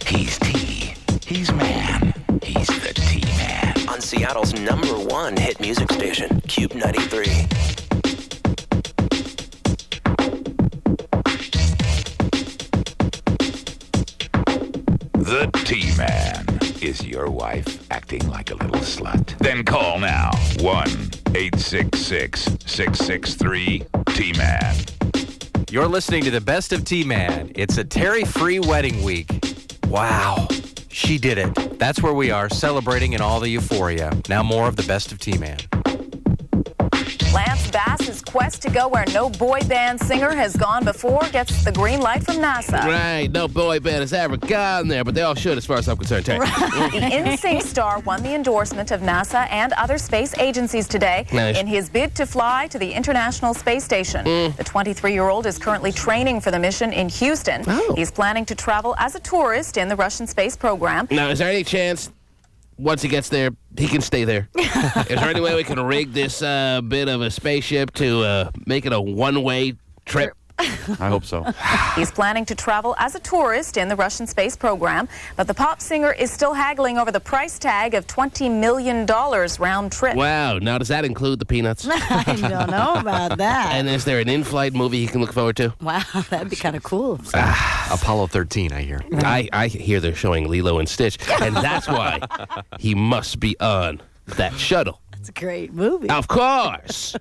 He's T. He's man. He's the T-Man. On Seattle's #1 hit music station, Cube 93. The T-Man. Is your wife acting like a little slut? Then call now. 1-866-663-T-Man. You're listening to the Best of T-Man. It's a Terry-free wedding week. Wow. She did it. That's where we are, celebrating in all the euphoria. Now more of the Best of T-Man. Lance Bass's quest to go where no boy band singer has gone before gets the green light from NASA. Right, no boy band has ever gone there, but they all should as far as I'm concerned. The NSYNC star won the endorsement of NASA and other space agencies today in his bid to fly to the International Space Station. The 23-year-old is currently training for the mission in Houston. He's planning to travel as a tourist in the Russian space program. Now, is there any chance once he gets there, he can stay there? Is there any way we can rig this bit of a spaceship to make it a one-way trip? I hope so. He's planning to travel as a tourist in the Russian space program, but the pop singer is still haggling over the price tag of $20 million round trip. Wow. Now, does that include the peanuts? I don't know about that. And is there an in-flight movie he can look forward to? Wow, that'd be kind of cool. Apollo 13, I hear. I hear they're showing Lilo and Stitch, and that's why he must be on that shuttle. It's a great movie. Of course.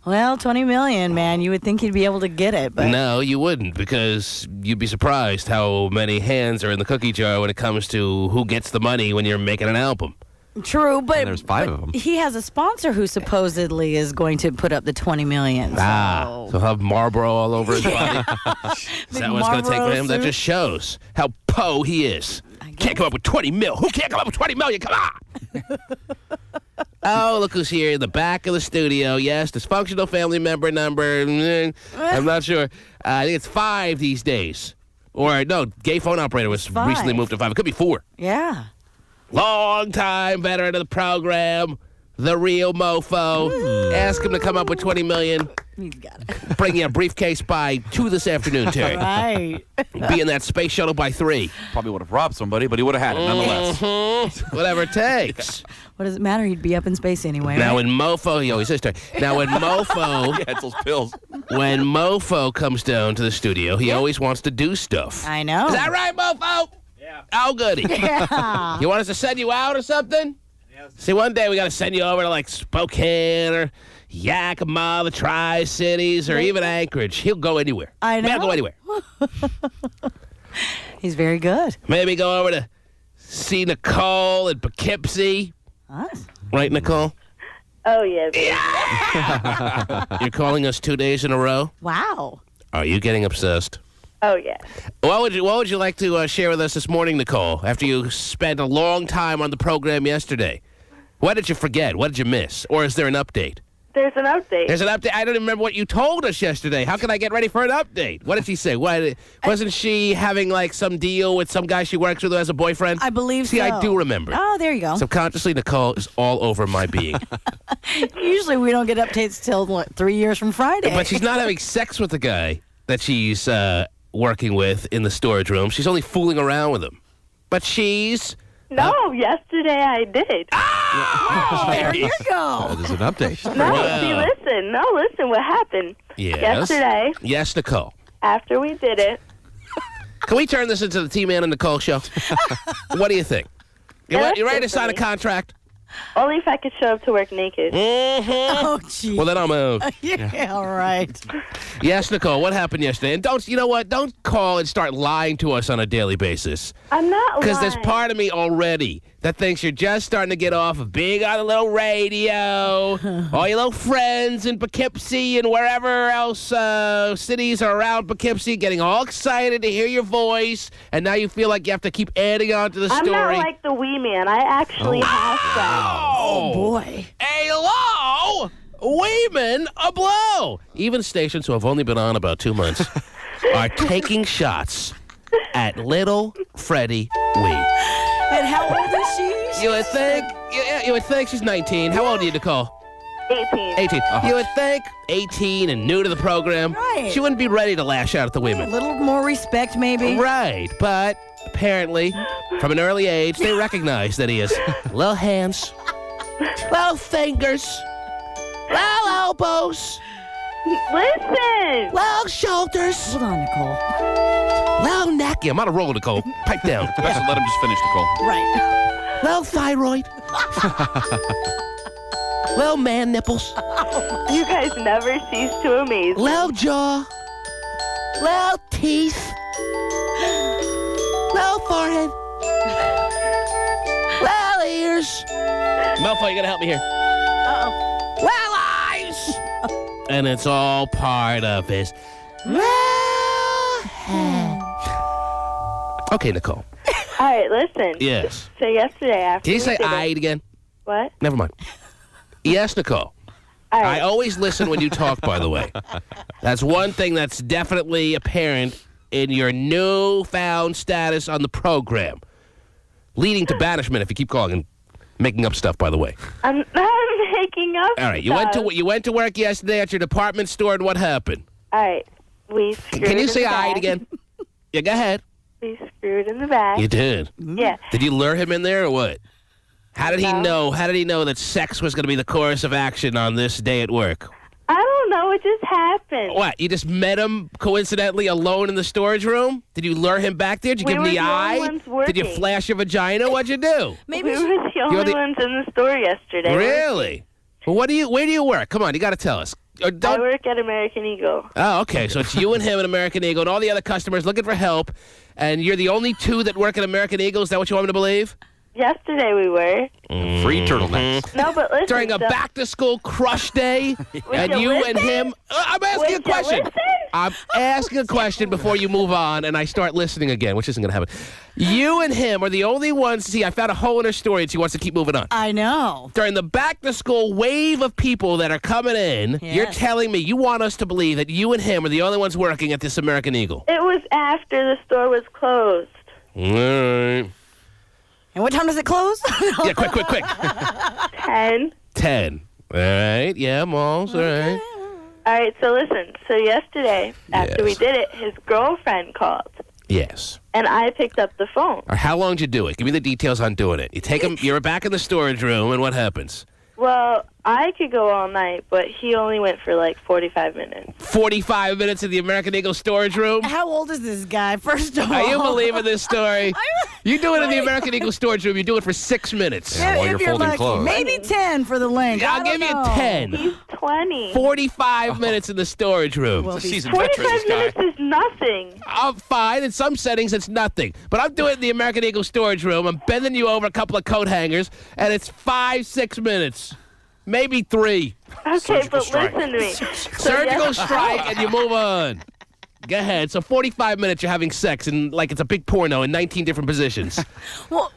Well, $20 million, man. You would think you'd be able to get it, but No, you wouldn't, because you'd be surprised how many hands are in the cookie jar when it comes to who gets the money when you're making an album. true. But And there's 5 of them. He has a sponsor who supposedly is going to put up the $20 million. So he'll have Marlboro all over his body. Is that what it's going to take for him? That just shows how po he is. Can't come up with 20 mil. Who can't come up with 20 million? Come on. Oh, look who's here in the back of the studio. Yes, dysfunctional family member number. I'm not sure. I think it's 5 these days. Or, no, gay phone operator was recently moved to 5. It could be 4. Yeah. Long time veteran of the program, the real mofo. Ask him to come up with 20 million. He's got it. Bring you a briefcase by 2 this afternoon, Terry. Right. Be in that space shuttle by 3. Probably would have robbed somebody, but he would have had it nonetheless. Whatever it takes. What does it matter? He'd be up in space anyway. Now, right? when Mofo, he always says, Terry. Now, when Mofo, Yeah, it's those pills. when Mofo comes down to the studio, he always wants to do stuff. I know. Is that right, Mofo? Yeah. Oh, goody. Yeah. You want us to send you out or something? Yes. See, one day we got to send you over to, like, Spokane or Yakima, the Tri-Cities, or even Anchorage. He'll go anywhere. I know. He'll go anywhere. He's very good. Maybe go over to see Nicole in Poughkeepsie. Huh? Right, Nicole? Oh, yeah. You're calling us 2 days in a row? Wow. Are you getting obsessed? Oh, yeah. What would you like to share with us this morning, Nicole, after you spent a long time on the program yesterday? What did you forget? What did you miss? Or is there an update? There's an update. There's an update. I don't even remember what you told us yesterday. How can I get ready for an update? What did she say? Wasn't she having, like, some deal with some guy she works with who has a boyfriend? I believe See, so. I do remember. Oh, there you go. Subconsciously, Nicole is all over my being. Usually we don't get updates till, 3 years from Friday. But she's not having sex with the guy that she's working with in the storage room. She's only fooling around with him. But she's... No, yesterday I did. there you go. There's an update. No, Wow. see, listen, what happened? Yes. Yesterday, Yes, Nicole. after we did it, Can we turn this into the T-Man and Nicole show? What do you think? Yeah, You ready to that's sign a good for me. contract? only if I could show up to work naked. Oh, gee. Well, then I'll move. Yeah, all right. Yes, Nicole, what happened yesterday? And you know what? Don't call and start lying to us on a daily basis. I'm not Because there's lying. part of me already that thinks you're just starting to get off of being on the little radio, all your little friends in Poughkeepsie and wherever else cities are around Poughkeepsie, getting all excited to hear your voice, and now you feel like you have to keep adding on to the I'm story. not like the wee man. I actually have friends. Oh, Boy. a low, women a blow. Even stations who have only been on about 2 months are taking shots at little Freddie Wee. And how old is she? You would think she's 19. How old are you, Nicole? 18. 18. You would think 18 and new to the program. Right. She wouldn't be ready to lash out at the A women. little more respect, maybe. Right, but apparently, from an early age, they recognize that he has little hands, little fingers, little elbows, Listen. little shoulders, Hold on, Nicole. little neck. Yeah, I'm on a roll, Nicole. Pipe down. Best let him just finish, Nicole. Right. Little thyroid. Little man nipples. You guys never cease to amaze me. Little jaw. Little teeth. Little forehead. Little ears. Malfoy, you gotta help me here. Little eyes. And it's all part of his little head. Okay, Nicole. All right, listen. Yes. So yesterday after Can you we say did it- "I" again? What? Never mind. Yes, Nicole. All I right. always listen when you talk, by the way. That's one thing that's definitely apparent in your newfound status on the program. Leading to banishment if you keep calling and making up stuff, by the way. I'm not making up All right, stuff. you went to work yesterday at your department store, and what happened? All right. We screwed Can you in say the "I" back. again? Yeah, go ahead. We screwed in the back. You did. Yeah. Did you lure him in there or what? How did he No. know? How did he know that sex was going to be the course of action on this day at work? I don't know. It just happened. What? You just met him coincidentally alone in the storage room? Did you lure him back there? Did you We give him were the the eye? only ones Did you working. flash your vagina? What'd you do? Maybe We were the only the- ones in the store yesterday. Really? Well, where do you work? Come on, you got to tell us. Or I don't- work at American Eagle. Oh, okay. So it's you and him at American Eagle, and all the other customers looking for help, and you're the only two that work at American Eagle. Is that what you want me to believe? Yesterday we were. Free turtlenecks. No, but listen. During a so- back-to-school crush day, and you you and listen? him. I'm asking a Would you question. listen? I'm asking a question before you move on, and I start listening again, which isn't going to happen. You and him are the only ones. See, I found a hole in her story, and she wants to keep moving on. I know. During the back-to-school wave of people that are coming in, you're Yes. telling me you want us to believe that you and him are the only ones working at this American Eagle. It was after the store was closed. All right. And what time does it close? Yeah, quick. 10. 10. All right. Yeah, Malls. All right. All right, so listen. So yesterday, after we Yes. did it, his girlfriend called, Yes. and I picked up the phone. All right, how long did you do it? Give me the details on doing it. You take him. You're back in the storage room, and what happens? Well, I could go all night, but he only went for like 45 minutes. 45 minutes in the American Eagle storage room. How old is this guy, first of all? Are you believing this story? You do it in the American Eagle storage room. You do it for 6 minutes. Yeah, while you're folding clothes. Maybe 10 for the length. I'll give you 10. He's 20. 45 minutes in the storage room. Well, He's a seasoned veteran, 45 this guy. minutes is nothing. I'm fine. In some settings, it's nothing. But I'm doing it in the American Eagle storage room. I'm bending you over a couple of coat hangers, and it's 5-6 minutes. Maybe 3. Okay, Surgical but strike. listen to me. Surgical strike, and you move on. Go ahead. So 45 minutes you're having sex, and like it's a big porno in 19 different positions. Well,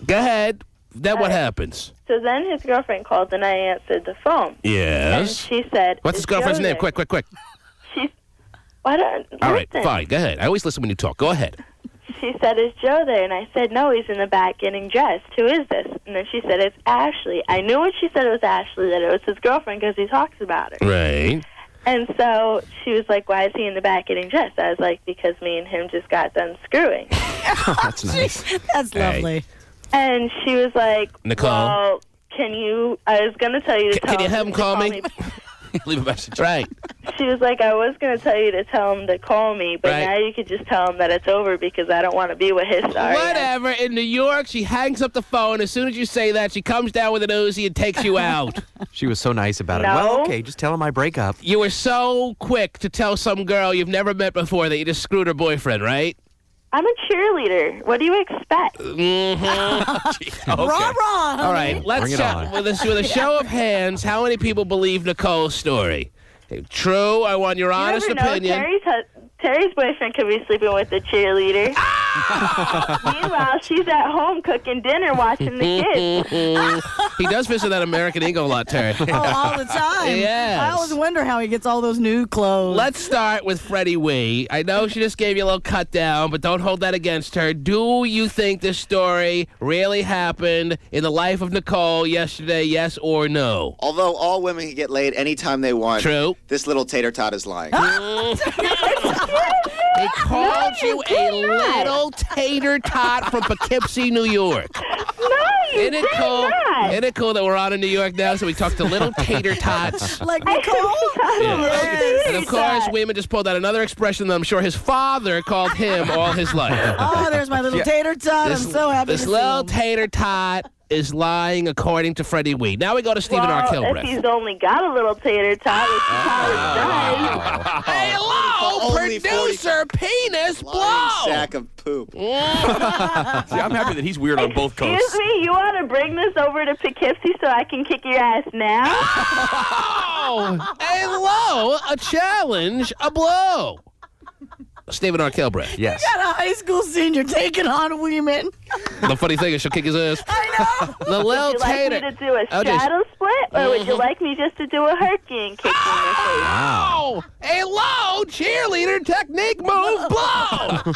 Go ahead. Then what happens? So then his girlfriend called, and I answered the phone. And Yes. she said, What's his "Is girlfriend's Joe name? there?" Quick. Why don't, All right, listen. fine. Go ahead. I always listen when you talk. Go ahead. She said, "Is Joe there?" And I said, "No, he's in the back getting dressed. Who is this?" And then she said, "It's Ashley." I knew when she said it was Ashley that it was his girlfriend because he talks about her. Right. And so she was like, "Why is he in the back getting dressed?" I was like, "Because me and him just got done screwing." That's nice. that's lovely. And she was like, Nicole? "Well, can you?" I was gonna tell you to Can tell you him have him to call me? Leave a message. Right. She was like, "I was gonna tell you to tell him to call me, but Right. now you could just tell him that it's over because I don't want to be with his sorry ass." Whatever. In New York, she hangs up the phone. As soon as you say that, she comes down with an Uzi and takes you out. She was so nice about it. No. Well, okay, just tell him I break up. You were so quick to tell some girl you've never met before that you just screwed her boyfriend, right? I'm a cheerleader. What do you expect? Rah, rah. All right, let's Bring it on. with a show of hands, how many people believe Nicole's story? True, I want your honest You never know. opinion. Terry's boyfriend could be sleeping with a cheerleader. Ah! Meanwhile, she's at home cooking dinner, watching the kids. He does visit that American Eagle a lot, Terry. Oh, all the time. Yes. I always wonder how he gets all those new clothes. Let's start with Freddie Wee. I know she just gave you a little cut down, but don't hold that against her. Do you think this story really happened in the life of Nicole yesterday, yes or no? Although all women can get laid anytime they want. True. This little tater tot is lying. He called you a little tater tot from Poughkeepsie, New York. No, you Isn't it did cool? not. Isn't it cool that we're on in New York now, so we talk to little tater tots? Like Nicole? Yes. And of course, Weeman just pulled out another expression that I'm sure his father called him all his life. Oh, there's my little tater tot. I'm so happy to This see little him. tater tot is lying according to Freddie Wee. Now we go to Stephen R. Well, Kilbreath. if he's only got a little tater tot, which he probably does. Hello, Only 40 producer penis Lying blow. sack of poop. See, I'm happy that he's weird on both Excuse coasts. me, you want to bring this over to Poughkeepsie so I can kick your ass now? Oh, hello, a challenge, a blow. Stephen R. Kilbreath. Yes. Got a high school senior taking on women. The funny thing is she'll kick his ass. I know. The little Would you like tater. me to do a I'll just- straddle split, or would you like me just to do a herky and kick you in the face? Oh, hello, cheerleader technique move blow.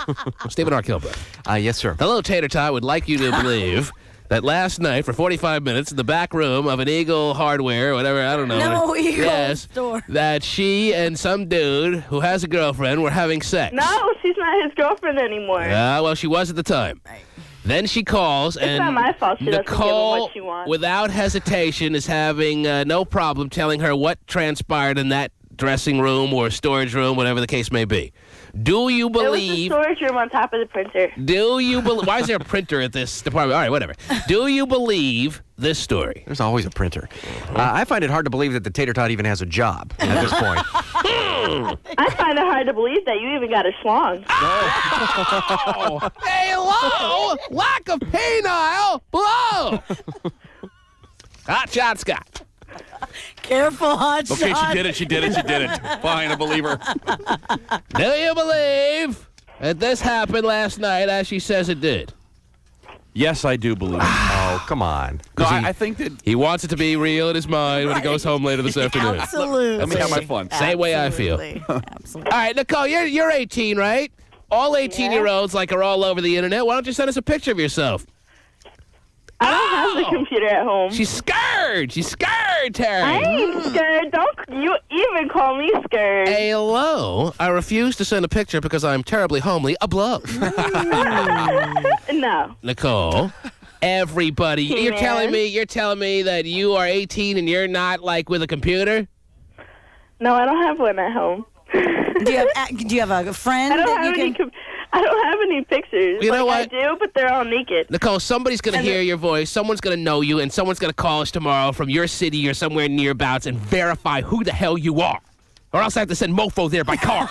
Stephen R. Kilbreath. Yes, sir. The little tater tot would like you to believe that last night for 45 minutes in the back room of an Eagle Hardware or whatever, I don't know. No, Eagle yes, store. that she and some dude who has a girlfriend were having sex. No, she's not his girlfriend anymore. Well, she was at the time. Then she calls, and not my fault she doesn't give him Nicole, what she wants. without hesitation, is having no problem telling her what transpired in that dressing room or storage room, whatever the case may be. Do you It was the believe? storage room on top of the printer. Do you believe? Why is there a printer at this department? All right, whatever. Do you believe this story? There's always a printer. I find it hard to believe that the tater tot even has a job at this point. I find it hard to believe that you even got a schlong. Oh, hello, lack of penile blow. Hot shot, Scott. Careful, hot Okay, shot. she did it. She did it. She did it. Fine, I believe her. Do you believe that this happened last night as she says it did? Yes, I do believe it. Oh, come on. No, he- I think that. He wants it to be real in his mind when he goes home later this afternoon. Absolutely. Let me have my fun. Same way I feel. Absolutely. All right, Nicole, you're 18, right? All 18-year-olds are all over the internet. Why don't you send us a picture of yourself? I don't have the computer at home. She's scared. She's scared, Terry. I ain't scared. Don't you even call me scared. Hello. I refuse to send a picture because I'm terribly homely. A blow. No. Nicole, everybody, Hey, you're man. telling me that you are 18 and you're not with a computer? No, I don't have one at home. Do you have a friend I don't that have you any. can? I don't have any pictures. You know I what? do, but they're all naked. Nicole, somebody's going to hear your voice, someone's going to know you, and someone's going to call us tomorrow from your city or somewhere nearabouts and verify who the hell you are. Or else I have to send Mofo there by car.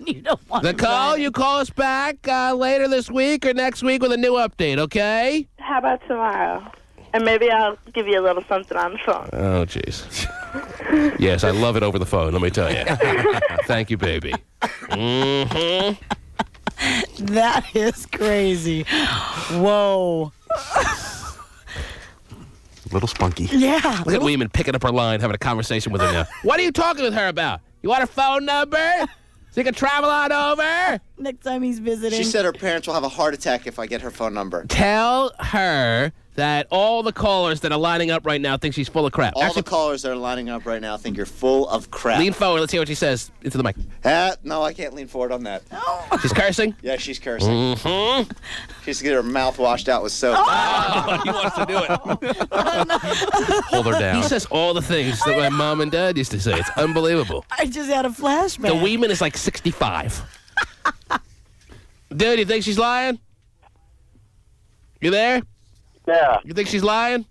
You don't want Nicole, you call us back later this week or next week with a new update, okay? How about tomorrow? And maybe I'll give you a little something on the phone. Oh, jeez. Yes, I love it over the phone, let me tell you. Thank you, baby. Mm-hmm. That is crazy. Whoa. Little spunky. Yeah. Look at Weeman picking up her line, having a conversation with her now. What are you talking with her about? You want her phone number? So you can travel on over? Next time he's visiting. She said her parents will have a heart attack if I get her phone number. Tell her that all the callers that are lining up right now think she's full of crap. All Actually, the callers that are lining up right now think you're full of crap. lean forward. Let's hear what she says into the mic. No, I can't lean forward on that. She's cursing? Yeah, she's cursing. Mm-hmm. She's get her mouth washed out with soap. He wants to do it. Hold her He down. says all the things that my mom and dad used to say. It's unbelievable. I just had a flashback. The Weeman is like 65. Dude, you think she's lying? You there? Yeah. You think she's lying?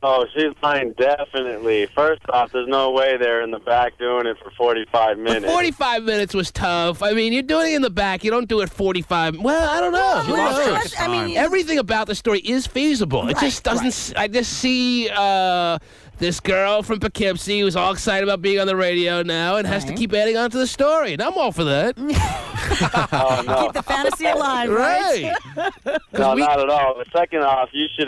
Oh, she's lying, definitely. First off, there's no way they're in the back doing it for 45 minutes. 45 minutes was tough. I mean, you're doing it in the back. You don't do it 45. Well, I don't know. Who lost knows? track of time. I mean, Everything about the story is feasible. It just doesn't. I just see this girl from Poughkeepsie who's all excited about being on the radio now and has to keep adding on to the story. And I'm all for that. Oh, no. Keep the fantasy alive, right? No, not at all. But second off, you should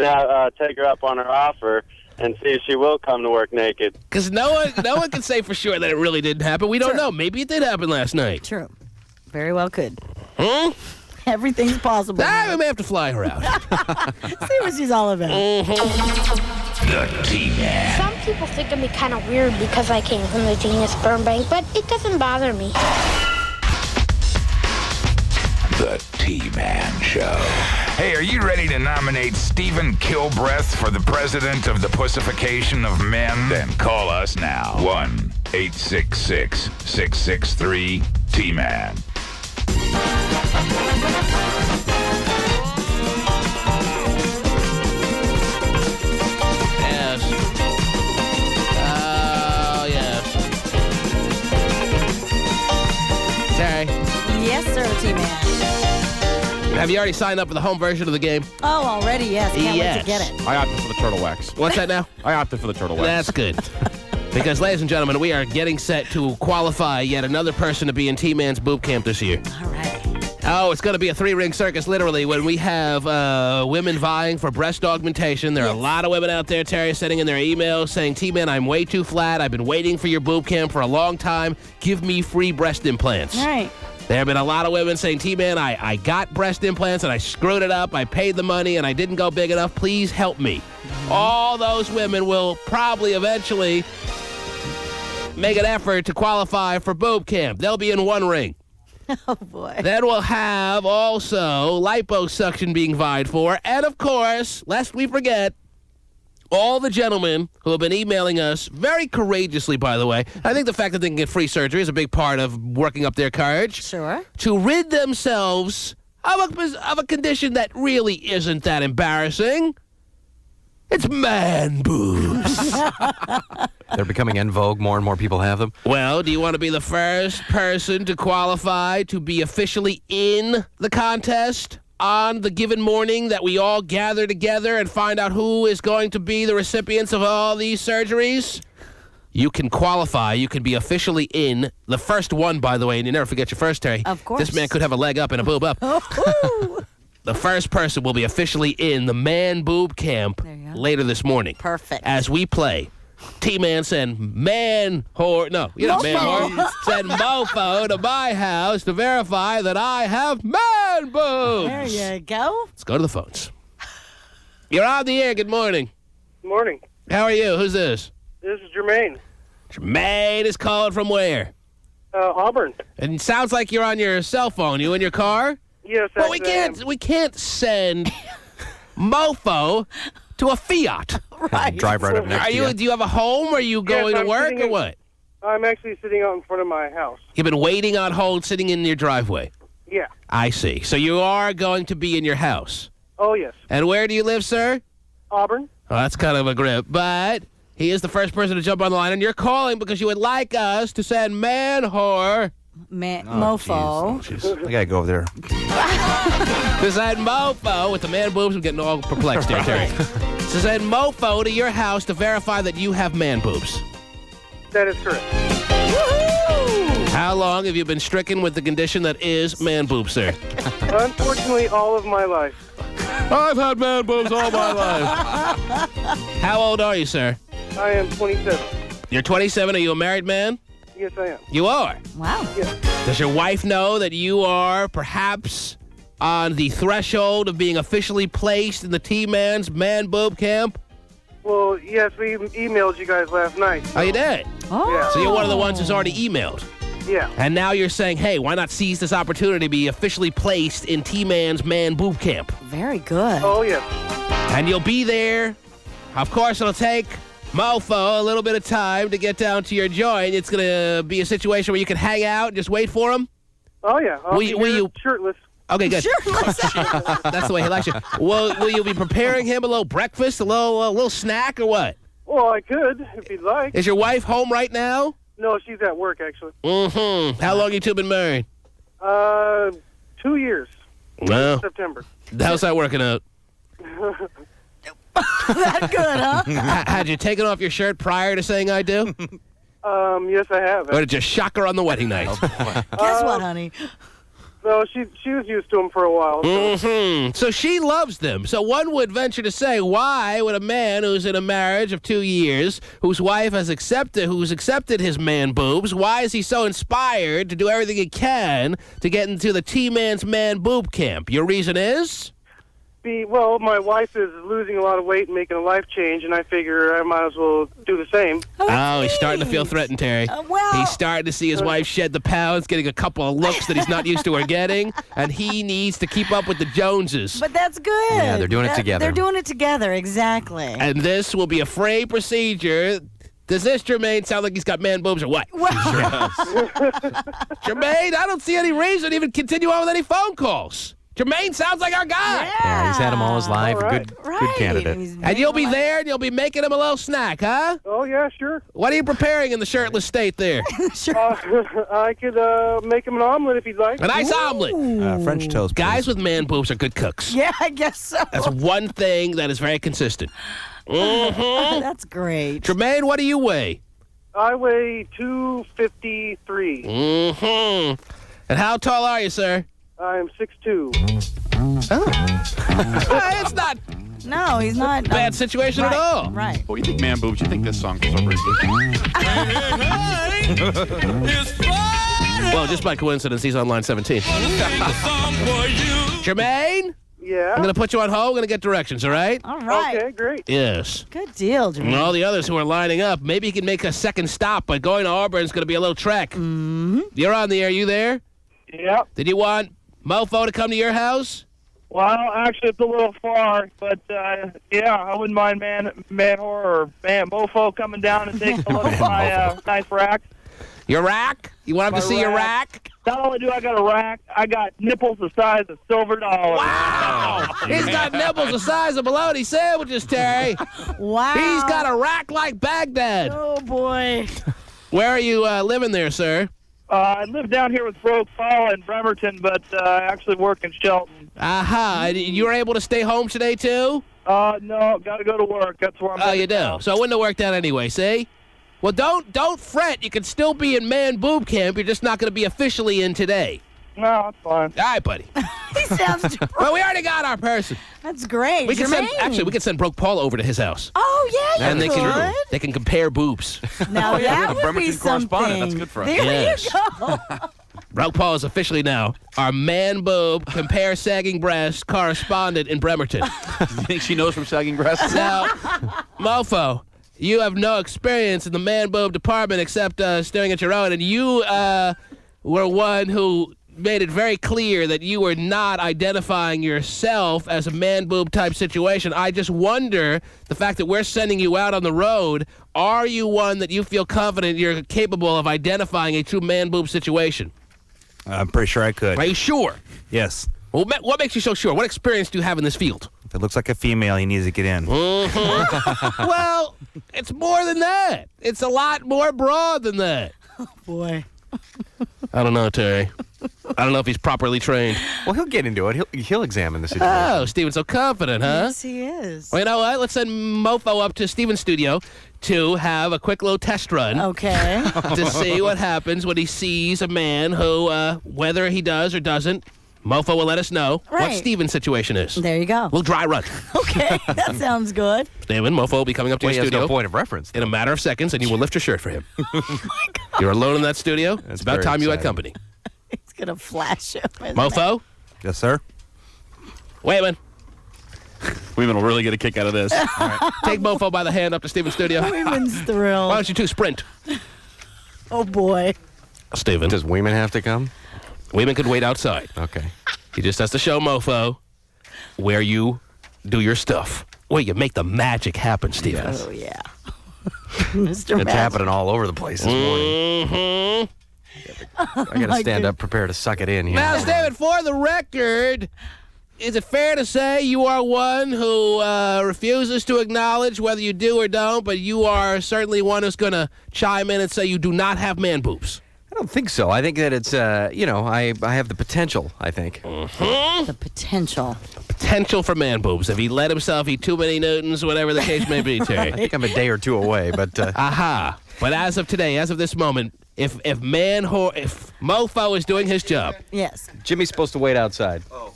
take her up on her offer and see if she will come to work naked. Because no one can say for sure that it really didn't happen. We don't know. Maybe it did happen last night. True. Very well could. Everything's possible. We may have to fly her out. See what she's all about. The T-Man. Some people think of me kind of weird because I came from the genius sperm bank, but it doesn't bother me. The T-Man Show. Hey, are you ready to nominate Stephen Kilbreath for the president of the pussification of men? Then call us now. 1-866-663-T-Man. Yes. Oh, yes. Terry. Yes, sir, T-Man. Have you already signed up for the home version of the game? Oh, already, yes. Can't wait to get it. I opted for the turtle wax. What's that now? I opted for the turtle wax. That's good. Because, ladies and gentlemen, we are getting set to qualify yet another person to be in T-Man's Boob Camp this year. All right. Oh, it's going to be a three-ring circus, literally, when we have women vying for breast augmentation. There are a lot of women out there, Terry, sending in their emails saying, T-Man, I'm way too flat. I've been waiting for your boob camp for a long time. Give me free breast implants. All right. There have been a lot of women saying, T-Man, I got breast implants and I screwed it up. I paid the money and I didn't go big enough. Please help me. All those women will probably eventually make an effort to qualify for boob camp. They'll be in one ring. Oh, boy. Then we'll have also liposuction being vied for. And, of course, lest we forget, all the gentlemen who have been emailing us very courageously, by the way. I think the fact that they can get free surgery is a big part of working up their courage. Sure. To rid themselves of a condition that really isn't that embarrassing. It's man boobs. They're becoming en vogue. More and more people have them. Well, do you want to be the first person to qualify to be officially in the contest on the given morning that we all gather together and find out who is going to be the recipients of all these surgeries? You can qualify. You can be officially in. The first one, by the way, and you never forget your first, Terry. Of course. This man could have a leg up and a boob up. The first person will be officially in the man boob camp later this morning. Perfect. As we play. T-Man send man whore. No, you're not man whore. Send mofo to my house to verify that I have man boobs. There you go. Let's go to the phones. You're on the air. Good morning. Good morning. How are you? Who's this? This is Jermaine. Jermaine is calling from where? Auburn. And it sounds like you're on your cell phone. You in your car? Yes, well, we can't send mofo to a Fiat. Right. Drive right up next to you. Do you have a home? Are you going to work or what? I'm actually sitting out in front of my house. You've been waiting on hold, sitting in your driveway. Yeah. I see. So you are going to be in your house. Oh, yes. And where do you live, sir? Auburn. Oh, that's kind of a grip. But he is the first person to jump on the line, and you're calling because you would like us to send man whore. Mofo. I gotta go over there. To send mofo with the man boobs. I'm getting all perplexed here, Terry. To send mofo to your house to verify that you have man boobs. That is correct. Woohoo! How long have you been stricken with the condition that is man boobs, sir? Unfortunately, all of my life. I've had man boobs all my life. How old are you, sir? I am 27. You're 27. Are you a married man? Yes, I am. You are? Wow. Yes. Does your wife know that you are perhaps on the threshold of being officially placed in the T-Man's man boob camp? Well, yes, we emailed you guys last night. Oh, you did? Oh. Yeah. So you're one of the ones who's already emailed. Yeah. And now you're saying, hey, why not seize this opportunity to be officially placed in T-Man's man boob camp? Very good. Oh, yes. And you'll be there. Of course, it'll take mofo a little bit of time to get down to your joint. It's going to be a situation where you can hang out and just wait for him. Oh, yeah. I'll be you shirtless. Okay, good. That's the way he likes you. Will you be preparing him a little breakfast, a little snack, or what? Well, I could, if you'd like. Is your wife home right now? No, she's at work, actually. Mm-hmm. How long you two been married? 2 years. Well, September. how's that working out? That good, huh? Had you taken off your shirt prior to saying I do? Yes, I have. Or did you shock her on the wedding night? Guess what, honey? So she was used to them for a while. So she loves them. So one would venture to say, why would a man who's in a marriage of 2 years, whose wife who's accepted his man boobs, why is he so inspired to do everything he can to get into the T-Man's man boob camp? Your reason is? Well, my wife is losing a lot of weight and making a life change, and I figure I might as well do the same. Oh, he's starting to feel threatened, Terry. Well, He's starting to see his wife shed the pounds, getting a couple of looks that he's not used to her getting, and he needs to keep up with the Joneses. but that's good. Yeah, they're doing it together. They're doing it together, exactly. And this will be a free procedure. Does this Jermaine sound like he's got man boobs or what? Jermaine, I don't see any reason to even continue on with any phone calls. Jermaine sounds like our guy. Yeah, he's had them all his life. All right. Good candidate. And you'll be there and you'll be making him a little snack, huh? Oh, yeah, sure. What are you preparing in the shirtless state there? I could make him an omelet if he'd like. A nice omelet. French toast. Guys with man boobs are good cooks. Yeah, I guess so. That's one thing that is very consistent. That's great. Jermaine, what do you weigh? I weigh 253. And how tall are you, sir? I'm 6'2". It's not No, he's not. a bad situation at all. Right. Well, you think man boobs, you think this song for some reason. Well, just by coincidence, he's on line 17. Jermaine? Yeah? I'm going to put you on hold. I'm going to get directions, all right? All right. Okay, great. Yes. Good deal, Jermaine. And all the others who are lining up, maybe he can make a second stop, but going to Auburn is going to be a little trek. Mm-hmm. You're on the air. You there? Yep. Did you want Mofo to come to your house? Well, actually, it's a little far, but yeah, I wouldn't mind man whore or man mofo coming down and taking a look at my nice rack. Your rack? You want him to see your rack? Not only do I got a rack, I got nipples the size of silver dollars. Wow! He's got nipples the size of bologna sandwiches, Terry. Wow. He's got a rack like Baghdad. Oh, boy. Where are you living there, sir? I live down here with Broke Fall in Bremerton, but I actually work in Shelton. Aha. You were able to stay home today, too? No, got to go to work. That's where I'm Oh, headed you do? now. So it wouldn't have worked out anyway, see? Well, don't fret. You can still be in man boob camp. You're just not going to be officially in today. No, that's fine. All right, buddy. He sounds Well, we already got our person. That's great. We can Jermaine. send Broke Paul over to his house. Oh, yeah, And you they can compare boobs. Now, that would be Bremerton correspondent. something. That's good for us. There Yes. you go. Broke Paul is officially now our man boob compare sagging breast correspondent in Bremerton. You think she knows from sagging breasts? Now, Mofo, you have no experience in the man boob department except staring at your own, and you were one who made it very clear that you were not identifying yourself as a man boob type situation. I just wonder, the fact that we're sending you out on the road, are you one that you feel confident you're capable of identifying a true man boob situation? I'm pretty sure I could. Are you sure? Yes. Well, what makes you so sure? What experience do you have in this field? If it looks like a female, he needs to get in. Well, it's more than that. It's a lot more broad than that. Boy. I don't know, Terry. I don't know if he's properly trained. Well, he'll get into it. He'll examine the situation. Oh, Steven's so confident, huh? Yes, he is. Well, you know what? Let's send Mofo up to Steven's studio to have a quick little test run Okay. to see what happens when he sees a man who, whether he does or doesn't, Mofo will let us know what Right. Steven's situation is. There you go. We'll dry run. Okay, that sounds good. Steven, Mofo will be coming up to Well, he your has studio no point of reference. in a matter of seconds, and you will lift your shirt for him. You're alone in that studio. It's about very time you had exciting. company. He's going to flash him. isn't Mofo? Yes, sir. Wayman, Women will really get a kick out of this. All right. take Mofo by the hand up to Steven's studio. he? Women's Why thrilled. don't you two sprint? Oh, boy. Steven, Does Weeman have to come? Wayman could wait outside. Okay. He just has to show Mofo where you do your stuff, where you make the magic happen, Steven. Oh, yeah. Mr. It's Magic. happening all over the place this morning. Mm-hmm. I got to my stand God. up, prepare to suck it in here. Now, Steven, for the record, is it fair to say you are one who refuses to acknowledge whether you do or don't, but you are certainly one who's going to chime in and say you do not have man boobs? I don't think so. I think that it's, I have the potential, I think. The potential. Potential for man boobs. If he let himself eat too many Newtons, whatever the case may be, Terry. I think I'm a day or two away, but Aha. But as of today, as of this moment, if Mofo is doing his job. Yes. Jimmy's supposed to wait outside. Oh.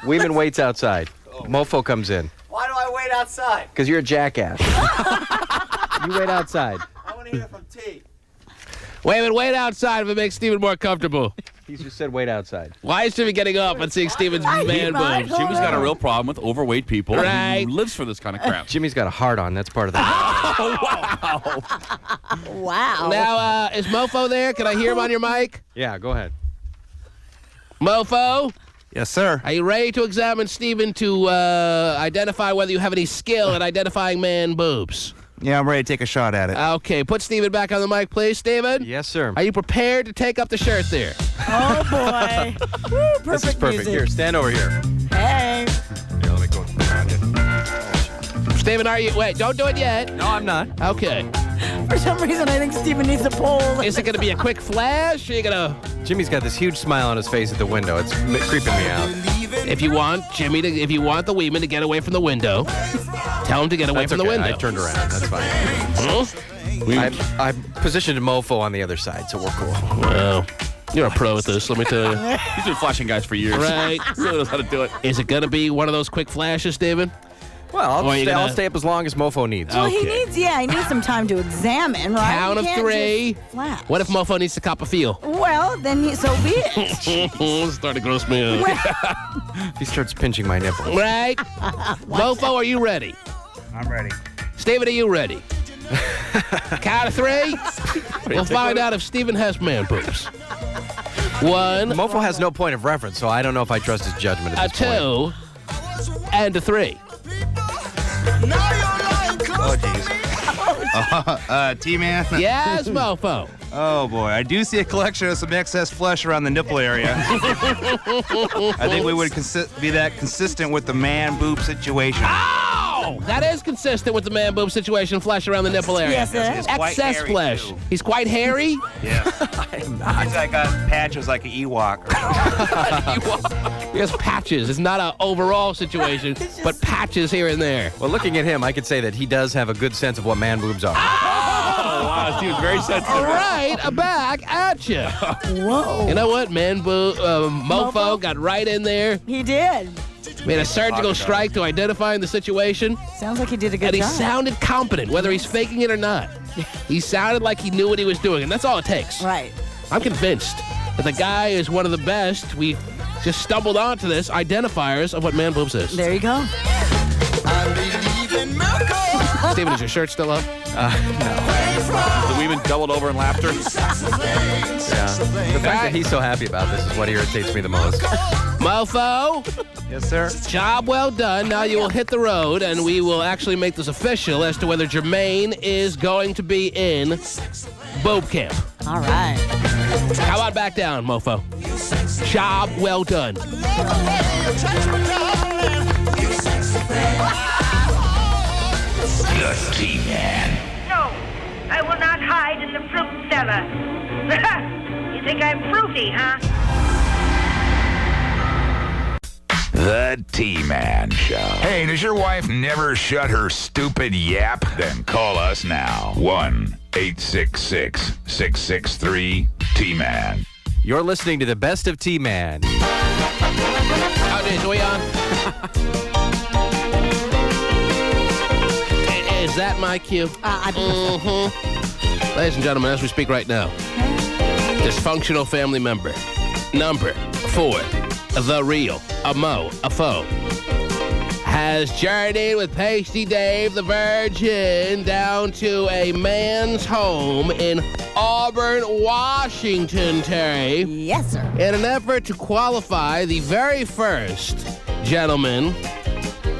Weeman waits outside. Oh. Mofo comes in. Why do I wait outside? Because you're a jackass. You wait outside. I want to hear from T. Wait outside if it makes Steven more comfortable. He just said wait outside. Why is Jimmy getting up and seeing Steven's man boobs? Jimmy's got a real problem with overweight people. Right. He lives for this kind of crap. Jimmy's got a hard-on. That's part of the... Oh, wow. Wow. Now, is Mofo there? Can I hear him on your mic? Yeah, go ahead. Mofo? Yes, sir. Are you ready to examine Steven to identify whether you have any skill at identifying man boobs? Yeah, I'm ready to take a shot at it. Okay, put Steven back on the mic, please. Steven? Yes, sir. Are you prepared to take up the shirt there? Oh, boy. Woo, perfect This is perfect. music. Here, stand over here. Hey. Here, let me go around you. Steven, are you... Wait, don't do it yet. No, I'm not. Okay. For some reason, I think Steven needs a pole. Is it going to be a quick flash? Or are you going to... Jimmy's got this huge smile on his face at the window. It's creeping me out. If you want the Weeman to get away from the window, tell him to get away from the window. I turned around. That's fine. I positioned Mofo on the other side, so we're cool. Well, you're a pro at this, let me tell you. He's been flashing guys for years. Right. He really knows how to do it. Is it going to be one of those quick flashes, David? Well, I'll stay up as long as Mofo needs. Well, he needs some time to examine, right? Count of three. What if Mofo needs to cop a feel? Well, then so be it. It's starting to gross me out. He starts pinching my nipple. Right? Mofo, are you ready? I'm ready. Steven, are you ready? Count of three. We'll find out if Steven has man boobs. One. Mofo has no point of reference, so I don't know if I trust his judgment at this point. A 2 and a 3. Oh, jeez. T-Man? Yes, Mofo. Oh, boy. I do see a collection of some excess flesh around the nipple area. I think we would be that consistent with the man boob situation. Oh! That is consistent with the man boob situation, flesh around the nipple area. Yes, it is. Excess flesh. Too. He's quite hairy? Yeah. He's got patches like an Ewok. He has patches. It's not an overall situation, but patches here and there. Well, looking at him, I could say that he does have a good sense of what man boobs are. Oh, wow. He was very sensitive. All right, back at you. Whoa. You know what? Mofo got right in there. He did. Made a surgical strike to identifying the situation. Sounds like he did a good job. And job. he sounded competent, whether he's faking it or not. He sounded like he knew what he was doing, and that's all it takes. Right. I'm convinced that the guy is one of the best. We just stumbled onto this identifiers of what man boobs is. There you go. Steven, is your shirt still up? No. The women doubled over in laughter. Yeah. The fact that he's so happy about this is what irritates me the most. Mofo. Yes, sir. Job well done. Now you will hit the road, and we will actually make this official as to whether Jermaine is going to be in boob camp. All right. How about back down, Mofo? Job well done. The T-Man. No, I will not hide in the fruit cellar. You think I'm fruity, huh? The T-Man Show. Hey, does your wife never shut her stupid yap? Then call us now. 1-866-663-T-Man. You're listening to the best of T-Man. Is we on? Is that my cue? Ladies and gentlemen, as we speak right now, dysfunctional family member, number 4, the real, a mo, a foe, has journeyed with Pasty Dave the Virgin down to a man's home in Auburn, Washington, Terry. Yes, sir. In an effort to qualify the very first gentleman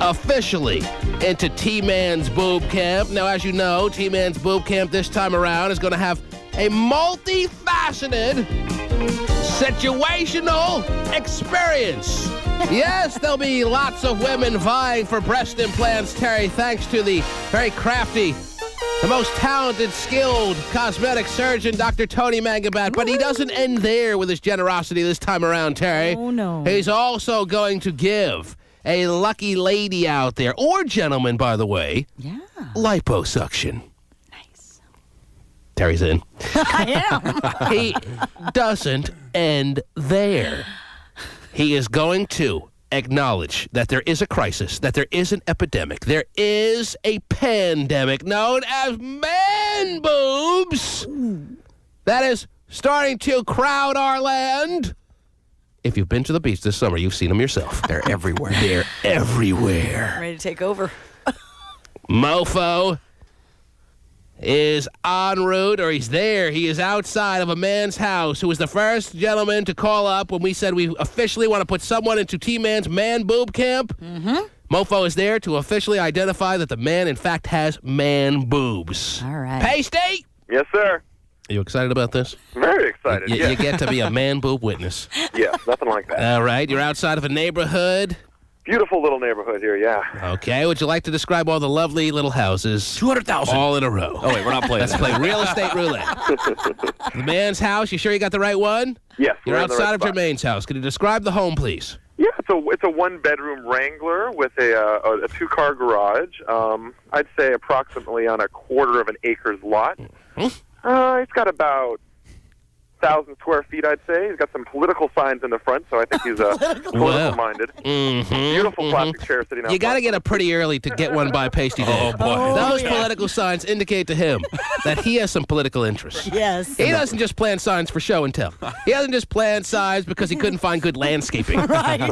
officially into T-Man's boob camp. Now, as you know, T-Man's boob camp this time around is going to have a multifaceted situational experience. Yes, there'll be lots of women vying for breast implants, Terry, thanks to the very crafty, the most talented, skilled cosmetic surgeon, Dr. Tony Mangabat. But he doesn't end there with his generosity this time around, Terry. Oh, no. He's also going to give a lucky lady out there, or gentleman, by the way, liposuction. Nice. Terry's in. I am. He doesn't end there. He is going to acknowledge that there is a crisis, that there is an epidemic, there is a pandemic known as man boobs that is starting to crowd our land. If you've been to the beach this summer, you've seen them yourself. They're everywhere. They're everywhere. Ready to take over. Mofo is en route, or he's there. He is outside of a man's house who was the first gentleman to call up when we said we officially want to put someone into T-Man's man boob camp. Mm-hmm. Mofo is there to officially identify that the man, in fact, has man boobs. All right. Pasty! Yes, sir. Are you excited about this? Very excited. You get to be a man boob witness. Yeah, nothing like that. All right. You're outside of a neighborhood. Beautiful little neighborhood here, yeah. Okay. Would you like to describe all the lovely little houses? 200,000. All in a row. Oh, wait, we're not playing Let's play real estate roulette. The man's house. You sure you got the right one? Yes. You're we're in the outside right of spot. Jermaine's house. Can you describe the home, please? Yeah, it's a one-bedroom Wrangler with a two-car garage. I'd say approximately on a quarter of an acre's lot. It's got about 1,000 square feet, I'd say. He's got some political signs in the front, so I think he's political-minded. Beautiful plastic chair sitting out You got to front. get up pretty early to get one by Pasty Day. Oh, boy. Those political signs indicate to him that he has some political interest. Yes. He doesn't just plant signs for show and tell. He doesn't just plant signs because he couldn't find good landscaping. Right.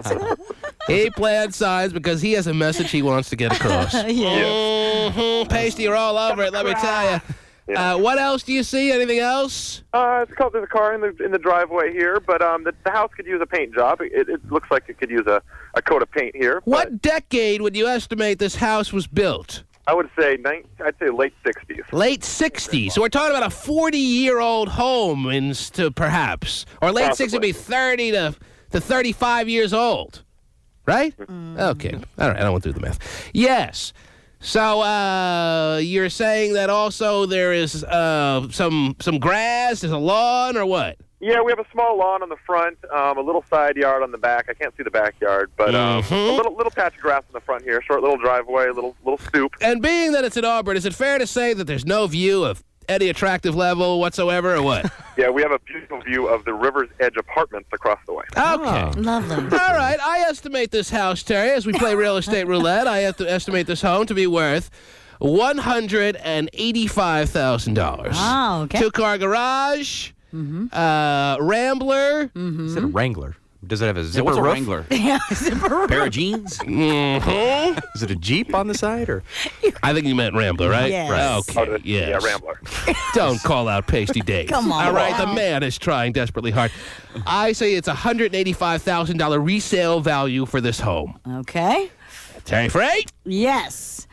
He plants signs because he has a message he wants to get across. Pasty, you're all over it, let me tell you. What else do you see? Anything else? There's a car in the driveway here, but the house could use a paint job. It looks like it could use a coat of paint here. What decade would you estimate this house was built? I would say I'd say late 60s. Late 60s. So we're talking about a 40-year-old home, perhaps. Or late 60s would be 30 to 35 years old. Right? Okay. All right. I went through the math. Yes. So you're saying that also there is some grass, there's a lawn, or what? Yeah, we have a small lawn on the front, a little side yard on the back. I can't see the backyard, but a little patch of grass in the front here, short little driveway, little stoop. And being that it's in Auburn, is it fair to say that there's no view of any attractive level whatsoever, or what? Yeah, we have a beautiful view of the River's Edge Apartments across the way. Okay. Lovely. All right. I estimate this house, Terry, as we play real estate roulette, I have to estimate this home to be worth $185,000. Oh, okay. Two-car garage, Rambler. Is it a Wrangler? Does it have a zipper what's a roof? Wrangler? Yeah, zipper Pair of jeans? Is it a Jeep on the side, or? I think you meant Rambler, right? Yes. Right. Okay. Yes. Yeah, Rambler. Don't call out Pasty Dave. Come on. All right, the man is trying desperately hard. I say it's $185,000 resale value for this home. Okay. Terry Frey? Yes.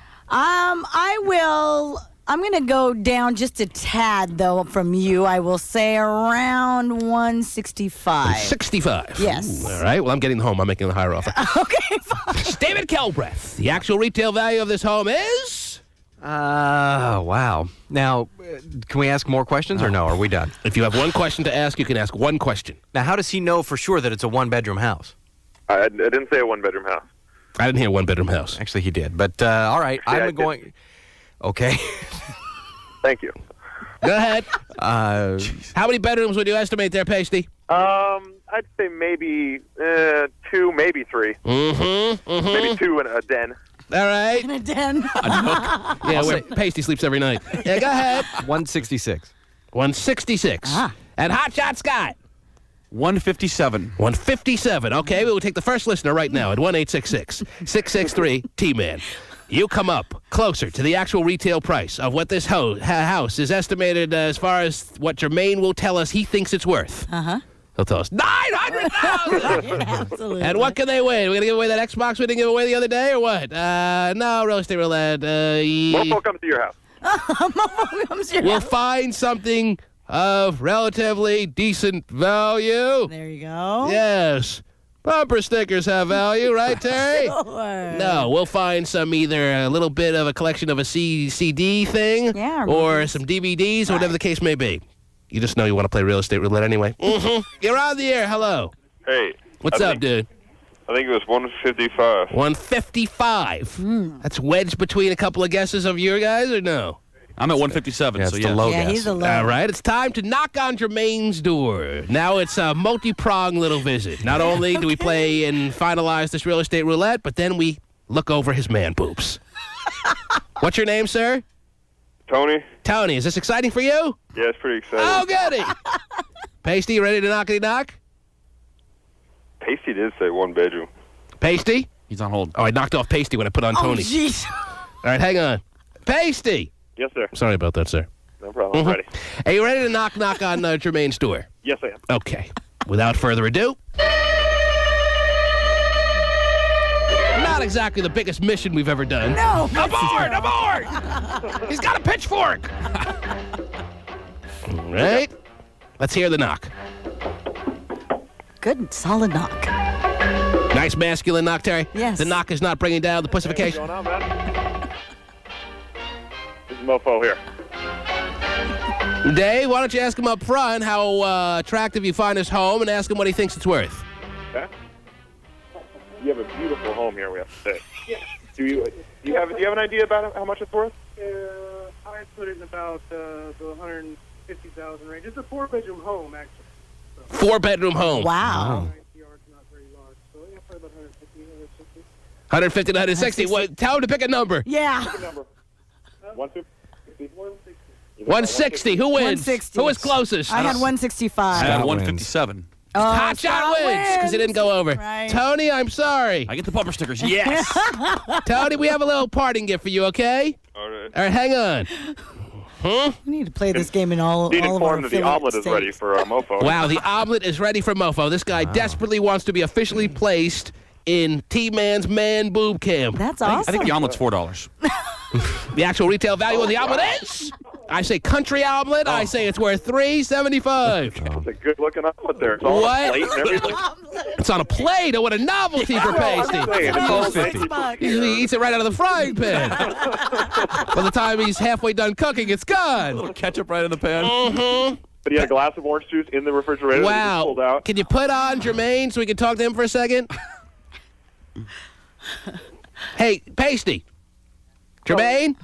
I'm going to go down just a tad, though, from you. I will say around 165. 65. Yes. Ooh, all right. Well, I'm getting the home. I'm making the higher offer. Okay, fine. David Kilbreath. The actual retail value of this home is? Wow. Now, can we ask more questions, or no? Are we done? If you have one question to ask, you can ask one question. Now, how does he know for sure that it's a one-bedroom house? I didn't say a one-bedroom house. I didn't hear one-bedroom house. Actually, he did. But, all right. Yeah, I'm going... Okay. Thank you. Go ahead. How many bedrooms would you estimate there, Pasty? I'd say maybe 2, maybe 3. Maybe 2 in a den. All right. In a den. Yeah, where Pasty sleeps every night. Yeah, go ahead. 166. 166. And Hot Shot Scott? 157. 157. Okay, we will take the first listener right now at 1-866-663-T-Man. You come up closer to the actual retail price of what this house is estimated as far as what Jermaine will tell us he thinks it's worth. He'll tell us $900,000. Absolutely. And what can they win? We're gonna give away that Xbox we didn't give away the other day, or what? No, real estate roulette. Mofo comes to your house. We'll find something of relatively decent value. There you go. Yes. Bumper stickers have value, right, Terry? Sure. No, we'll find either a little bit of a collection of a CD thing, or some DVDs, or whatever the case may be. You just know you want to play real estate roulette anyway. You're on the air. Hello. Hey. What's up, dude? I think it was 155. 155. That's wedged between a couple of guesses of your guys, or no? I'm at 157, Yeah, so it's yeah. the low Yeah, guess. he's the low. All right, it's time to knock on Jermaine's door. Now it's a multi-pronged little visit. Not only do we play and finalize this real estate roulette, but then we look over his man boobs. What's your name, sir? Tony? Tony, is this exciting for you? Yeah, it's pretty exciting. Oh, goody. Pasty, you ready to knockety-knock? Pasty did say one bedroom. Pasty? He's on hold. Oh, I knocked off Pasty when I put on Tony. Oh, jeez. All right, hang on. Pasty! Yes, sir. Sorry about that, sir. No problem. I'm ready. Are you ready to knock on Jermaine's door? Yes, I am. Okay. Without further ado. Not exactly the biggest mission we've ever done. No. Aboard! He's got a pitchfork! All right. Let's hear the knock. Good, solid knock. Nice masculine knock, Terry. Yes. The knock is not bringing down the pussification. What's going on, man? This is Mofo here. Dave, why don't you ask him up front how attractive you find his home and ask him what he thinks it's worth. Okay. You have a beautiful home here, we have to say. Yeah. Do you have an idea about how much it's worth? I put it in about the 150,000 range. It's a 4-bedroom home, actually. 4-bedroom home. Wow. The yard's not very large, so yeah, probably about 150, 150 to 160. What, tell him to pick a number. Yeah. Pick a number. 150. 160. Who wins? 160. Who is closest? I had 165. I had Scott 157. Oh, Hot shot wins because he didn't go over. Right. Tony, I'm sorry. I get the bumper stickers. Yes. Tony, we have a little parting gift for you, okay? All right. All right, hang on. Huh? We need to play this game in all of our informed that the affiliate omelet is states. ready for Mofo. Wow, the omelet is ready for Mofo. This guy desperately wants to be officially placed in T-Man's man boob camp. That's I awesome. think the omelet's $4. The actual retail value of the omelet is? I say country omelet. I say it's worth $3.75. It's a good-looking omelet there. It's all What? on a plate and everything. It's on a plate. Oh, what a novelty for Pasty. It's all He eats it right out of the frying pan. By the time he's halfway done cooking, it's gone. Ketchup right in the pan. Mm-hmm. But he had a glass of orange juice in the refrigerator that he just Wow. pulled out. Can you put on Jermaine so we can talk to him for a second? Hey, Pasty. Jermaine?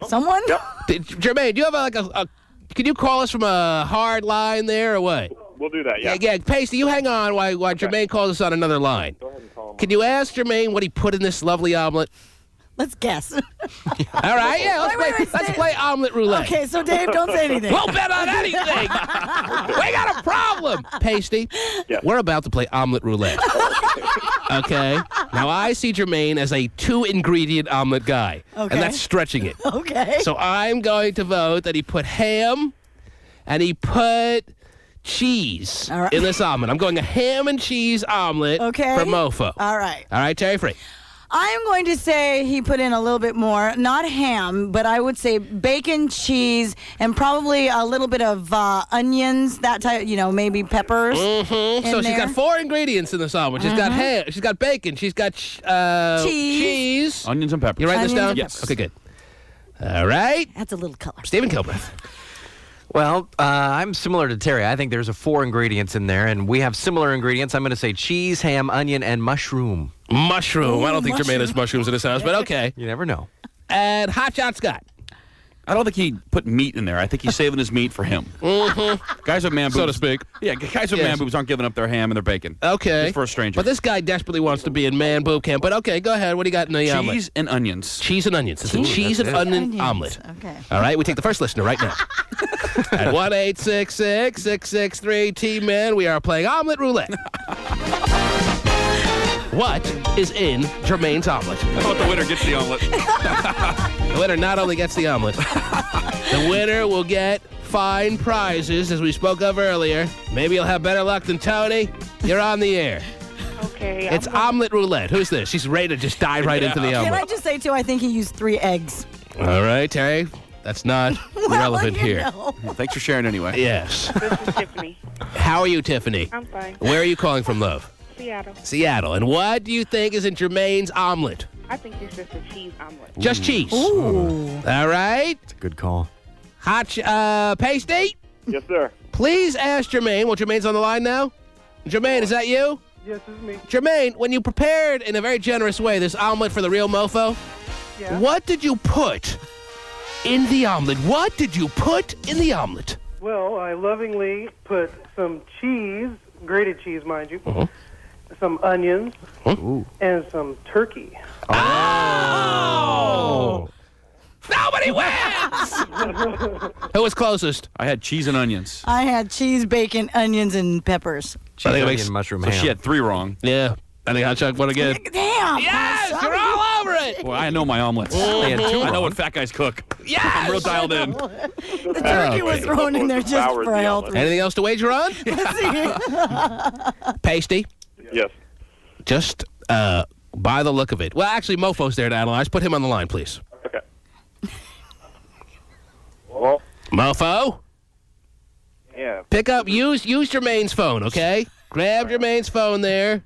Someone? Jermaine, do you have a can you call us from a hard line there or what? We'll do that, yeah. Yeah, Pasty, you hang on while Jermaine calls us on another line. Go ahead and call him. Can you ask Jermaine what he put in this lovely omelet? Let's guess. All right, yeah, let's play omelet roulette. Okay, so Dave, don't say anything. We'll bet on anything. We got a problem. Pasty, Yes. we're about to play omelet roulette. Okay? Now, I see Jermaine as a 2-ingredient omelet guy. Okay. And that's stretching it. Okay. So I'm going to vote that he put ham and he put cheese All right. in this omelet. I'm going a ham and cheese omelet Okay. for Mofo. All right. All right, Terry Free. I'm going to say he put in a little bit more, not ham, but I would say bacon, cheese, and probably a little bit of onions, that type, maybe peppers. Mm-hmm. So she's got 4 ingredients in this omelet. She's got ham, she's got bacon, she's got cheese. Onions and peppers. You write this Onions down? and Yes. Okay, good. All right. That's a little color. Stephen Kilbreath. Well, I'm similar to Terry. I think there's 4 ingredients in there, and we have similar ingredients. I'm going to say cheese, ham, onion, and mushroom. Mushroom. Ooh, I don't think Jermaine has mushrooms in his house, but okay. You never know. And Hot Shot Scott. I don't think he put meat in there. I think he's saving his meat for him. Mm-hmm. Guys with man boobs. So to speak. Yeah, guys with Yes. man boobs aren't giving up their ham and their bacon. Okay. Just for a stranger. But this guy desperately wants to be in man boob camp. But okay, go ahead. What do you got in the omelet? Cheese and onions. Cheese and onions. It's a cheese and onion Onions. omelet. Okay. All right, we take the first listener right now. At 1-866-663-T-Man, we are playing omelet roulette. What is in Jermaine's omelet? I thought the winner gets the omelet. The winner not only gets the omelet, the winner will get fine prizes, as we spoke of earlier. Maybe you'll have better luck than Tony. You're on the air. Okay. It's omelet roulette. Who's this? She's ready to just dive right into the Can I omelet. just say, too, I think he used 3 eggs. All right, Terry. That's not relevant here. Well, thanks for sharing anyway. Yes. This is Tiffany. How are you, Tiffany? I'm fine. Where are you calling from, love? Seattle. Seattle. And what do you think is in Jermaine's omelet? I think it's just a cheese omelet. Just cheese. Ooh. All right. It's a good call. Pasty, Yes, sir. please ask Jermaine. Well, Jermaine's on the line now. Jermaine, is that you? Yes, this is me. Jermaine, when you prepared in a very generous way this omelet for the real mofo, Yeah. what did you put in the omelet? What did you put in the omelet? Well, I lovingly put some cheese, grated cheese, mind you, some onions, and some turkey. Oh! Nobody wins! Who was closest? I had cheese and onions. I had cheese, bacon, onions, and peppers. Cheese, onion, mushroom, So ham. she had 3 wrong. Yeah. I think Hot Chuck won again. Damn! Yes! You're all over it! Well, I know my omelets. They had 2 I know wrong. what fat guys cook. Yes! I'm real dialed in. The turkey was thrown in there just for health. Anything else to wager on? Pasty? Yes. Just by the look of it. Well, actually, Mofo's there to analyze. Put him on the line, please. Okay. Well, Mofo? yeah. Pick up, use Jermaine's phone, okay? Grab Jermaine's phone there.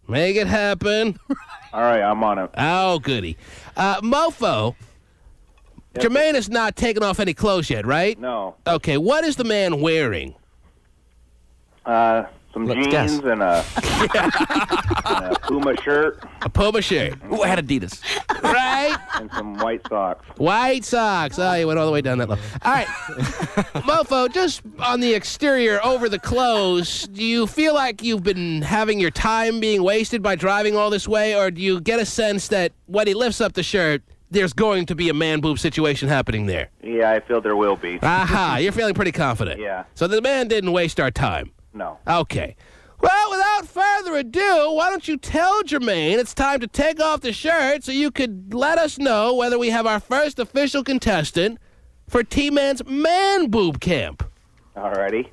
Make it happen. All right, I'm on it. Oh, goody. Mofo, Jermaine has not taken off any clothes yet, right? No. Okay, what is the man wearing? Some Let's jeans guess. and a Puma shirt A Puma shirt. Ooh, I had Adidas. Right? and some white socks. White socks. Oh, you went all the way down that low. All right. Mofo, just on the exterior, over the clothes, do you feel like you've been having your time being wasted by driving all this way, or do you get a sense that when he lifts up the shirt, there's going to be a man boob situation happening there? Yeah, I feel there will be. Aha, you're feeling pretty confident. Yeah. So the man didn't waste our time. No. Okay. Well, without further ado, why don't you tell Jermaine it's time to take off the shirt so you could let us know whether we have our first official contestant for T-Man's Man Boob Camp. All righty.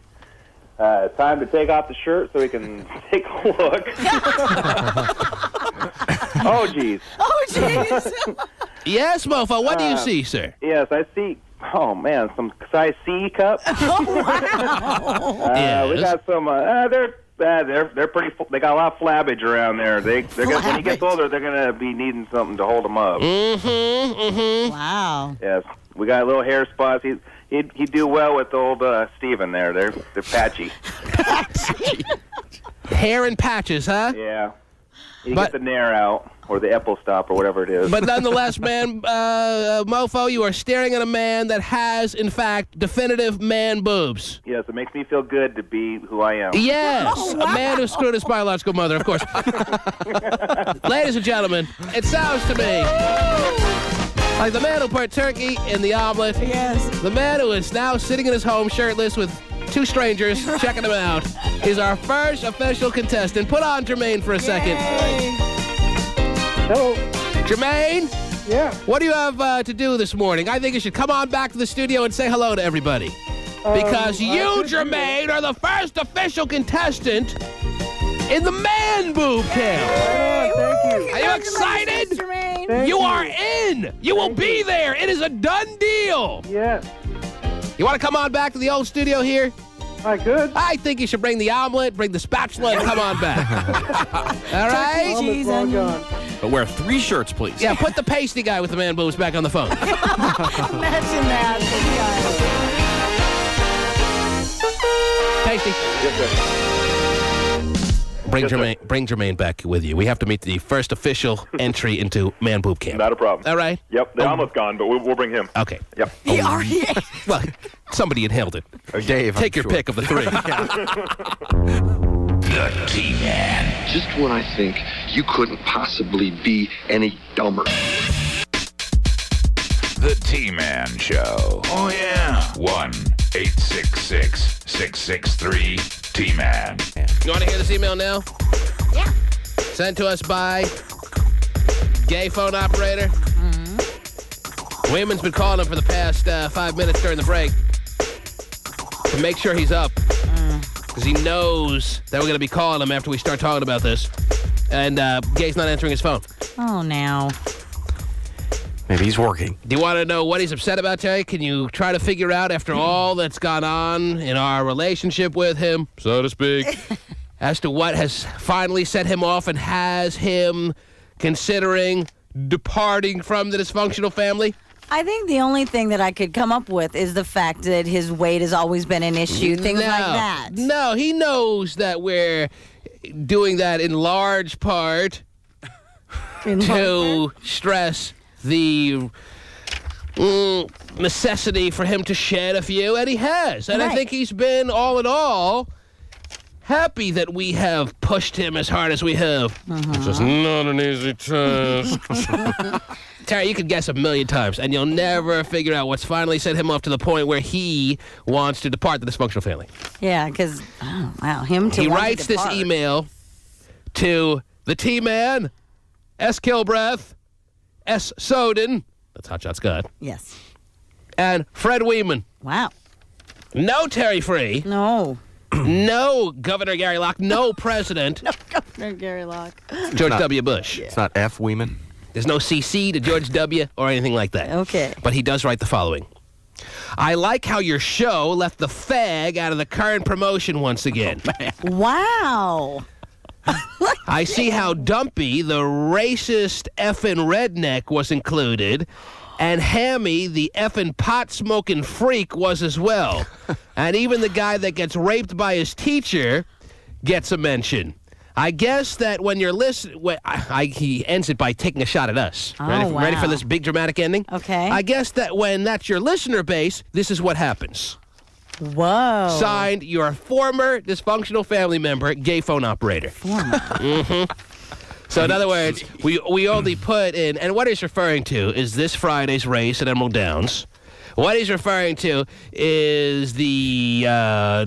Time to take off the shirt so we can take a look. Oh, geez. Oh, jeez. Yes, Mofo, what do you see, sir? Yes, I see. Oh, man, some size C cup. Oh, wow. Yes. We got some. They're pretty. They got a lot of flabbage around there. They're gonna, when he gets older, they're gonna be needing something to hold them up. Wow. Yes, we got little hair spots. He'd do well with old Steven there. They're patchy. Hair and patches, huh? Yeah. You But- get the nair out or the Epple stop or whatever it is. But nonetheless, man, Mofo, you are staring at a man that has, in fact, definitive man boobs. Yes, it makes me feel good to be who I am. Yes, Oh, wow. a man who screwed his biological mother, of course. Ladies and gentlemen, it sounds to me like the man who put turkey in the omelet. Yes. The man who is now sitting in his home shirtless with 2 strangers checking him out. He's our first official contestant. Put on Jermaine for a second. Yay. Hello. Jermaine, Yeah. what do you have to do this morning? I think you should come on back to the studio and say hello to everybody. Because you, Jermaine, are the first official contestant in the Man Boob Camp. Thank you. Are you excited? Jermaine. Thank You are in. You will be there. It is a done deal. Yes. You want to come on back to the old studio here? I could. I think you should bring the omelet, bring the spatula, and come on back. All right? Almost long gone. But wear 3 shirts, please. Yeah, put the pasty guy with the man boobs back on the phone. Imagine that. Pasty. Bring Jermaine back with you. We have to meet the first official entry into Man Boob Camp. Not a problem. All right? Yep, they're almost gone, but we'll bring him. Okay. Yep. He already ate. Well, somebody inhaled it. Or Dave, Take your pick of the 3. The T-Man. Just when I think you couldn't possibly be any dumber. The T-Man Show. Oh, yeah. 1-866-663-T-Man. You want to hear this email now? Yeah. Sent to us by gay phone operator. Women's been calling him for the past 5 minutes during the break to make sure he's up. Because he knows that we're going to be calling him after we start talking about this. And Gay's not answering his phone. Oh, now. Maybe he's working. Do you want to know what he's upset about, Terry? Can you try to figure out, after all that's gone on in our relationship with him, so to speak, as to what has finally set him off and has him considering departing from the dysfunctional family? I think the only thing that I could come up with is the fact that his weight has always been an issue, things like that. No, he knows that we're doing that in large part to stress the necessity for him to shed a few, and he has. And I Right. think he's been, all in all, happy that we have pushed him as hard as we have. It's just not an easy task. Terry, you could guess a million times, and you'll never figure out what's finally set him off to the point where he wants to depart the dysfunctional family. Yeah, because, oh, wow, him to He want to writes this depart. email to the T-Man, S. Kilbreath, S. Soden, that's Hot Shot Scott, Yes. and Fred Weeman. Wow. No Terry Free. No. No Governor Gary Locke. No President No, Gary Locke. George Not- W. Bush. It's not F. Weeman. There's no CC to George W. or anything like that. Okay. But he does write the following. I like how your show left the fag out of the current promotion once again. Wow. I see how Dumpy, the racist effing redneck, was included, and Hammy, the effing pot-smoking freak, was as well. And even the guy that gets raped by his teacher gets a mention. I guess that when you're listening, he ends it by taking a shot at us. Oh, Ready for wow. this big dramatic ending? Okay. I guess that when that's your listener base, this is what happens. Whoa. Signed, your former dysfunctional family member, gay phone operator. So in other words, we only put in, and what he's referring to is this Friday's race at Emerald Downs. What he's referring to is the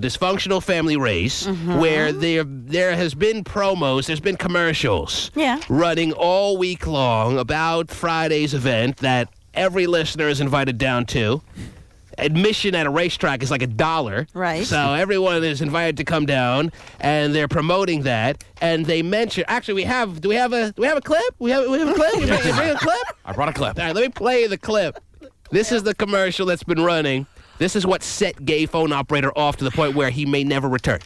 dysfunctional family race, where there has been promos, there's been commercials running all week long about Friday's event that every listener is invited down to. Admission at a racetrack is like $1. Right. So everyone is invited to come down, and they're promoting that. And they mention, actually, do we have a clip? We have a clip? You bring a clip? I brought a clip. All right, let me play the clip. This is the commercial that's been running. This is what set gay phone operator off to the point where he may never return.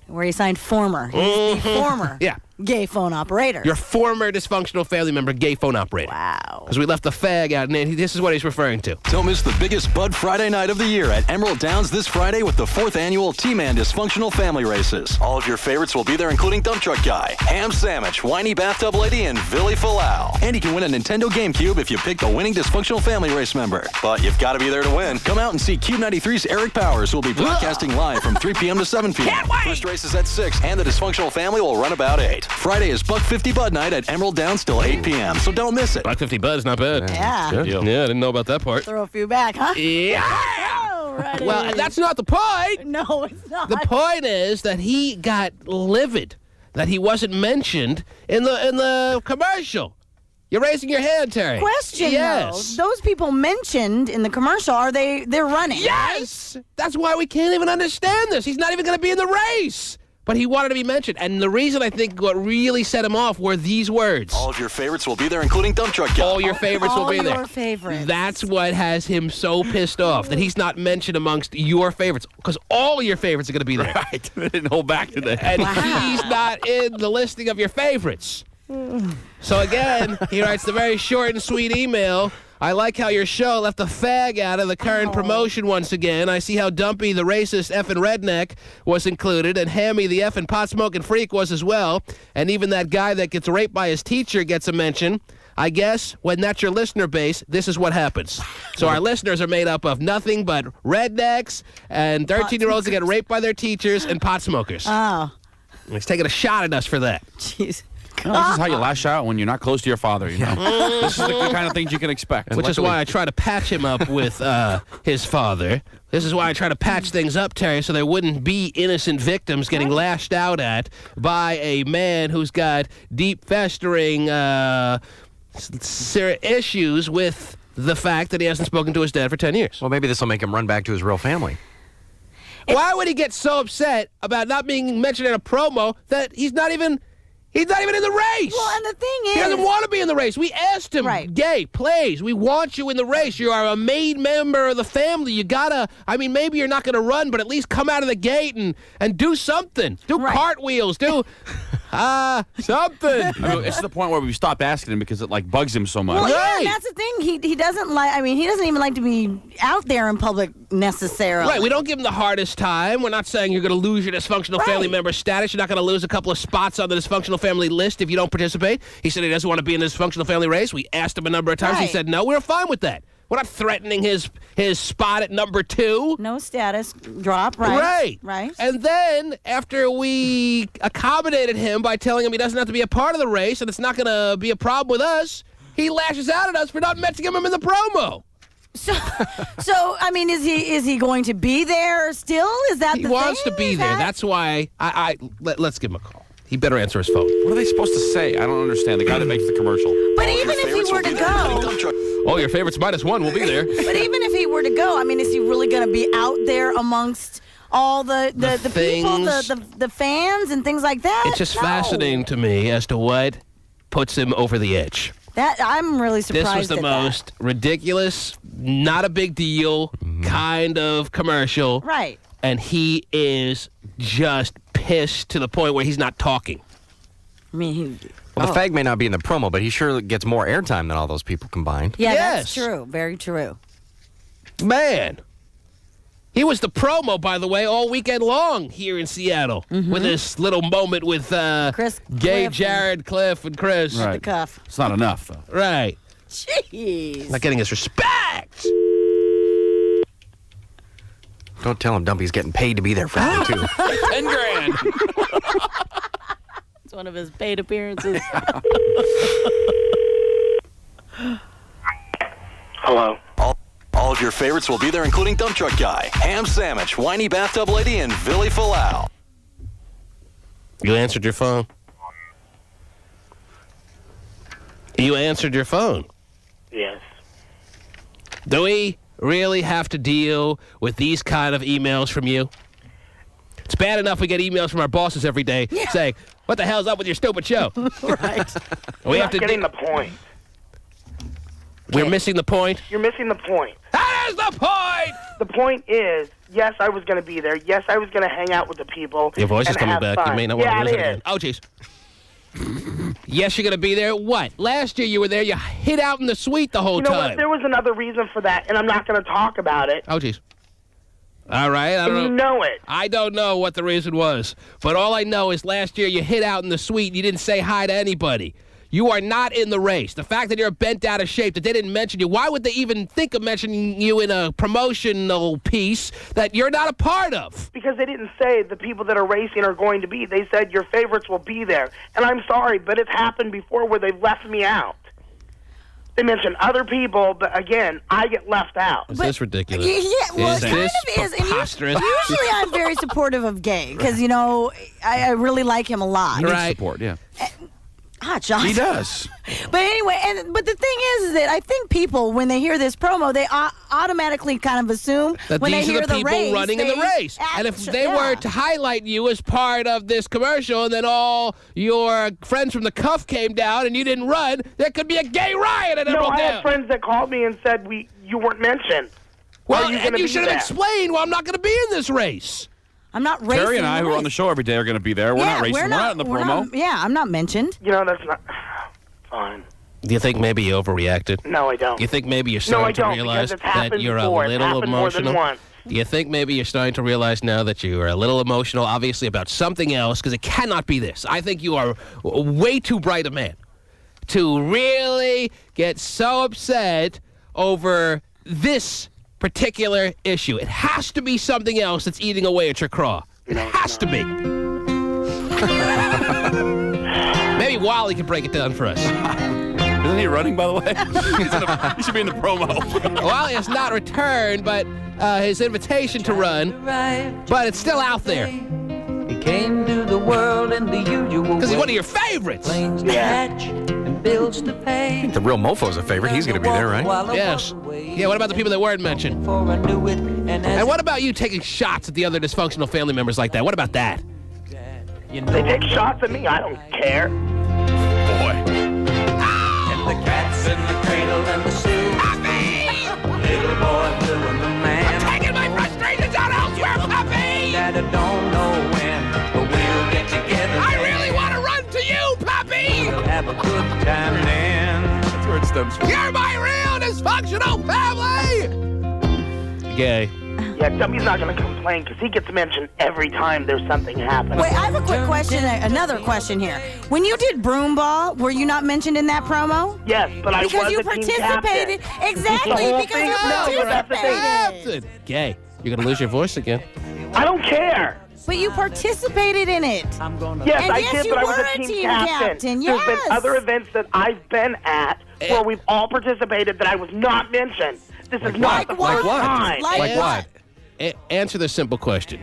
Where he signed former. He's the former Yeah. gay phone operator. Your former dysfunctional family member, gay phone operator. Wow. Because we left the fag out, and this is what he's referring to. Don't miss the biggest Bud Friday night of the year at Emerald Downs this Friday with the 4th annual T-Man Dysfunctional Family Races. All of your favorites will be there, including Dump Truck Guy, Ham Sandwich, Whiny Bathtub Lady, and Billy Falau. And you can win a Nintendo GameCube if you pick the winning Dysfunctional Family Race member. But you've got to be there to win. Come out and see Cube 93's Eric Powers, who will be broadcasting live from 3 p.m. to 7 p.m. Can't wait! First race is at 6, and the Dysfunctional Family will run about 8. Friday is $1.50 Bud Night at Emerald Downs till 8 p.m., so don't miss it. $1.50 Bud is not bad. Yeah. Good deal. Yeah, I didn't know about that part. Throw a few back, huh? Yeah. Alrighty. Well, that's not the point. No, it's not. The point is that he got livid that he wasn't mentioned in the commercial. You're raising your hand, Terry. Question, yes. though. Those people mentioned in the commercial, they're running, Yes! Right? That's why we can't even understand this. He's not even going to be in the race. But he wanted to be mentioned. And the reason I think what really set him off were these words. All of your favorites will be there, including Dump Truck Guy. All your favorites will be there. All your favorites. That's what has him so pissed off, that he's not mentioned amongst your favorites. Because all your favorites are going to be there. Right. They didn't hold back today. And he's not in the listing of your favorites. So again, he writes the very short and sweet email. I like how your show left the fag out of the current promotion once again. I see how Dumpy, the racist effing redneck, was included, and Hammy, the effing pot-smoking freak, was as well. And even that guy that gets raped by his teacher gets a mention. I guess when that's your listener base, this is what happens. So our listeners are made up of nothing but rednecks and 13-year-olds that get raped by their teachers and pot smokers. Oh. He's taking a shot at us for that. Jeez. This is how you lash out when you're not close to your father, you know. This is the kind of things you can expect. Which is why I try to patch him up with his father. This is why I try to patch things up, Terry, so there wouldn't be innocent victims getting lashed out at by a man who's got deep festering issues with the fact that he hasn't spoken to his dad for 10 years. Well, maybe this will make him run back to his real family. Why would he get so upset about not being mentioned in a promo that he's not even in the race? Well, and the thing is, he doesn't want to be in the race. We asked him, gay, please, we want you in the race. You are a made member of the family. You gotta, maybe you're not gonna run, but at least come out of the gate and do something. Do cartwheels, do something. It's to the point where we stopped asking him because it bugs him so much. Well, yeah, and that's the thing. He doesn't like. He doesn't even like to be out there in public necessarily. Right. We don't give him the hardest time. We're not saying you're going to lose your dysfunctional family member status. You're not going to lose a couple of spots on the dysfunctional family list if you don't participate. He said he doesn't want to be in the dysfunctional family race. We asked him a number of times. He said no. We were fine with that. We're not threatening his spot at number 2. No status drop, right? Right. And then after we accommodated him by telling him he doesn't have to be a part of the race and it's not going to be a problem with us, he lashes out at us for not mentioning him in the promo. So I mean, is he going to be there still? Is that He wants to be there. That's why let's give him a call. He better answer his phone. What are they supposed to say? I don't understand. The guy that makes the commercial. But even if he were to go, Oh, your favorites -1 will be there. but even if he were to go, I mean, is he really going to be out there amongst all the people, the fans and things like that? It's just fascinating to me as to what puts him over the edge. That I'm really surprised. This was the most ridiculous, not a big deal kind of commercial. Right. And he is just pissed to the point where he's not talking. I mean, Well, the fag may not be in the promo, but he sure gets more airtime than all those people combined. Yeah, that's true. Very true. Man. He was the promo, by the way, all weekend long here in Seattle with this little moment with Chris, Gay, Cliff, Jared, Cliff, and Chris. Right. the cuff. It's not enough, though. Right. Jeez. Not getting his respect. Don't tell him Dumpy's getting paid to be there for him, too. $10,000. It's one of his paid appearances. Hello. All of your favorites will be there, including Dump Truck Guy, Ham Sandwich, Whiny Bathtub Lady, and Billy Falau. You answered your phone. You answered your phone. Yes. Do we really have to deal with these kind of emails from you? It's bad enough we get emails from our bosses every day saying, "What the hell's up with your stupid show?" Right. We You're have not to getting the point. We're missing the point. You're missing the point. That is the point! The point is, yes, I was going to be there. Yes, I was going to hang out with the people. Your voice is and coming have back. fun. You may not want to lose it is. again. Oh, jeez. Yes, you're going to be there. What? Last year you were there. You hid out in the suite the whole You know time. what? There was another reason for that, and I'm not going to talk about it. Oh, jeez. All right. I And don't you know it. I don't know what the reason was. But all I know is last year you hid out in the suite and you didn't say hi to anybody. You are not in the race. The fact that you're bent out of shape, that they didn't mention you, why would they even think of mentioning you in a promotional piece that you're not a part of? Because they didn't say the people that are racing are going to be. They said your favorites will be there. And I'm sorry, but it's happened before where they've left me out. They mention other people, but again, I get left out. Is this ridiculous? Yeah, well, Is it kind this of is. And preposterous? usually I'm very supportive of Gay because, you know, I really like him a lot. He needs support, yeah. John. He does. But anyway, but the thing is that I think people, when they hear this promo, they automatically kind of assume that when these they hear are the people race, running in the race. And if they were to highlight you as part of this commercial and then all your friends from the cuff came down and you didn't run, there could be a gay riot at Emerald I Downs. had friends that called me and said you weren't mentioned. Well, Are you and gonna you be should have there? explained, well, I'm not going to be in this race. I'm not racing. Terry and I, who are on the show every day, are going to be there. We're not racing. We're not in the promo. I'm not mentioned. You know, that's not fine. Do you think maybe you overreacted? No, I don't. You think maybe you're No, I starting to don't, realize because it's that happened you're before. a It's little happened more than emotional? once. Do you think maybe you're starting to realize now that you are a little emotional, obviously, about something else? Because it cannot be this. I think you are way too bright a man to really get so upset over this particular issue. It has to be something else that's eating away at your craw. It has to be. Maybe Wally can break it down for us. Isn't he running, by the way? He should be in the promo. Wally has not returned, but his invitation to run, but it's still out there. He came to the world in the usual because he's one of your favorites. And builds the pay. I think the real mofo's a favorite. He's going to be there, right? Yes. Yeah, what about the people that weren't mentioned? And what about you taking shots at the other dysfunctional family members like that? What about that? They take shots at me. I don't care. Boy. And the cats in the cradle and the Sue. Little boy blue and the man. I'm taking my frustrations out elsewhere, puppy! Dad, I don't know when, but we'll get together. I really want to run to you, puppy! We'll have a good time then. That's where it stems from. You're my real dysfunctional family! Gay. Yeah, Dumpy's not going to complain because he gets mentioned every time there's something happening. Wait, I have a quick question, another question here. When you did Broom Ball, were you not mentioned in that promo? Yes, but I was because you the team participated. captain. Exactly, The whole because thing- you no, that's the thing. participated. Gay. You're going to lose your voice again. I don't care. But you participated in it. Yes, And I yes, did, you but I was were a team captain. Yes. There's been other events that I've been at where we've all participated that I was not mentioned. This is not the first time. Like what? Answer the simple question.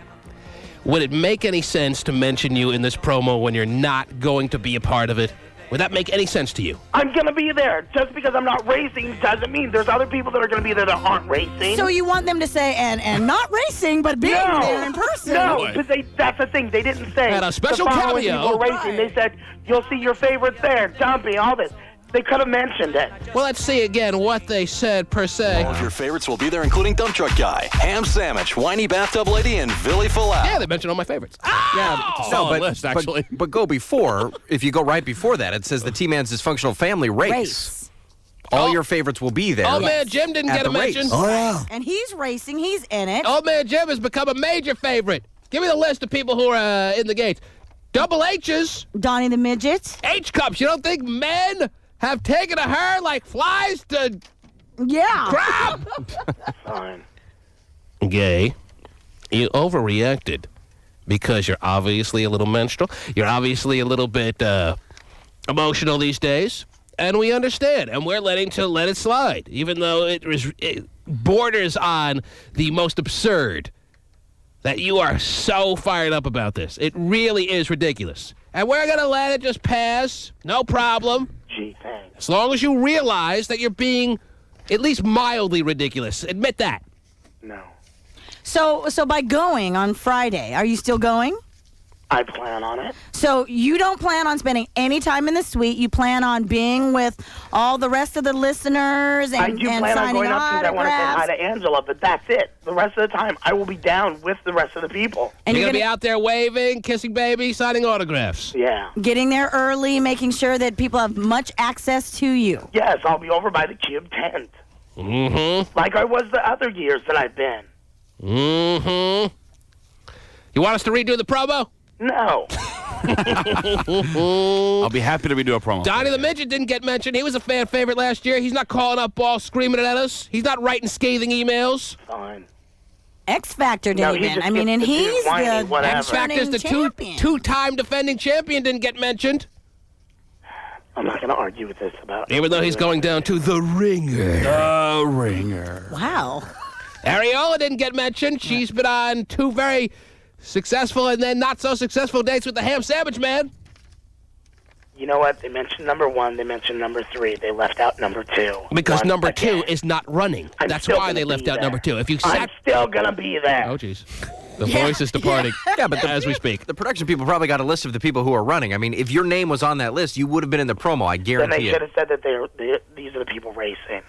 Would it make any sense to mention you in this promo when you're not going to be a part of it? Would that make any sense to you? I'm going to be there. Just because I'm not racing doesn't mean there's other people that are going to be there that aren't racing. So you want them to say, and not racing, but being there in person. No, but that's the thing. They didn't say. Had a special the following cameo. people racing. They said, you'll see your favorites there, Dumpy, all this. They could have mentioned it. Well, let's see again what they said per se. All of your favorites will be there, including Dump Truck Guy, Ham Sandwich, Whiny Bathtub Lady, and Billy Fallout. Yeah, they mentioned all my favorites. Yeah, no, but go before. If you go right before that, it says the T-Man's Dysfunctional Family Race. All your favorites will be there. Old Man Jim didn't at get a the race. mention. Oh, yeah. And he's racing. He's in it. Old Man Jim has become a major favorite. Give me the list of people who are in the gates. Double H's. Donnie the Midget. H-cups. You don't think men have taken to her like flies to crap? Fine. Gay, you overreacted because you're obviously a little menstrual. You're obviously a little bit emotional these days, and we understand, and we're let it slide, even though it borders on the most absurd that you are so fired up about this. It really is ridiculous. And we're going to let it just pass. No problem. Gee, thanks. As long as you realize that you're being at least mildly ridiculous. Admit that. No. So by going on Friday, are you still going? I plan on it. So you don't plan on spending any time in the suite. You plan on being with all the rest of the listeners and I do and plan on signing going up because I want to say hi autographs. to Angela, but that's it. The rest of the time, I will be down with the rest of the people. And you're going to be out there waving, kissing babies, signing autographs. Yeah. Getting there early, making sure that people have much access to you. Yes, I'll be over by the Cube tent. Mm-hmm. Like I was the other years that I've been. Mm-hmm. You want us to redo the promo? No. I'll be happy to redo a promo. Donnie the Midget didn't get mentioned. He was a fan favorite last year. He's not calling up all screaming at us. He's not writing scathing emails. Fine. X Factor No, didn't he even. just I mean, gets and to do he's whiny, the whatever. X Factor's the champion. two-time defending champion didn't get mentioned. I'm not going to argue with this about Even though he's going down to the ringer. The ringer. Wow. Ariola didn't get mentioned. She's been on two very successful and then not so successful dates with the Ham Sandwich Man. You know what? They mentioned number 1. They mentioned number 3. They left out number 2. Because Once number again. 2 is not running. I'm That's still why gonna they left be out there. number 2. If you I'm sat... still going to be there. Oh, jeez. The voice is departing as we speak. The production people probably got a list of the people who are running. I mean, if your name was on that list, you would have been in the promo. I Then guarantee they it. should have said that these are the people racing.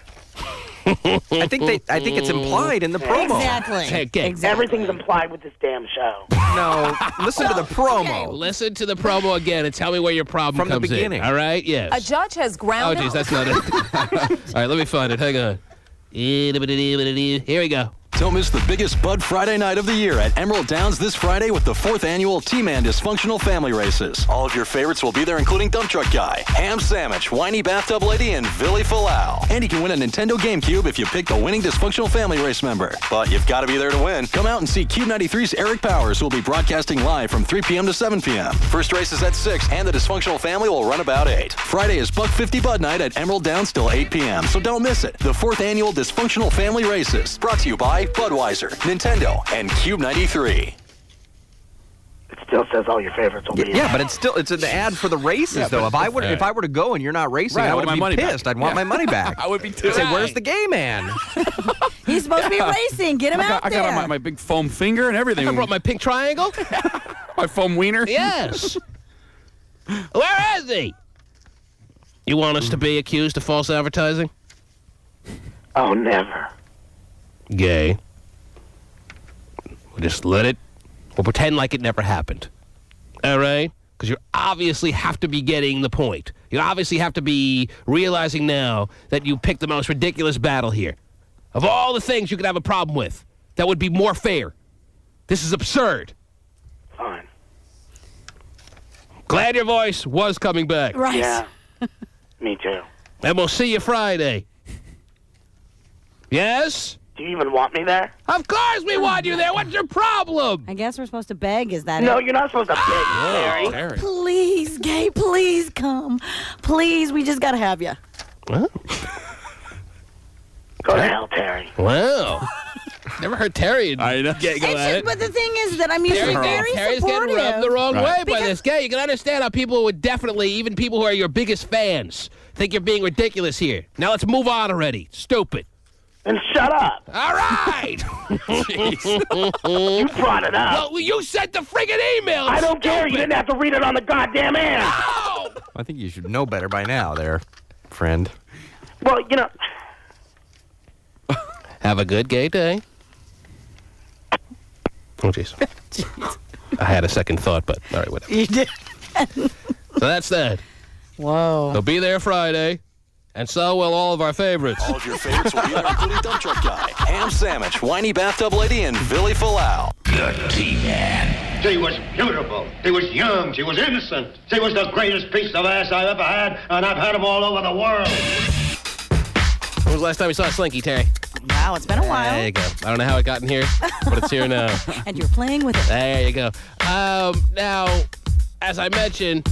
I think it's implied in the promo. Exactly. Everything's implied with this damn show. No, listen to the promo. Listen to the promo again and tell me where your problem From the comes beginning. in. All right? Yes. A judge has Oh, grounded. jeez, that's not it. All right, let me find it. Hang on. Here we go. Don't miss the biggest Bud Friday night of the year at Emerald Downs this Friday with the 4th annual T-Man Dysfunctional Family Races. All of your favorites will be there, including Dump Truck Guy, Ham Sandwich, Whiny Bathtub Lady, and Billy Fallout. And you can win a Nintendo GameCube if you pick the winning Dysfunctional Family Race member. But you've got to be there to win. Come out and see Cube 93's Eric Powers, who will be broadcasting live from 3 p.m. to 7 p.m. First race is at 6, and the Dysfunctional Family will run about 8. Friday is $1.50 Bud Night at Emerald Downs till 8 p.m., so don't miss it. The 4th annual Dysfunctional Family Races, brought to you by Budweiser, Nintendo, and Cube 93. It still says all your favorites will be Yeah, but it's an ad for the races, Yeah, though. but If I were to go and you're not racing, Right, I I would want be my money pissed. back. I'd want my money back. I would be too. I'd say, where's the gay man? He's supposed to be racing. Get him out I there. got on my big foam finger and everything. I brought my pink triangle. my foam wiener. Yes. Where is he? You want us to be accused of false advertising? Oh, never. Gay. We'll just let it. We'll pretend like it never happened. All right? Because you obviously have to be getting the point. You obviously have to be realizing now that you picked the most ridiculous battle here. Of all the things you could have a problem with, that would be more fair. This is absurd. Fine. Glad your voice was coming back. Right. Yeah. Me too. And we'll see you Friday. Yes? Do you even want me there? Of course we want you there. What's your problem? I guess we're supposed to beg. Is that No, it? you're not supposed to beg, Terry. Please, Gay, please come. Please, we just got to have you. Well. Go to hell, Terry. Wow. Never heard Terry go at it. But the thing is that I'm usually very Terry's supportive. getting rubbed the wrong way by Because- this guy. You can understand how people would definitely, even people who are your biggest fans, think you're being ridiculous here. Now let's move on already. Stupid. And shut up. All right. You brought it up. Well, you sent the friggin' email. I don't care. You didn't have to read it on the goddamn air. No! I think you should know better by now there, friend. Well, you know. Have a good gay day. Oh, jeez. I had a second thought, but all right, whatever. You did. So that's that. Whoa. They'll be there Friday, and so will all of our favorites. All of your favorites will be there, including Dump Truck Guy, Ham Sandwich, Whiny Bathtub Lady, and Billy Falau. The T-Man. She was beautiful. She was young. She was innocent. She was the greatest piece of ass I've ever had, and I've had them all over the world. When was the last time we saw Slinky, Terry? Wow, it's been a while. There you go. I don't know how it got in here, but it's here now. And you're playing with it. There you go. Now, as I mentioned,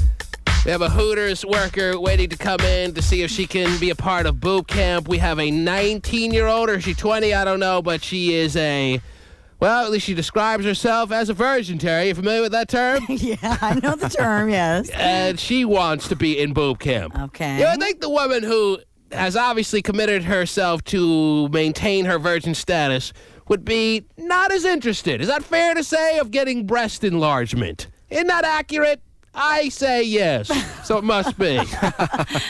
we have a Hooters worker waiting to come in to see if she can be a part of boot camp. We have a 19-year-old, or is she 20? I don't know, but she is well, at least she describes herself as a virgin, Terry. You familiar with that term? Yeah, I know the term, yes. And she wants to be in boot camp. Okay. I think the woman who has obviously committed herself to maintain her virgin status would be not as interested. Is that fair to say, of getting breast enlargement? Isn't that accurate? I say yes, so it must be.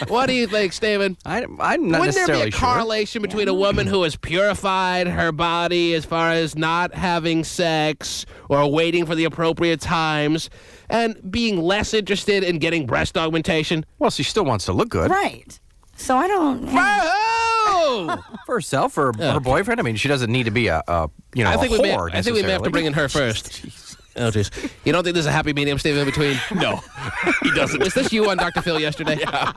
What do you think, Steven? I'm not Wouldn't there necessarily be a sure. correlation between a woman who has purified her body as far as not having sex or waiting for the appropriate times and being less interested in getting breast augmentation? Well, she still wants to look good. Right. So I don't. For herself, for her boyfriend. I mean, she doesn't need to be a I think a we may, whore. I think we may have to bring in her first. Oh, jeez. You don't think there's a happy medium, Steve, in between? No, he doesn't. Was this you on Dr. Phil yesterday? Yeah.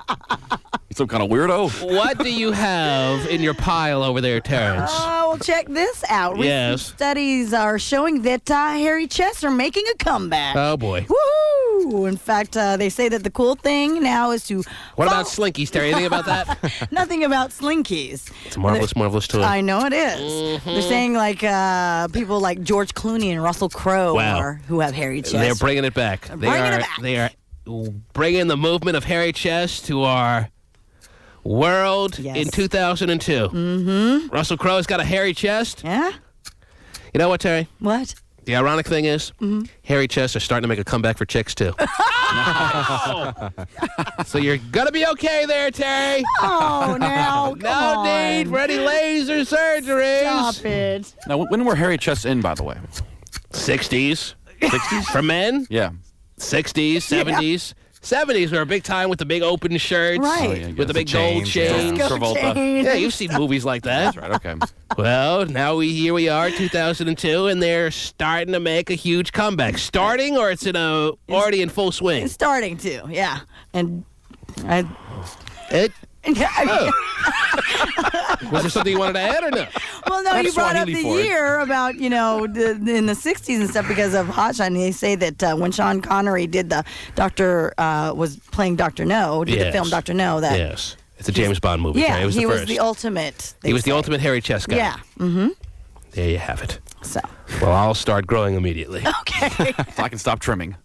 He's some kind of weirdo. What do you have in your pile over there, Terrence? Well, check this out. Yes. Recent studies are showing that hairy chests are making a comeback. Oh, boy. Woohoo! In fact, they say that the cool thing now is to... What about slinkies, Terry? Anything about that? Nothing about slinkies. It's a marvelous toy. I know it is. They're saying like people like George Clooney and Russell Crowe who have hairy chests. They're bringing it back. They are bringing the movement of hairy chests to our world in 2002. Mm-hmm. Russell Crowe's got a hairy chest. Yeah? You know what, Terry? What? The ironic thing is, hairy chests are starting to make a comeback for chicks, too. So you're going to be okay there, Terry. Oh, now, no need for any laser surgeries. Stop it. Now, when were hairy chests in, by the way? 60s. 60s? For men? Yeah. 60s, 70s. 70s were a big time with the big open shirts. Right. With the big gold chains. Travolta. Yeah, you've seen movies like that. That's right, okay. Well, now here we are, 2002, and they're starting to make a huge comeback. Starting, or it's already in full swing? It's starting to, yeah. And Was there something you wanted to add or no? Well, no, you brought up the year about, in the 60s and stuff because of Hot Shot. And they say that when Sean Connery did the was playing Dr. No, the film Dr. No. That Yes. It's a James Bond movie. Yeah, right? It was he the was first. the ultimate. He was the ultimate hairy chest guy. Yeah. Mm-hmm. There you have it. So. Well, I'll start growing immediately. Okay. So I can stop trimming.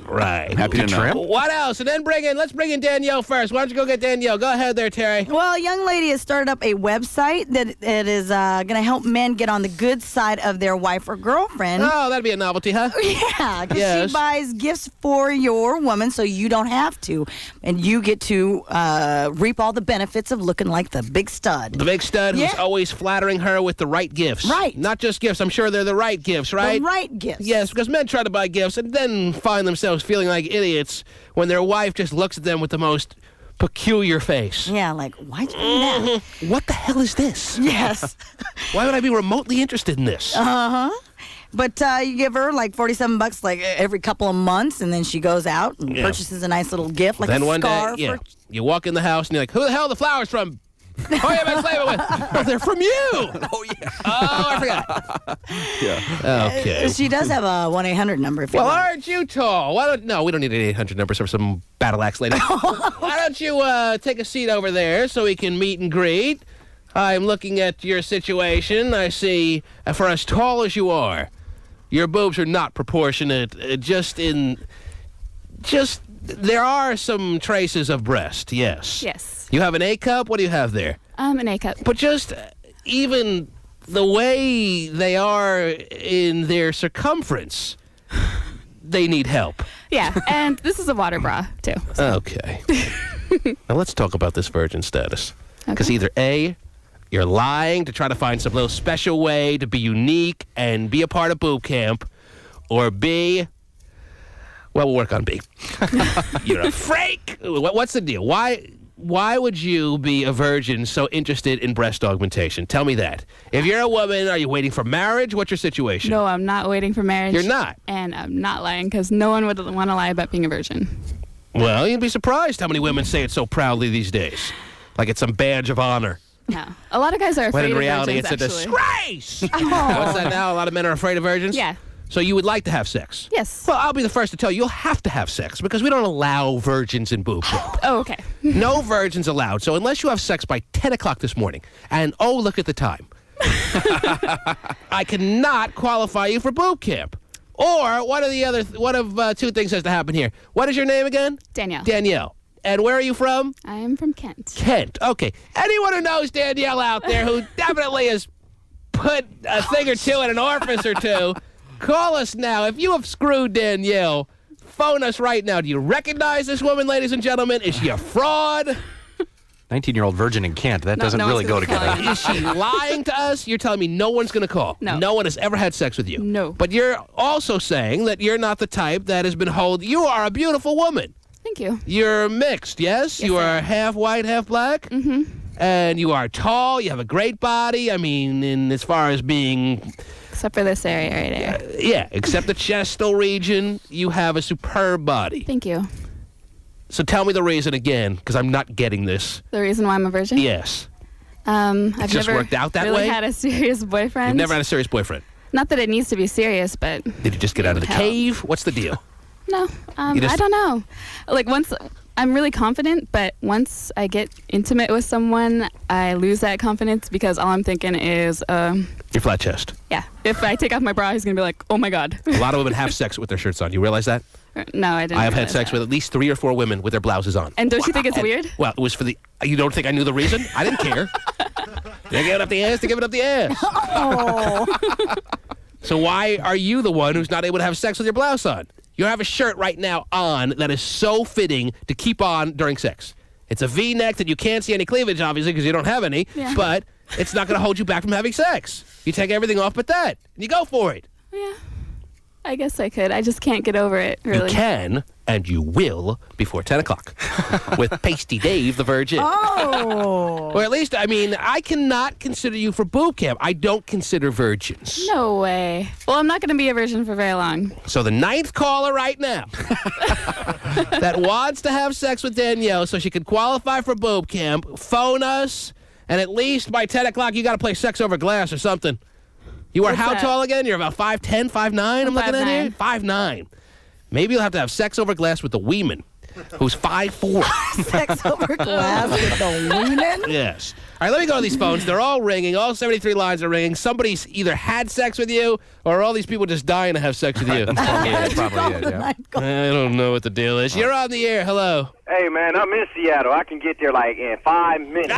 Right. I'm happy to know. What else? And then let's bring in Danielle first. Why don't you go get Danielle? Go ahead there, Terry. Well, a young lady has started up a website that it is going to help men get on the good side of their wife or girlfriend. Oh, that'd be a novelty, huh? Yeah, because she buys gifts for your woman so you don't have to. And you get to reap all the benefits of looking like the big stud. The big stud who's always flattering her with the right gifts. Right. Not just gifts. I'm sure they're the right gifts, right? The right gifts. Yes, because men try to buy gifts and then find themselves feeling like idiots when their wife just looks at them with the most peculiar face. Yeah, like, why'd you do that? What the hell is this? Yes. Why would I be remotely interested in this? Uh-huh. But you give her like $47 like every couple of months, and then she goes out and purchases a nice little gift, like then a one scarf. day, you walk in the house and you're like, who the hell are the flowers from? Oh, yeah, I've been slaving with. Oh, they're from you. Oh, yeah. Oh, I forgot. Yeah. Okay. She does have a 1-800 number. If you Well, want. aren't you tall? No, we don't need an 800 number for some battle axe lady. Why don't you take a seat over there so we can meet and greet? I'm looking at your situation. I see, for as tall as you are, your boobs are not proportionate. There are some traces of breast, yes. Yes. You have an A cup? What do you have there? An A cup. But just even the way they are in their circumference, they need help. Yeah, and this is a water bra, too. So. Okay. Now let's talk about this virgin status. Because either A, you're lying to try to find some little special way to be unique and be a part of boob camp, or B, well, we'll work on B. You're a freak. What's the deal? Why would you be a virgin so interested in breast augmentation? Tell me that. If you're a woman, are you waiting for marriage? What's your situation? No, I'm not waiting for marriage. You're not? And I'm not lying because no one would want to lie about being a virgin. Well, you'd be surprised how many women say it so proudly these days. Like it's some badge of honor. No. A lot of guys are afraid when in of reality, virgins, it's actually. a disgrace. What's that now? A lot of men are afraid of virgins? Yeah. So you would like to have sex? Yes. Well, I'll be the first to tell you, you'll have to have sex because we don't allow virgins in boob camp. Oh, okay. No virgins allowed. So unless you have sex by 10 o'clock this morning, and oh, look at the time, I cannot qualify you for boob camp. Or one of two things has to happen here. What is your name again? Danielle. Danielle. And where are you from? I am from Kent. Kent. Okay. Anyone who knows Danielle out there who definitely has put a thing or two in an orifice or two, call us now. If you have screwed Danielle, phone us right now. Do you recognize this woman, ladies and gentlemen? Is she a fraud? 19-year-old virgin in Kent. That doesn't really go together. Is she lying to us? You're telling me no one's going to call? No. No one has ever had sex with you? No. But you're also saying that you're not the type that has been You are a beautiful woman. Thank you. You're mixed, yes? You are half white, half black? Mm-hmm. And you are tall. You have a great body. I mean, in as far as being... Except for this area right there. Yeah, except the chestal region, you have a superb body. Thank you. So tell me the reason again, because I'm not getting this. The reason why I'm a virgin? Yes. I've just never worked out that really way? had a serious boyfriend. You've never had a serious boyfriend? Not that it needs to be serious, but... Did you just get out of the cave? What's the deal? No, I don't know. Like once I'm really confident, but once I get intimate with someone, I lose that confidence because all I'm thinking is, your flat chest. Yeah. If I take off my bra, he's gonna be like, "Oh my God." A lot of women have sex with their shirts on. You realize that? No, I didn't. I have had realize sex with at least 3 or 4 women with their blouses on. And don't you think it's weird? Well, it was for the. You don't think I knew the reason? I didn't care. They give it up the ass. They give it up the ass. Oh. So why are you the one who's not able to have sex with your blouse on? You have a shirt right now on that is so fitting to keep on during sex. It's a V-neck that you can't see any cleavage, obviously, because you don't have any. Yeah. But it's not going to hold you back from having sex. You take everything off but that. And you go for it. Yeah. I guess I could. I just can't get over it, really. You can, and you will, before 10 o'clock. With Pasty Dave, the Virgin. Oh. Or at least, I mean, I cannot consider you for boob camp. I don't consider virgins. No way. Well, I'm not going to be a virgin for very long. So the 9th caller right now that wants to have sex with Danielle so she can qualify for boob camp, phone us, and at least by 10 o'clock you got to play sex over glass or something. You are how tall again? You're about 5'10", 5'9", I'm looking at here? 5'9". Maybe you'll have to have sex over glass with the Weeman, who's 5'4". Sex over glass with the Weeman? Yes. All right, let me go to these phones. They're all ringing. All 73 lines are ringing. Somebody's either had sex with you or all these people just dying to have sex with you. That's probably it, yeah. I don't know what the deal is. You're on the air. Hello. Hey, man, I'm in Seattle. I can get there, like, in 5 minutes.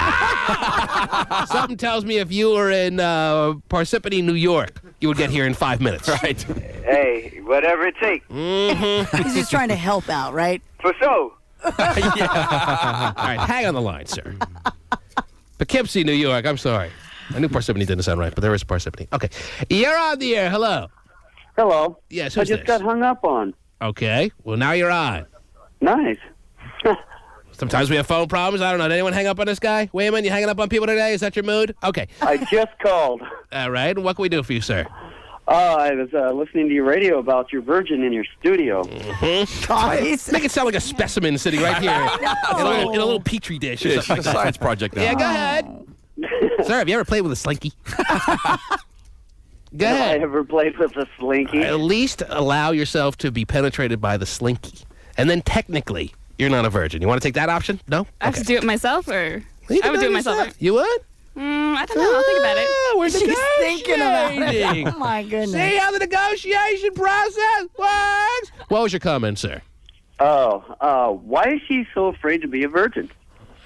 Something tells me if you were in Parsippany, New York, you would get here in 5 minutes. Right. Hey, whatever it takes. Mm-hmm. He's just trying to help out, right? For sure. All right, hang on the line, sir. Poughkeepsie, New York. I'm sorry. I knew Parsippany didn't sound right, but there is Parsippany. Okay. You're on the air. Hello. Hello. Yes, I who's just this? got hung up on. Okay. Well, now you're on. Nice. Sometimes we have phone problems. I don't know. Did anyone hang up on this guy? Wayman, you hanging up on people today? Is that your mood? Okay. I just called. All right. What can we do for you, sir? I was listening to your radio about your virgin in your studio. Mm-hmm. Make it sound like a specimen sitting right here in a little petri dish. Or something like that. Science project now. Yeah, go ahead. Sir, have you ever played with a slinky? Go ahead. Have I ever played with a slinky? At least allow yourself to be penetrated by the slinky. And then technically, you're not a virgin. You want to take that option? No? I have to do it myself, or You I would do it myself. yourself. You would? I don't know. I'll think about it. We're She's thinking about it. negotiating. Oh, my goodness. See how the negotiation process works? What was your comment, sir? Why is she so afraid to be a virgin?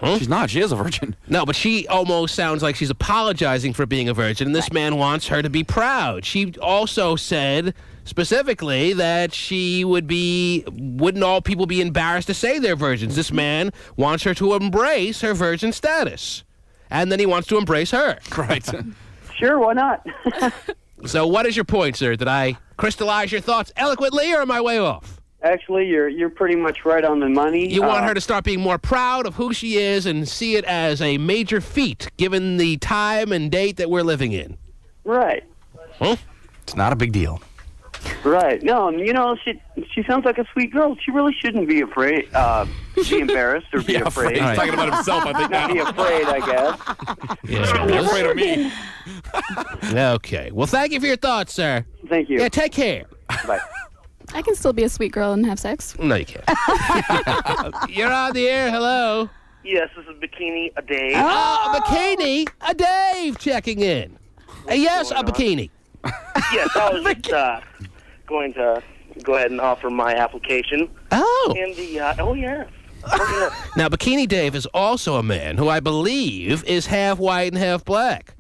Huh? She's not. She is a virgin. No, but she almost sounds like she's apologizing for being a virgin, and this man wants her to be proud. She also said specifically that wouldn't all people be embarrassed to say they're virgins? This man wants her to embrace her virgin status, and then he wants to embrace her. Right. Sure, why not? So what is your point, sir? Did I crystallize your thoughts eloquently, or am I way off? Actually, you're pretty much right on the money. You want her to start being more proud of who she is and see it as a major feat, given the time and date that we're living in. Right. Huh? It's not a big deal. Right. No, she sounds like a sweet girl. She really shouldn't be afraid, be embarrassed or be afraid. He's talking about himself, I think. Not be afraid, I guess. Yeah. Be afraid of me. Okay. Well, thank you for your thoughts, sir. Thank you. Yeah, take care. Bye. I can still be a sweet girl and have sex. No, you can't. You're on the air. Hello. Yes, this is Bikini a Dave. Oh, Bikini a Dave checking in. Yes, a bikini. Yes, I was just going to go ahead and offer my application. Oh. In the, yes. Now, Bikini Dave is also a man who I believe is half white and half black.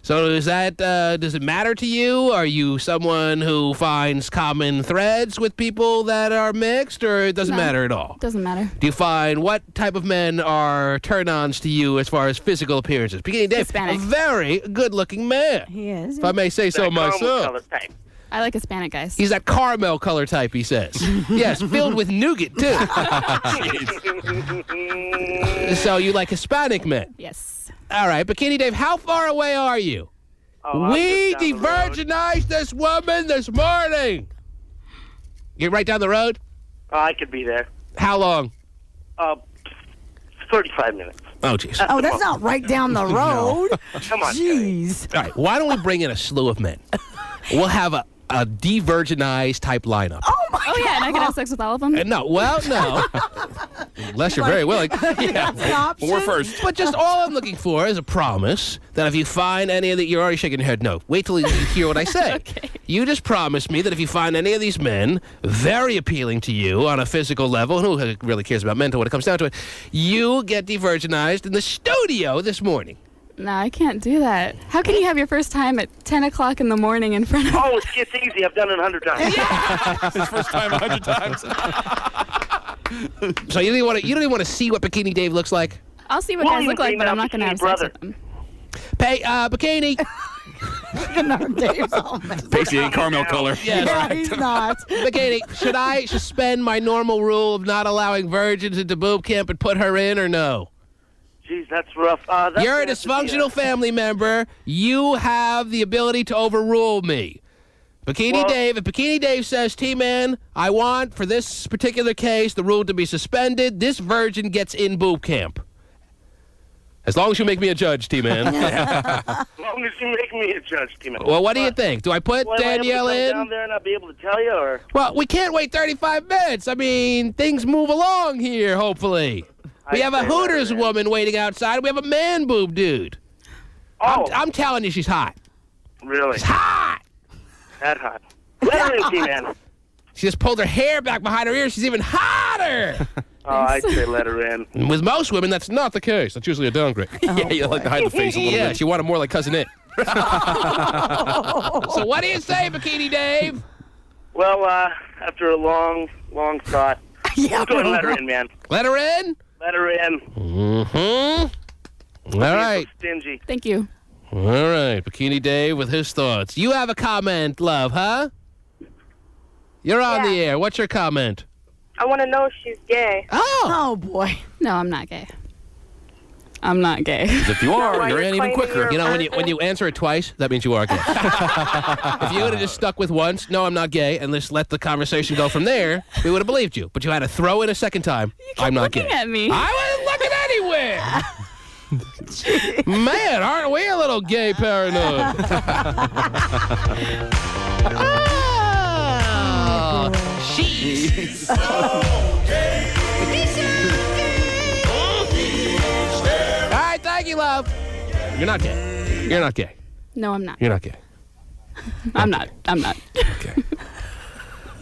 So does it matter to you? Are you someone who finds common threads with people that are mixed, or it doesn't matter at all? Doesn't matter. Do you find what type of men are turn-ons to you as far as physical appearances? Bikini Dave, Hispanic. a very good-looking man. He is. If I may say so myself. I like Hispanic guys. He's that caramel color type, he says. Yes, filled with nougat, too. So you like Hispanic men? Yes. All right, Bikini Dave, how far away are you? We de-virginized this woman this morning. You're right down the road? I could be there. How long? 35 minutes. Oh, jeez. Oh, that's not right down the road. Come on. Jeez. All right, why don't we bring in a slew of men? We'll have a de-virginized type lineup. Oh yeah, and I can have sex with all of them? No. Unless you're very willing. Yeah. We're first. But just all I'm looking for is a promise that if you find any of the... You're already shaking your head no. Wait till you hear what I say. Okay. You just promise me that if you find any of these men very appealing to you on a physical level, and who really cares about mental when it comes down to it, you get de-virginized in the studio this morning. No, I can't do that. How can you have your first time at 10 o'clock in the morning in front of... Oh, it's easy. I've done it 100 times. His first time 100 times. So you don't even want to see what Bikini Dave looks like? I'll see what guys look like, but I'm not going to have sex with them. Bikini. Pacey ain't caramel color. Yes. Yeah, he's not. Bikini, should I suspend my normal rule of not allowing virgins into boob camp and put her in, or no? Jeez, that's rough. You're a dysfunctional family member. You have the ability to overrule me. Bikini Dave, if Bikini Dave says, T-Man, I want, for this particular case, the rule to be suspended, this virgin gets in boob camp. As long as you make me a judge, T-Man. As long as you make me a judge, T-Man. Well, what do you think? Do I put Danielle am I able to in? come down there and not be able to tell you, or? Well, we can't wait 35 minutes. I mean, things move along here, hopefully. We have a Hooters woman waiting outside. We have a man boob dude. Oh. I'm telling you, she's hot. Really? She's hot. That hot. Let her in, T-Man. She just pulled her hair back behind her ears. She's even hotter. Oh, I'd say let her in. And with most women, that's not the case. That's usually a downgrade. Yeah, you like to hide the face a little bit. Yeah, she wanted more like Cousin It. So what do you say, Bikini Dave? Well, after a long thought, Yeah, go ahead and let her in, man. Let her in? Let her in. Mm-hmm. All right. Stingy. Thank you. All right, Bikini Dave with his thoughts. You have a comment, love, huh? You're on the air. What's your comment? I want to know if she's gay. Oh, boy. No, I'm not gay. I'm not gay. If you are, you're in even quicker. You know, when you answer it twice, that means you are gay. If you would have just stuck with once, no, I'm not gay, and just let the conversation go from there, we would have believed you. But you had to throw in a second time, I'm not gay. Looking at me. I wasn't looking anywhere. Man, aren't we a little gay paranoid? She's Thank you, love. You're not gay. You're not gay. No, I'm not. You're not gay. I'm not. Okay.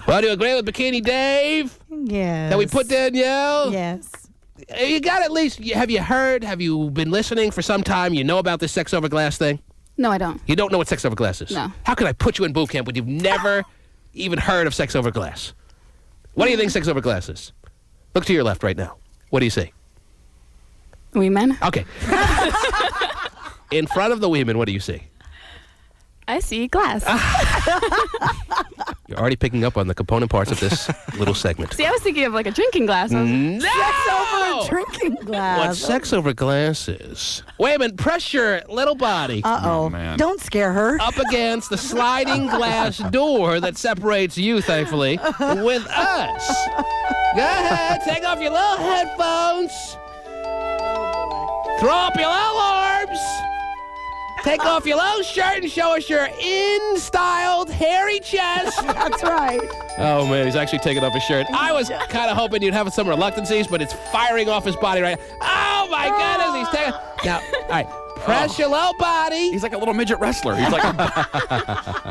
Well, do you agree with Bikini Dave? Yes. That we put Danielle? Yes. You got at least, have you heard, have you been listening for some time? You know about this sex over glass thing? No, I don't. You don't know what sex over glass is? No. How could I put you in boot camp when you've never even heard of sex over glass? What do you think sex over glass is? Look to your left right now. What do you see? Women? Okay. In front of the women, what do you see? I see glass. You're already picking up on the component parts of this little segment. See, I was thinking of like a drinking glass. No! Sex over a drinking glass. What sex over glass is? Wait a minute, press your little body. Uh-oh. man. Don't scare her. Up against the sliding glass door that separates you, thankfully, with us. Go ahead, take off your little headphones. Throw up your little arms. Take off your little shirt and show us your in-styled, hairy chest. That's right. Oh, man, he's actually taking off his shirt. I was kind of hoping you'd have some reluctancies, but it's firing off his body right now. Oh, my goodness, he's taking... Now, all right, press your little body. He's like a little midget wrestler. He's like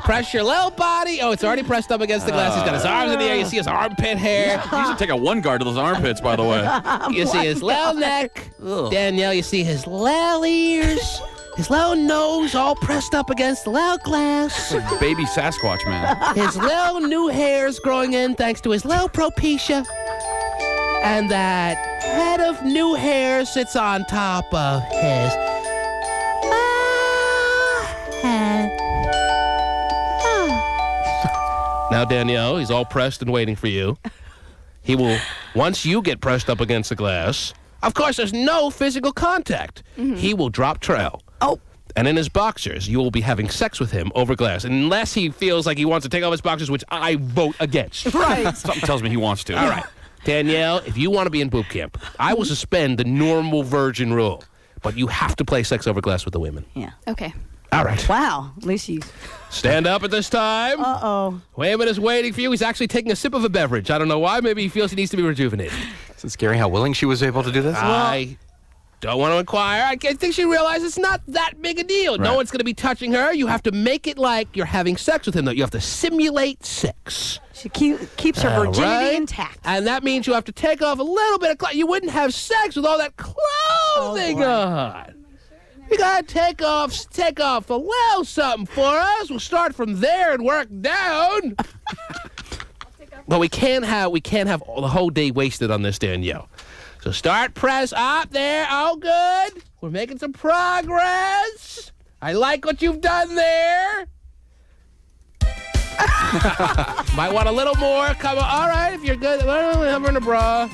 Press your little body. Oh, it's already pressed up against the glass. He's got his arms in the air. You see his armpit hair. He should take a one guard to those armpits, by the way. You see his little neck. Danielle, you see his little ears. His little nose all pressed up against the little glass. Baby Sasquatch, man. His little new hairs growing in thanks to his little propecia. And that head of new hair sits on top of his head. Now, Danielle, he's all pressed and waiting for you. He will, once you get pressed up against the glass, of course, there's no physical contact. Mm-hmm. He will drop trail. Oh. And in his boxers, you will be having sex with him over glass, unless he feels like he wants to take off his boxers, which I vote against. Right. Something tells me he wants to. All right. Danielle, if you want to be in boot camp, I will suspend the normal virgin rule, but you have to play sex over glass with the women. Yeah. Okay. All right. Wow. At least you... Stand up at this time. Uh-oh. Wayman is waiting for you. He's actually taking a sip of a beverage. I don't know why. Maybe he feels he needs to be rejuvenated. Is it scary how willing she was able to do this? I don't want to inquire. I think she realizes it's not that big a deal. Right. No one's going to be touching her. You have to make it like you're having sex with him, though. You have to simulate sex. She keeps her virginity intact. And that means you have to take off a little bit of clothing. You wouldn't have sex with all that clothing on. You gotta take off a little something for us. We'll start from there and work down. But we can't have the whole day wasted on this, Danielle. So start press up there. Oh, good. We're making some progress. I like what you've done there. Might want a little more. Come on. All right, if you're good. Have her in a bra.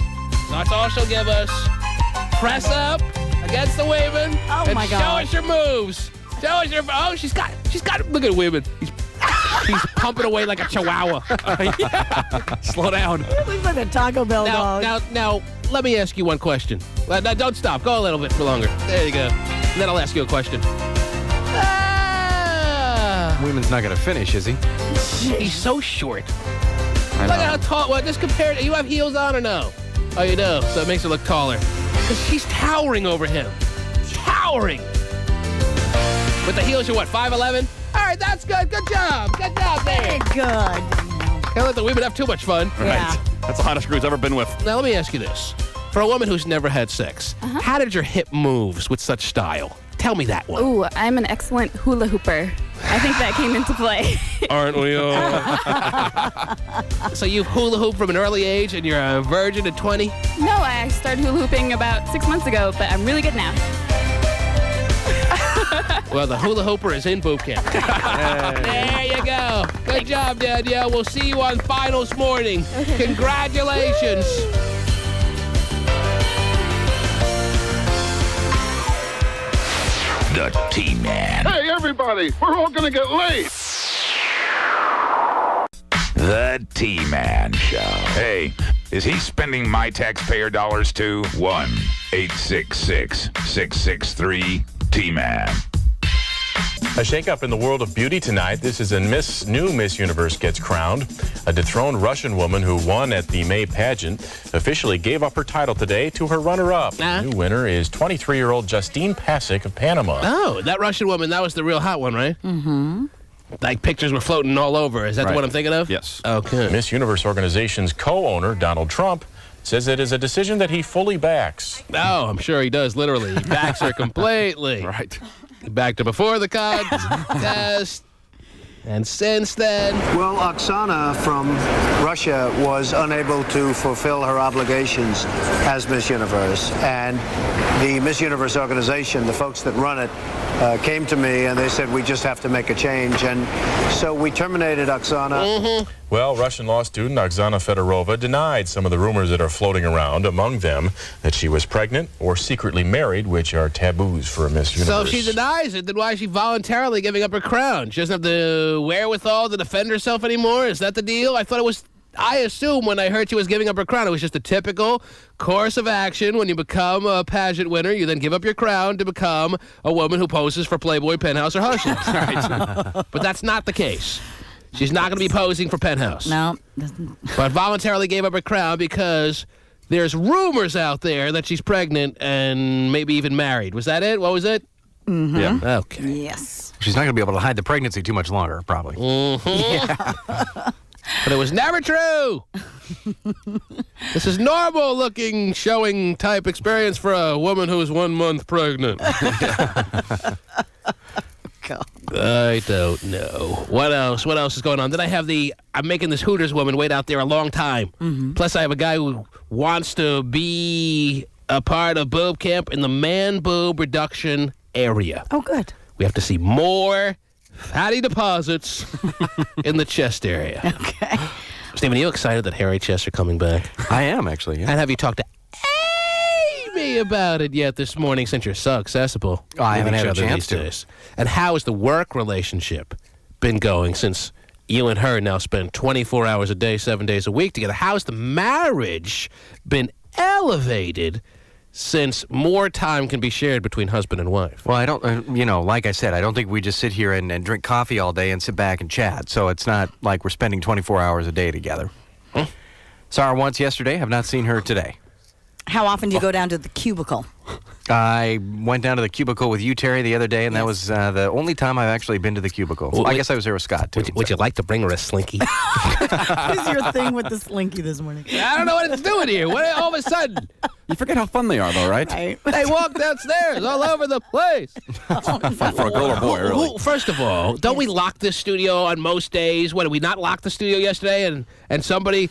That's all she'll give us. Press up against the women. Oh, my God. Show us your moves. Show us your... Oh, she's got... Look at women. He's pumping away like a chihuahua. Slow down. It looks like a Taco Bell dog. Now, let me ask you one question. Now, don't stop. Go a little bit for longer. There you go. And then I'll ask you a question. Women's not going to finish, is he? He's so short. I Look know. at how tall... Well, just compared... You have heels on or no? Oh, you do. So it makes her look taller. Because she's towering over him. Towering. With the heels, you're what, 5'11"? All right, that's good. Good job. Good job there. Very good. Can't let the women have too much fun. Yeah. That's the hottest crew's ever been with. Now, let me ask you this. For a woman who's never had sex, how did your hip moves with such style? Tell me that one. Ooh, I'm an excellent hula hooper. I think that came into play. Aren't we all? So you've hula hooped from an early age and you're a virgin at 20? No, I started hula hooping about 6 months ago, but I'm really good now. Well, the hula hooper is in boot camp. There you go. Good job, Danielle. We'll see you on finals morning. Congratulations. The T-Man. Hey, everybody, we're all going to get late. The T-Man Show. Hey, is he spending my taxpayer dollars too? 1-866-663-T-Man. A shakeup in the world of beauty tonight. This is a new Miss Universe gets crowned. A dethroned Russian woman who won at the May pageant officially gave up her title today to her runner-up. The new winner is 23-year-old Justine Pasek of Panama. Oh, that Russian woman, that was the real hot one, right? Mm-hmm. Like pictures were floating all over. Is that the one I'm thinking of? Yes. Okay. Miss Universe organization's co-owner, Donald Trump, says it is a decision that he fully backs. Oh, I'm sure he does, literally. He backs her completely. Right. He backed her before the contest. And since then... Well, Oksana from Russia was unable to fulfill her obligations as Miss Universe. And the Miss Universe organization, the folks that run it, came to me and they said, we just have to make a change. And so we terminated Oksana. Well, Russian law student Oksana Fedorova denied some of the rumors that are floating around, among them that she was pregnant or secretly married, which are taboos for a Miss Universe. So if she denies it, then why is she voluntarily giving up her crown? She doesn't have the wherewithal to defend herself anymore? Is that the deal? I assume when I heard she was giving up her crown, it was just a typical course of action. When you become a pageant winner, you then give up your crown to become a woman who poses for Playboy, Penthouse, or Hustler. But that's not the case. She's not going to be posing for Penthouse. No. But voluntarily gave up her crown because there's rumors out there that she's pregnant and maybe even married. Was that it? What was it? Mm-hmm. Yeah. Okay. Yes. She's not going to be able to hide the pregnancy too much longer, probably. Mm-hmm. But it was never true. This is normal-looking showing type experience for a woman who is 1 month pregnant. God. I don't know. What else? What else is going on? Then I'm making this Hooters woman wait out there a long time. Mm-hmm. Plus, I have a guy who wants to be a part of boob camp in the man boob reduction area. Oh, good. We have to see more fatty deposits in the chest area. Okay. Stephen, are you excited that hairy chests are coming back? I am, actually. Yeah. And have you talked to Amy about it yet this morning since you're so accessible? I haven't had a chance to. Days. And how has the work relationship been going since you and her now spend 24 hours a day, 7 days a week together? How's the marriage been elevated since more time can be shared between husband and wife? Well, I don't, like I said, I don't think we just sit here and drink coffee all day and sit back and chat. So it's not like we're spending 24 hours a day together. Saw her once yesterday. Have not seen her today. How often do you go down to the cubicle? I went down to the cubicle with you, Terry, the other day, and that was the only time I've actually been to the cubicle. Well, I guess I was there with Scott, too. Would you like to bring her a Slinky? What is your thing with the Slinky this morning? I don't know what it's doing here. All of a sudden? You forget how fun they are, though, right? They walk downstairs all over the place. Fun for a girl or boy, really. First of all, don't we lock this studio on most days? What, did we not lock the studio yesterday and somebody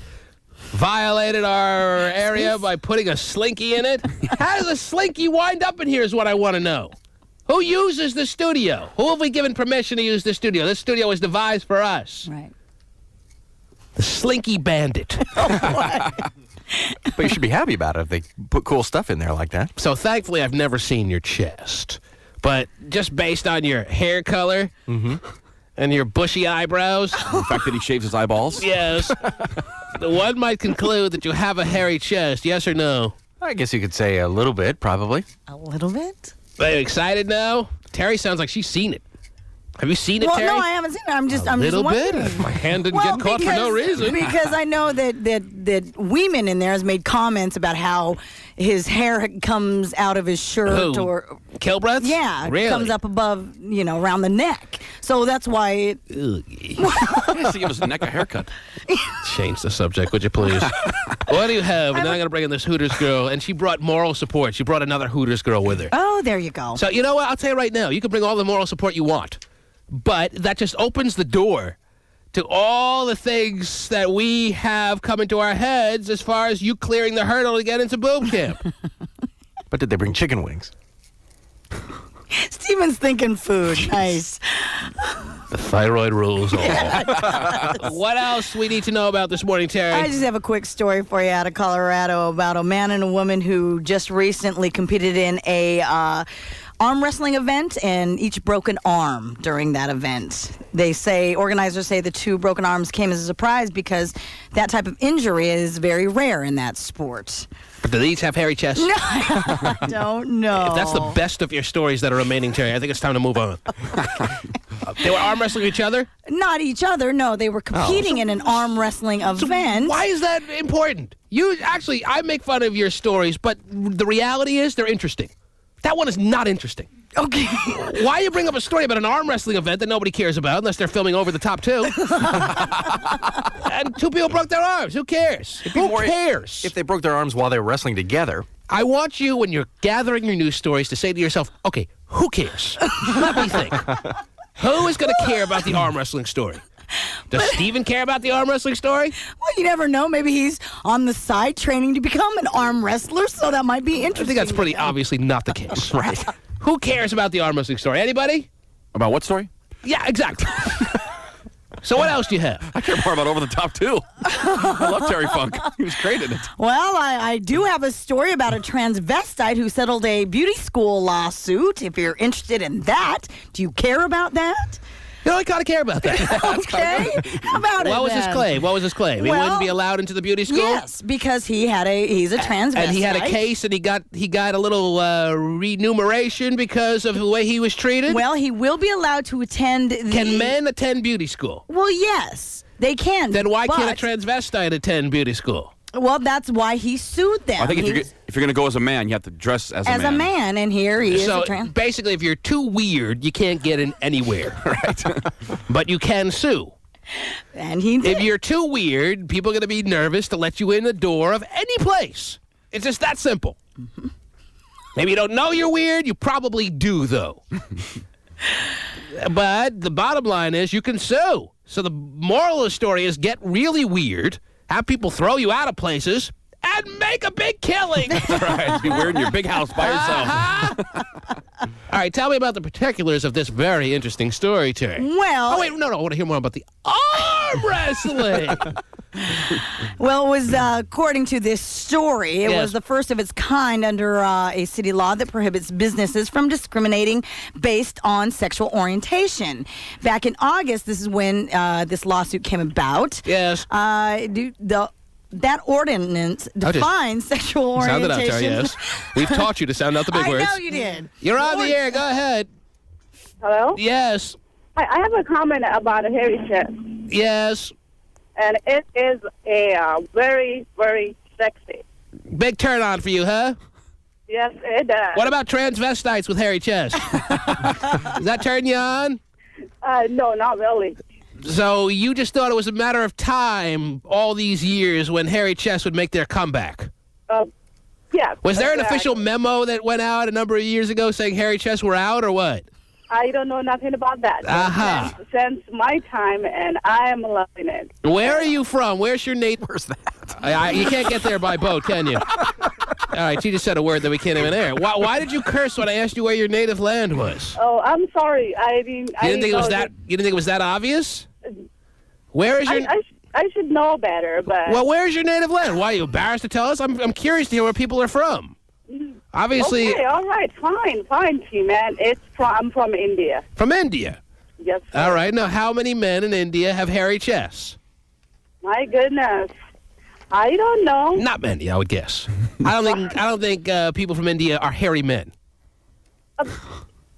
violated our area by putting a Slinky in it? How does a Slinky wind up in here is what I want to know. Who uses the studio? Who have we given permission to use the studio? This studio was devised for us. Right. The Slinky Bandit. But you should be happy about it if they put cool stuff in there like that. So thankfully, I've never seen your chest. But just based on your hair color and your bushy eyebrows. The fact that he shaves his eyeballs. Yes. One might conclude that you have a hairy chest, yes or no? I guess you could say a little bit, probably. A little bit? Are you excited now? Terry sounds like she's seen it. Have you seen it, Well, Terry? no, I haven't seen it. I'm just little wondering. bit. My hand didn't get caught for no reason. Because I know that Weeman in there has made comments about how his hair comes out of his shirt or Kilbreath? Yeah, Really? it comes up above, around the neck. So that's why it. He give us a neck a haircut. Change the subject, would you please? What do you have? And then I'm going to bring in this Hooters girl, and she brought moral support. She brought another Hooters girl with her. Oh, there you go. So you know what? I'll tell you right now. You can bring all the moral support you want. But that just opens the door to all the things that we have come into our heads as far as you clearing the hurdle to get into boob camp. But did they bring chicken wings? Steven's thinking food. Nice. The thyroid rules all. What else we need to know about this morning, Terry? I just have a quick story for you out of Colorado about a man and a woman who just recently competed in a arm wrestling event and each broke an arm during that event. Organizers say the two broken arms came as a surprise because that type of injury is very rare in that sport. But do these have hairy chests? No, I don't know. If that's the best of your stories that are remaining, Terry, I think it's time to move on. They were arm wrestling each other? Not each other, no. They were competing in an arm wrestling event. Why is that important? I make fun of your stories, but the reality is they're interesting. That one is not interesting. Okay. Why you bring up a story about an arm wrestling event that nobody cares about unless they're filming Over the Top 2? And two people broke their arms. Who cares? Who cares? If they broke their arms while they were wrestling together. I want you, when you're gathering your news stories, to say to yourself, okay, who cares? Let me think. Who is going to care about the arm wrestling story? Does Steven care about the arm wrestling story? Well, you never know. Maybe he's on the side training to become an arm wrestler, so that might be interesting. I think that's pretty obviously not the case. Right. Who cares about the arm wrestling story? Anybody? About what story? Yeah, exactly. So what else do you have? I care more about Over the Top, too. I love Terry Funk. He was great in it. Well, I do have a story about a transvestite who settled a beauty school lawsuit. If you're interested in that, do you care about that? You know, I kind of care about that. Okay. How about What was his claim? What was his claim? He wouldn't be allowed into the beauty school? Yes, because he's a transvestite. And he had a case, and he got a little remuneration because of the way he was treated? Well, he will be allowed to attend Can men attend beauty school? Well, yes, they can. Then why can't a transvestite attend beauty school? Well, that's why he sued them. I think if you're going to go as a man, you have to dress as a man. As a man, and here he is So a trans. basically, if you're too weird, you can't get in anywhere. Right. But you can sue. And he did. If you're too weird, people are going to be nervous to let you in the door of any place. It's just that simple. Mm-hmm. Maybe you don't know you're weird. You probably do, though. But the bottom line is you can sue. So the moral of the story is get really weird, have people throw you out of places, and make a big killing. All right, be weird in your big house by yourself. All right, tell me about the particulars of this very interesting story, Terry. Well... Oh, wait, no, I want to hear more about the arm wrestling. Well, it was, according to this story, it was the first of its kind under a city law that prohibits businesses from discriminating based on sexual orientation. Back in August, this is when this lawsuit came about. Yes. That ordinance defines sexual orientation. Sound it out, Terry, yes. We've taught you to sound out the big words. I know you did. You're on the air. Go ahead. Hello? Yes. I have a comment about a hairy chest. Yes. And it is a very, very sexy. Big turn on for you, huh? Yes, it does. What about transvestites with hairy chests? Does that turn you on? No, not really. So you just thought it was a matter of time all these years when hairy chests would make their comeback? Yeah. Was there an official memo that went out a number of years ago saying hairy chests were out or what? I don't know nothing about that. Since my time, and I am loving it. Where are you from? Where's your native? Where's that? You can't get there by boat, can you? All right, you just said a word that we can't even air. Why did you curse when I asked you where your native land was? Oh, I'm sorry. You didn't think it was that obvious? Where is your? I should know better, but. Well, where's your native land? Why are you embarrassed to tell us? I'm curious to hear where people are from. Obviously. Okay, all right, fine, T-Man. I'm from India. From India? Yes, sir. All right, now how many men in India have hairy chests? My goodness. I don't know. Not many, I would guess. I don't think people from India are hairy men.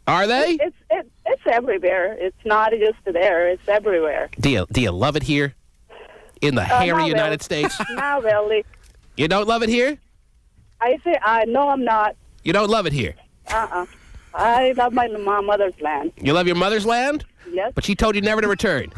Are they? It's everywhere. It's not just there. It's everywhere. Do you love it here? In the hairy United States? Not really. You don't love it here? I say, no, I'm not. You don't love it here? I love my mother's land. You love your mother's land? Yes. But she told you never to return.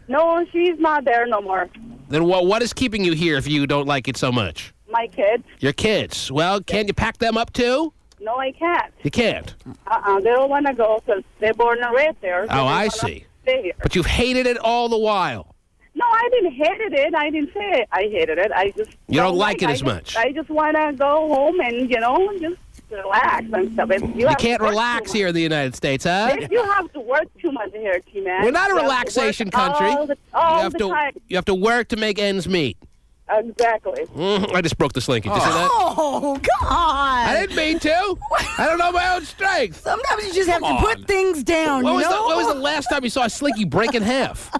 No, she's not there no more. Then what is keeping you here if you don't like it so much? My kids. Your kids. Well, can't you pack them up too? No, I can't. You can't? They don't want to go because they're born and raised there. Oh, I see. Stay here. But you've hated it all the while. No, I didn't hate it. I didn't say I hated it. I just You don't like it as much. I just want to go home and, just to relax and stuff. You can't relax here in the United States, huh? You have to work too much here, T-Man. We're not a relaxation country. All the time. You have to work to make ends meet. Exactly. I just broke the slinky. Did you see that? Oh, God. I didn't mean to. I don't know my own strength. Sometimes you just have to put things down, When was the last time you saw a slinky break in half?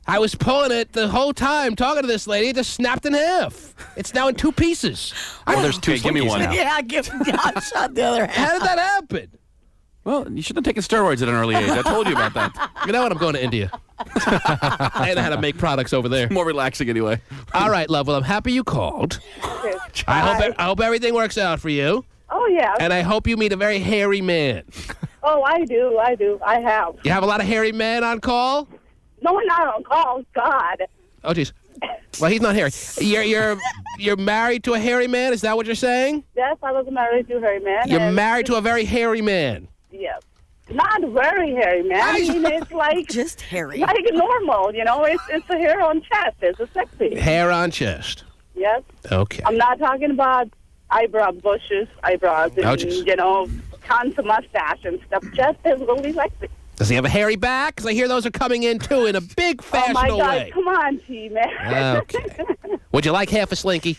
I was pulling it the whole time talking to this lady. It just snapped in half. It's now in 2 pieces. There's 2 give me one now. Yeah, I shot the other half. How did that happen? Well, you should have taken steroids at an early age. I told you about that. You know what? I'm going to India. I know how to make products over there. More relaxing anyway. All right, love. Well, I'm happy you called. I hope everything works out for you. Oh, yeah. And I hope you meet a very hairy man. Oh, I do. I have. You have a lot of hairy men on call? No, not on call. God. Oh, jeez. Well, he's not hairy. You're married to a hairy man? Is that what you're saying? Yes, I was married to a hairy man. You're married to a very hairy man? Yes. Not very hairy, man. I mean, it's like... Just hairy. Like normal, you know? It's a hair on chest. It's a sexy. Hair on chest. Yes. Okay. I'm not talking about eyebrow bushes, eyebrows, and, you know, tons of mustache and stuff. Just is really sexy. Does he have a hairy back? Because I hear those are coming in, too, in a big, fashionable way. Oh, my God. Come on, T-Man. Okay. Would you like half a slinky?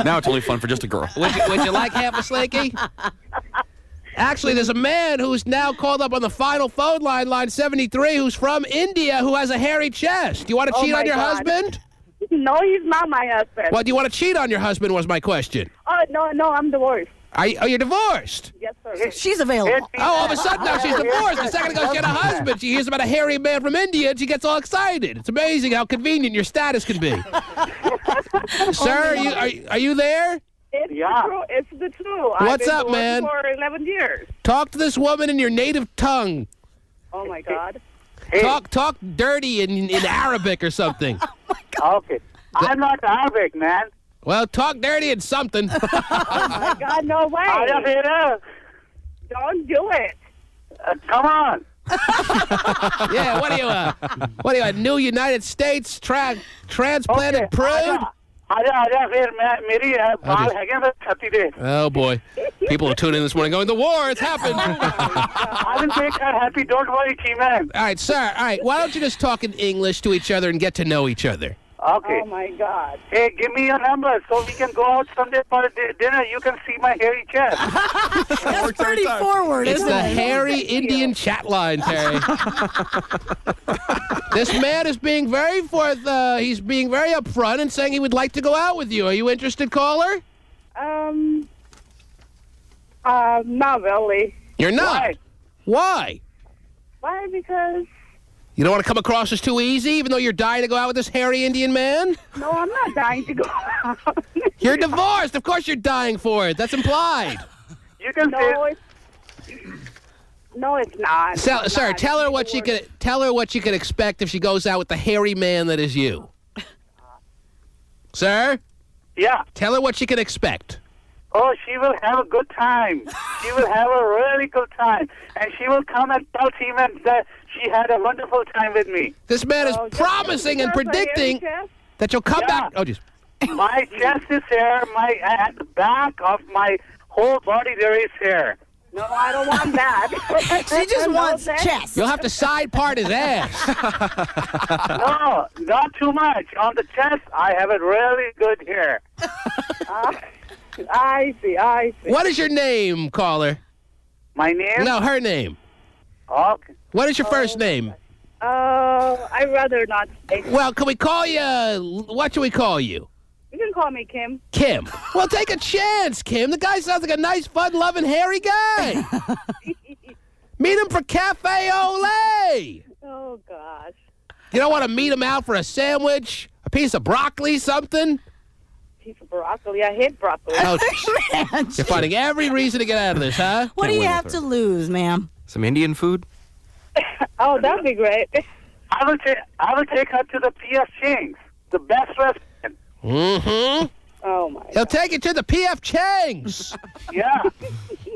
Now it's only fun for just a girl. Would you like half a slinky? Actually, there's a man who's now called up on the final phone line 73, who's from India, who has a hairy chest. Do you want to cheat on your husband? No, he's not my husband. Well, do you want to cheat on your husband was my question. Oh, no, I'm divorced. Are you divorced? Yes, sir. She's available. Oh, all of a sudden now she's divorced. A second ago she had a husband. She hears about a hairy man from India and she gets all excited. It's amazing how convenient your status can be. Sir, are you there? It's the truth. What's up, I've been man? For 11 years. Talk to this woman in your native tongue. Oh, my God. Talk dirty in Arabic or something. Okay. I'm not Arabic, man. Well, talk dirty in something. Oh, my God, no way. Don't do it. Come on. Yeah, what are you, a new United States transplanted prude? Oh, boy. People are tuning in this morning going, the war, it's happened. I will make her happy. Don't worry, T-Man. All right, sir. All right, why don't you just talk in English to each other and get to know each other? Okay. Oh, my God. Hey, give me your number so we can go out someday for dinner. You can see my hairy chest. That's pretty forward, It's isn't the it? hairy Indian chat line, Terry. This man is being very he's being very upfront and saying he would like to go out with you. Are you interested, caller? Not really. You're not? Why? Why? Because... You don't want to come across as too easy, even though you're dying to go out with this hairy Indian man? No, I'm not dying to go out. You're divorced. Of course you're dying for it. That's implied. You can No, it's not. Sir, tell her what she could expect if she goes out with the hairy man that is you. Sir? Yeah. Tell her what she can expect. Oh, she will have a good time. She will have a really good time. And she will come and tell T-Man that she had a wonderful time with me. This man is promising and predicting that you'll come back. Oh, jeez. My chest is hair. At the back of my whole body there is hair. No, I don't want that. She just wants chest. You'll have to side part his ass. No, not too much. On the chest, I have a really good hair. I see. What is your name, caller? My name? No, her name. Okay. What is your first name? I'd rather not say. Well, can we call you... What should we call you? You can call me Kim. Kim. Well, take a chance, Kim. The guy sounds like a nice, fun-loving, hairy guy. Meet him for Cafe Olay. Oh, gosh. You don't want to meet him out for a sandwich, a piece of broccoli, something? Piece of broccoli. I hate broccoli. Oh, you're finding every reason to get out of this, huh? What do you have to lose, ma'am? Some Indian food? Oh, that'd be great. I will take her to the P.F. Chang's, the best restaurant. Mm-hmm. Oh, my He'll take you to the P.F. Chang's. Yeah.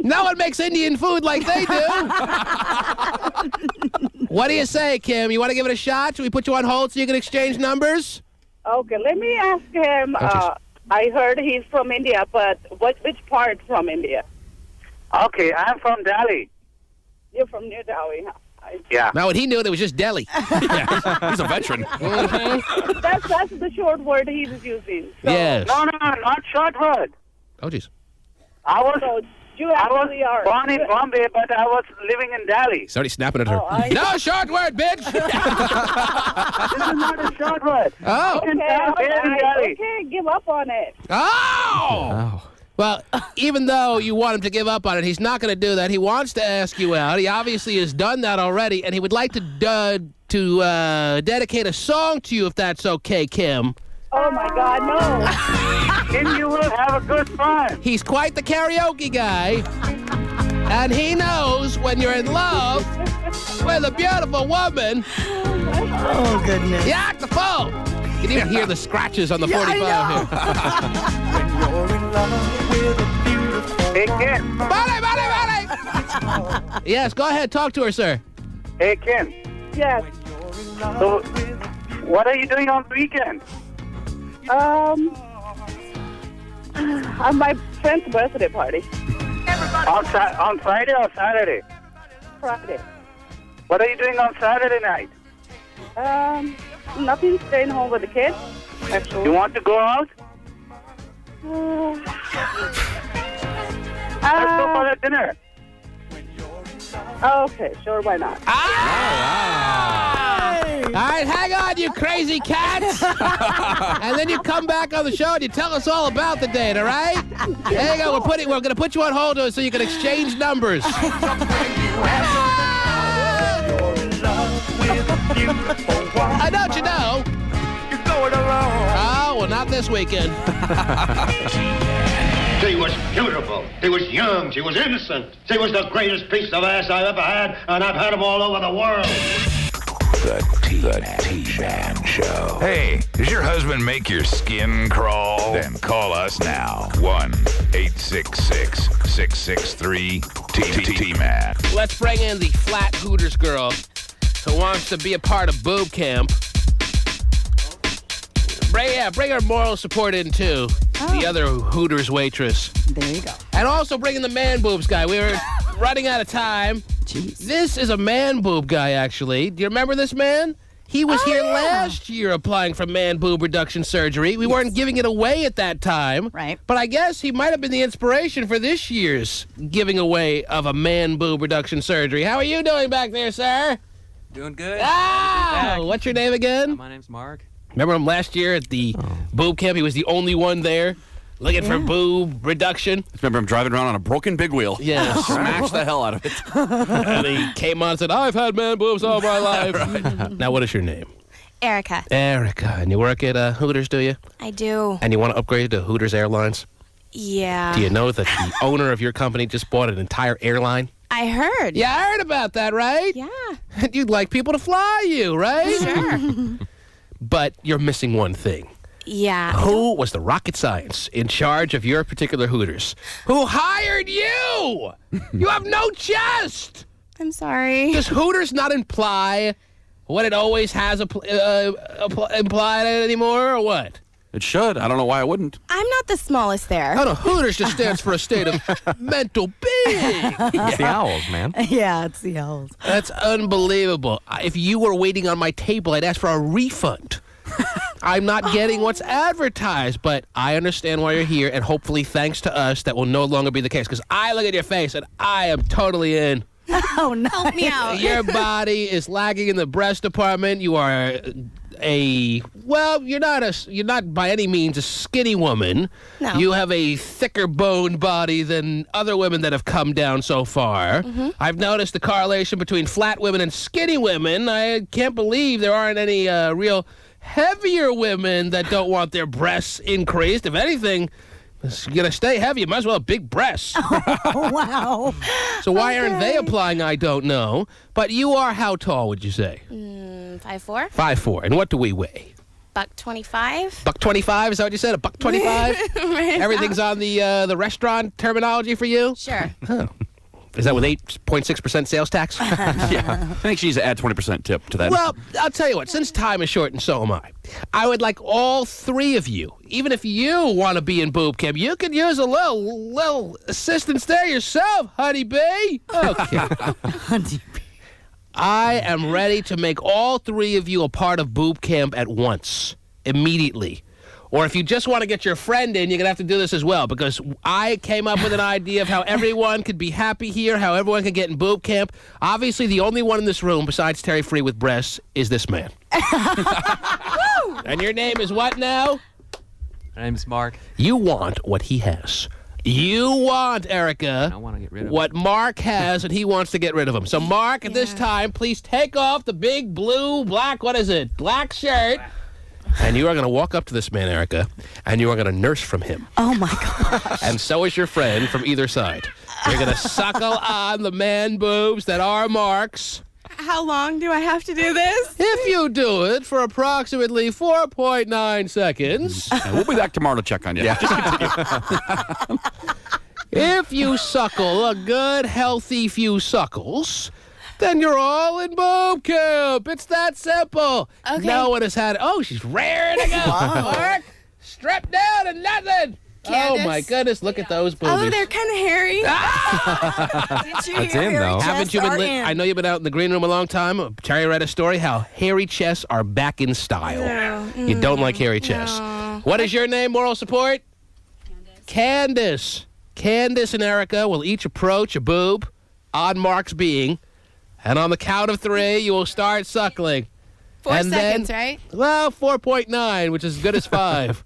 No one makes Indian food like they do. What do you say, Kim? You want to give it a shot? Should we put you on hold so you can exchange numbers? Okay, let me ask him. I heard he's from India, but which part from India? Okay, I'm from Delhi. You're from New Delhi, huh? Yeah. Now, when he knew it was just Delhi. Yeah, he's a veteran. That's the short word he was using. So. Yes. No, not short word. Oh, jeez. I was are. born in Bombay, but I was living in Delhi. He's already snapping at her. No short word, bitch! This is not a short word. Oh. Okay, give up on it. Oh! Well, even though you want him to give up on it, he's not going to do that. He wants to ask you out. He obviously has done that already, and he would like to dedicate a song to you, if that's okay, Kim. Oh, my God, no. Then you will have a good fun. He's quite the karaoke guy, and he knows when you're in love with a beautiful woman. Oh, goodness. You act the fool. You can even hear the scratches on the 45 here. Hey, Ken. Buddy! Yes, go ahead. Talk to her, sir. Hey, Ken. Yes. So, what are you doing on the weekend? On my friend's birthday party. On Friday or Saturday? Friday. What are you doing on Saturday night? Nothing. Staying home with the kids. Actually. You want to go out? Let's go for the dinner. Okay, sure, why not? All right, hang on, you crazy cats. And then you come back on the show and you tell us all about the date, all right? There you go. We're going to put you on hold so you can exchange numbers. I don't you know. You're going along. Oh, well, not this weekend. She was beautiful. She was young. She was innocent. She was the greatest piece of ass I've ever had, and I've had them all over the world. The T-Man Show. Hey, does your husband make your skin crawl? Then call us now. 1-866-663-T-Man. Let's bring in the flat Hooters girl who wants to be a part of boob camp. Bring our moral support in, too. The other Hooters waitress. There you go. And also bring in the man boobs guy. We were running out of time. Jeez. This is a man boob guy, actually. Do you remember this man? He was here last year applying for man boob reduction surgery. We weren't giving it away at that time. Right. But I guess he might have been the inspiration for this year's giving away of a man boob reduction surgery. How are you doing back there, sir? Doing good. Oh, what's your name again? My name's Mark. Remember him last year at the boob camp? He was the only one there looking for boob reduction. I remember him driving around on a broken big wheel. Yeah. Smashed the hell out of it. And he came on and said, I've had man boobs all my life. Now, what is your name? Erica. Erica. And you work at Hooters, do you? I do. And you want to upgrade to Hooters Airlines? Yeah. Do you know that the owner of your company just bought an entire airline? I heard. Yeah, I heard about that, right? Yeah. And you'd like people to fly you, right? Sure. But you're missing one thing. Yeah. Who was the rocket science in charge of your particular Hooters? Who hired you? You have no chest. I'm sorry. Does Hooters not imply what it always has implied anymore, or what? It should. I don't know why I wouldn't. I'm not the smallest there. Oh, no, Hooters just stands for a state of mental being. It's the Owls, man. Yeah, it's the Owls. That's unbelievable. If you were waiting on my table, I'd ask for a refund. I'm not getting what's advertised, but I understand why you're here, and hopefully, thanks to us, that will no longer be the case, because I look at your face, and I am totally in. Oh, no. Help me out. Your body is lacking in the breast department. You are you're not by any means a skinny woman. No. You have a thicker boned body than other women that have come down so far. Mm-hmm. I've noticed the correlation between flat women and skinny women. I can't believe there aren't any real heavier women that don't want their breasts increased. If anything, it's going to stay heavy. You might as well have big breasts. Oh, wow. So why aren't they applying, I don't know. But you are how tall, would you say? 5'4". 5'4". And what do we weigh? $1.25. $1.25, is that what you said? $1.25? Right. Everything's on the restaurant terminology for you? Sure. Oh. Is that with 8.6% sales tax? Yeah. I think she's add 20% tip to that. Well, I'll tell you what. Since time is short and so am I would like all three of you, even if you want to be in boob camp, you could use a little assistance there yourself, honey bee. Okay. Honey bee. I am ready to make all three of you a part of boob camp at once, immediately. Or if you just want to get your friend in, you're going to have to do this as well, because I came up with an idea of how everyone could be happy here, how everyone can get in boob camp. Obviously, the only one in this room besides Terry Free with breasts is this man. And your name is what now? My name's Mark. You want what he has. You want, Erica, I want to get rid of what Mark has, and he wants to get rid of him. So, Mark, at this time, please take off the big black shirt. And you are going to walk up to this man, Erica, and you are going to nurse from him. Oh, my gosh. And so is your friend from either side. You're going to suckle on the man boobs that are Mark's. How long do I have to do this? If you do it for approximately 4.9 seconds. And we'll be back tomorrow to check on you. Yeah. If you suckle a good, healthy few suckles, then you're all in boob camp. It's that simple. Okay. No one has had... Oh, she's raring to go. Wow. Mark, strap down and nothing. Candace? Oh, my goodness. Look at those boobies. Oh, they're kind of hairy. Did you That's hear him, hairy though. Haven't chests you been are in? I know you've been out in the green room a long time. Terry read a story how hairy chests are back in style. No. You don't like hairy chests. No. What is your name, moral support? Candace. Candace and Erica will each approach a boob on Mark's being, and on the count of 3, you will start suckling. 4 And seconds, then, right? Well, 4.9, which is as good as 5.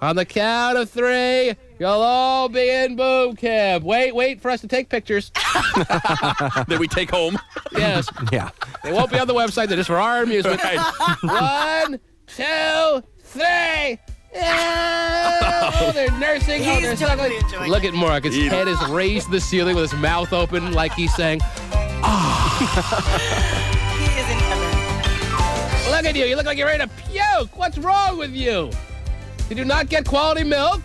On the count of 3, you'll all be in boob camp. Wait for us to take pictures. That we take home. Yes. Yeah. They won't be on the website. They're just for our amusement. 1, 2, 3. Oh, they're nursing. He's they're totally suckling. enjoying Look at Mark. His head is raised to the ceiling with his mouth open like he's saying, He is in heaven. look at you. You look like you're ready to puke. What's wrong with you? Did you not get quality milk?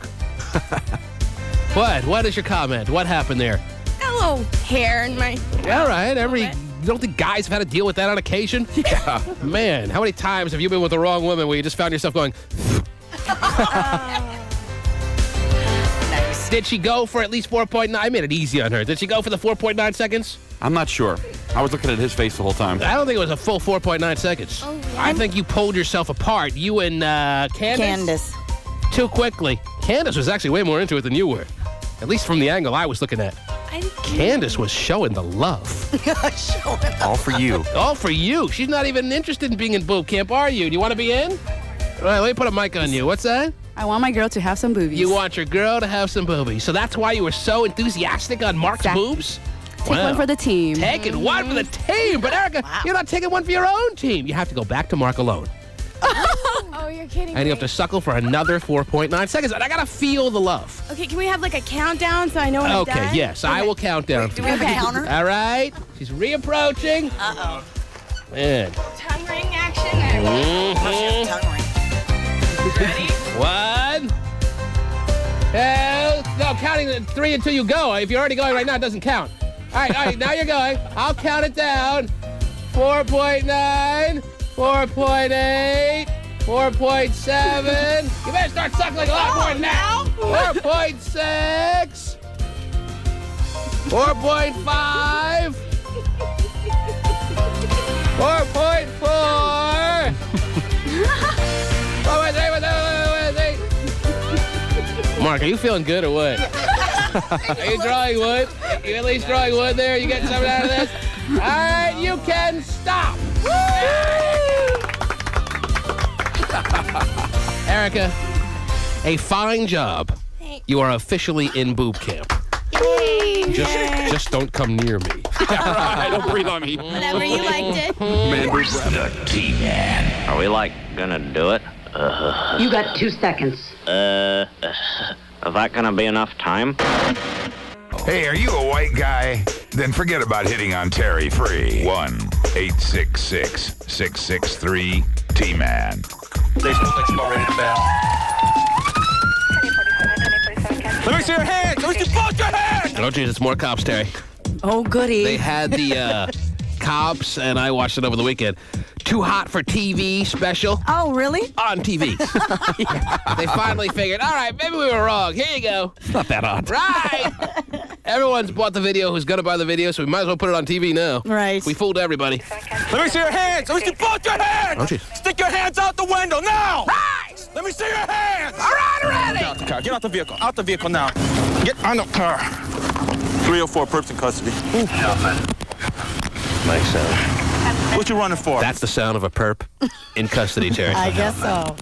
What? What is your comment? What happened there? Got a little hair in my... All right. You don't think guys have had to deal with that on occasion? Yeah. Man, how many times have you been with the wrong woman where you just found yourself going... Nice. Did she go for at least 4.9? I made it easy on her. Did she go for the 4.9 seconds? I'm not sure. I was looking at his face the whole time. I don't think it was a full 4.9 seconds. Oh, yeah? I think you pulled yourself apart. You and Candace? Too quickly. Candace was actually way more into it than you were. At least from the angle I was looking at. Candace was showing the love. All for you. All for you. She's not even interested in being in boob camp, are you? Do you want to be in? All right, let me put a mic on you. What's that? I want my girl to have some boobies. You want your girl to have some boobies. So that's why you were so enthusiastic on Mark's boobs? Take one for the team. Taking one for the team. But Erica, you're not taking one for your own team. You have to go back to Mark alone. Oh, you're kidding And me. you have to suckle for another 4.9 seconds. And I got to feel the love. Okay, can we have like a countdown so I know when I'm Okay, done? yes. I will count down. Do we have a counter? All right. She's reapproaching. Uh-oh. Man. Tongue ring action there. Mhm. Tongue ring. Ready? 1, 2. No, counting to 3 until you go. If you're already going right now, it doesn't count. All right, now you're going. I'll count it down. 4.9, 4.8, 4.7. You better start suckling a lot more than that. 4.6, 4.5, 4.4. Mark, are you feeling good or what? Are you drawing wood? You at least drawing wood there? You getting something out of this? All right, you can stop. Erica, a fine job. You are officially in boob camp. Just don't come near me. All right, don't breathe on me. Whatever, you liked it. Man, The T-Man. Are we gonna do it? You got 2 seconds. Is that gonna be enough time? Hey, are you a white guy? Then forget about hitting on Terry Free. 1-866-663-T-Man. Let me see your hands. Let me see both your hands. Oh, geez, it's more cops, Terry. Oh, goody. They had the cops, and I watched it over the weekend. Too Hot for TV special. Oh, really? On TV. They finally figured, all right, maybe we were wrong. Here you go. It's not that odd. Right. Everyone's bought the video who's going to buy the video, so we might as well put it on TV now. Right. We fooled everybody. Let me see your hands. Let me see both your hands. Don't you? Stick your hands out the window now. Right. Let me see your hands. All right, ready. Get out the car. Get out the vehicle. Out the vehicle now. Get on the car. 304 perps in custody. Nice sound. What you running for? That's the sound of a perp in custody, Terry. I guess so.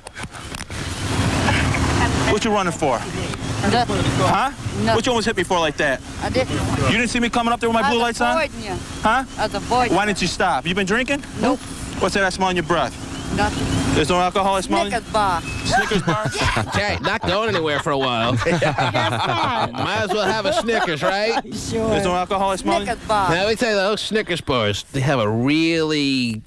What you running for? Huh? No. What you almost hit me for like that? I didn't. You didn't see me coming up there with my blue lights on? I was avoiding you. Huh? I was avoiding Why didn't you stop? You been drinking? Nope. What's that I smell in your breath? Nothing. There's no alcohol I smell? Snickers bar. Snickers bar? Okay, not going anywhere for a while. Might as well have a Snickers, right? Sure. There's no alcohol I smell? Snickers bar. Now, let me tell you, those Snickers bars, they have a really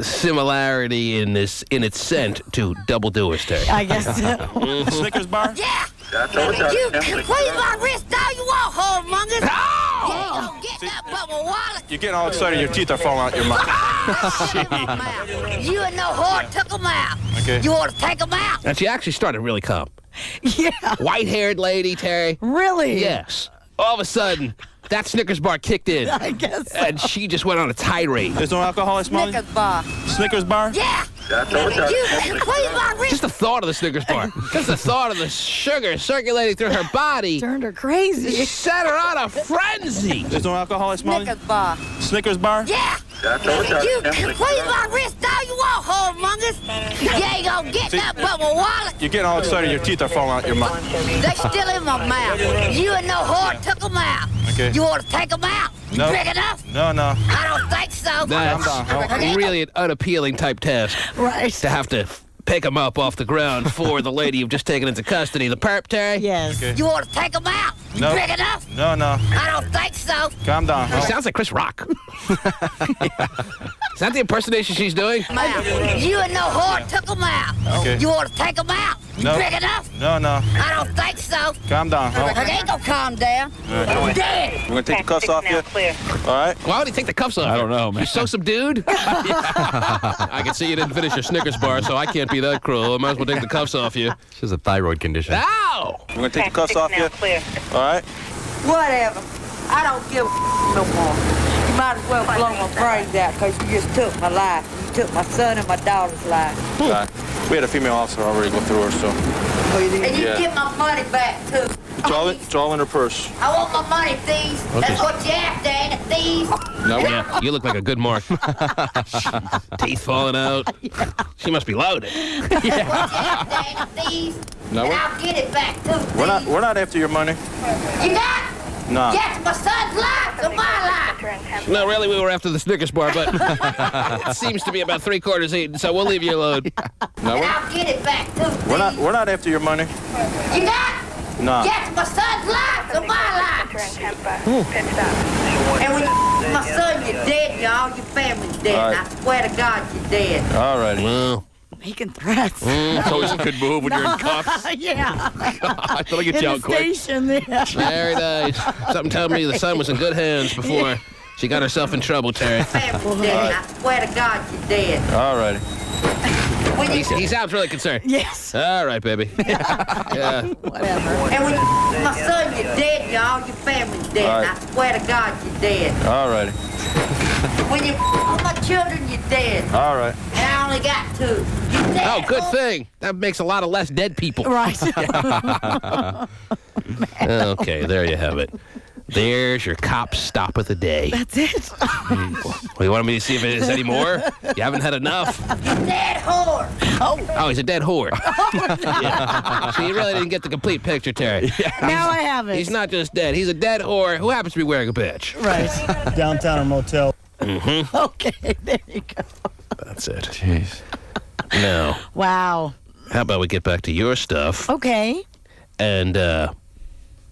similarity in its scent to Double Doers, Terry. I guess so. Snickers bar? Yeah. You can squeeze my wrist all you want, whoremongers. Oh! You ain't gonna get that bubble wallet. You're getting all excited, your teeth are falling out your mouth. You and no whore took them out. Okay. You want to take them out? And she actually started really calm. Yeah. White-haired lady, Terry. Really? Yes. All of a sudden, that Snickers bar kicked in. I guess so. And she just went on a tirade. There's no alcohol I smell? Snickers bar. Snickers bar? Yeah. You can squeeze my wrist. Just the thought of the Snickers bar, just the thought of the sugar circulating through her body Turned her crazy. just set her on a frenzy. There's no alcohol I smell? Snickers bar. Snickers bar? Yeah. You can squeeze my wrist all you want, whoremongers. You ain't gonna get that bubble wallet. You're getting all excited, your teeth are falling out your mouth. They still in my mouth. You and no whore took them out. Okay. You want to take them out? You No. big enough? No. I don't think so. That's really an unappealing type task. Right. To have to pick him up off the ground for the lady you've just taken into custody. The perp, Terry? Yes. Okay. You want to take them out? You No. big enough? No. I don't think so. Calm down. She sounds like Chris Rock. Is that the impersonation she's doing? Mouth. You and no whore took them out. Okay. You want to take them out? You No. big enough? No. I don't think so. Calm down. They ain't gonna calm down. I'm dead. We're going to take the cuffs off you? All right. Why would he take the cuffs off? I don't know, man. You're so subdued. I can see you didn't finish your Snickers bar, so I can't be that cruel. I might as well take the cuffs off you. She has a thyroid condition. Ow! We're going to take the cuffs off you? All right. Whatever. I don't give a no more. You might as well blow my brains out because you just took my life. You took my son and my daughter's life. All right. We had a female officer already go through her, so And you Yeah. get my money back, too. it's all in her purse. I want my money, thieves. That's what you after, ain't it, thieves? No, yeah, you look like a good mark. Teeth falling out. She must be loaded. That's what you after, ain't it, thieves? No, And we're- I'll get it back, too, thieves. We're not after your money. You got? No. Yes, my son's life to my life. No, really, we were after the Snickers bar, but it seems to be about 3/4 eaten, so we'll leave you alone. No, And I'll get it back, too, thieves. we're not after your money. You got? No. Yes, my son's life to my life. And when my son, you're dead, and all your family's dead. All And right. I swear to God, you're dead. All righty. Well, Making threats. It's always a good move when you're in cuffs. Yeah. I thought I'd get In you the out quick. station, yeah. very nice. Something tells me the son was in good hands before she got herself in trouble, Terry. Family's dead. And I swear to God, you're dead. All righty. When you, He sounds really concerned. Yes. All right, baby. Yeah. Whatever. and when my son, you're dead, and all your family's dead. All And right. I swear to God, you're dead. All righty. When you all my children, you're dead. All right. And I only got 2. You're dead. Oh, good thing. That makes a lot of less dead people. Right. Okay, there you have it. There's your cop stop of the day. That's it. Well, you want me to see if it is any more? You haven't had enough. Dead whore. Oh, he's a dead whore. Yeah. So you really didn't get the complete picture, Terry. Now I have it. He's not just dead. He's a dead whore who happens to be wearing a bitch. Right. Downtown or motel. Mm-hmm. Okay, there you go. That's it. Jeez. Now, Wow. how about we get back to your stuff Okay. and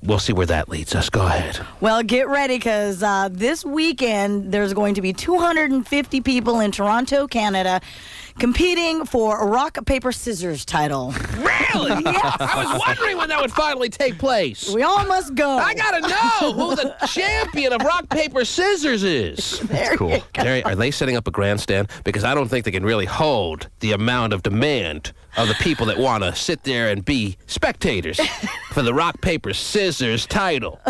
we'll see where that leads us. Go ahead. Well, get ready because this weekend there's going to be 250 people in Toronto, Canada, competing for a rock, paper, scissors title. Really? Yes. I was wondering when that would finally take place. We all must go. I gotta know who the champion of rock, paper, scissors is. That's cool. Terry, are they setting up a grandstand? Because I don't think they can really hold the amount of demand of the people that want to sit there and be spectators for the rock, paper, scissors title.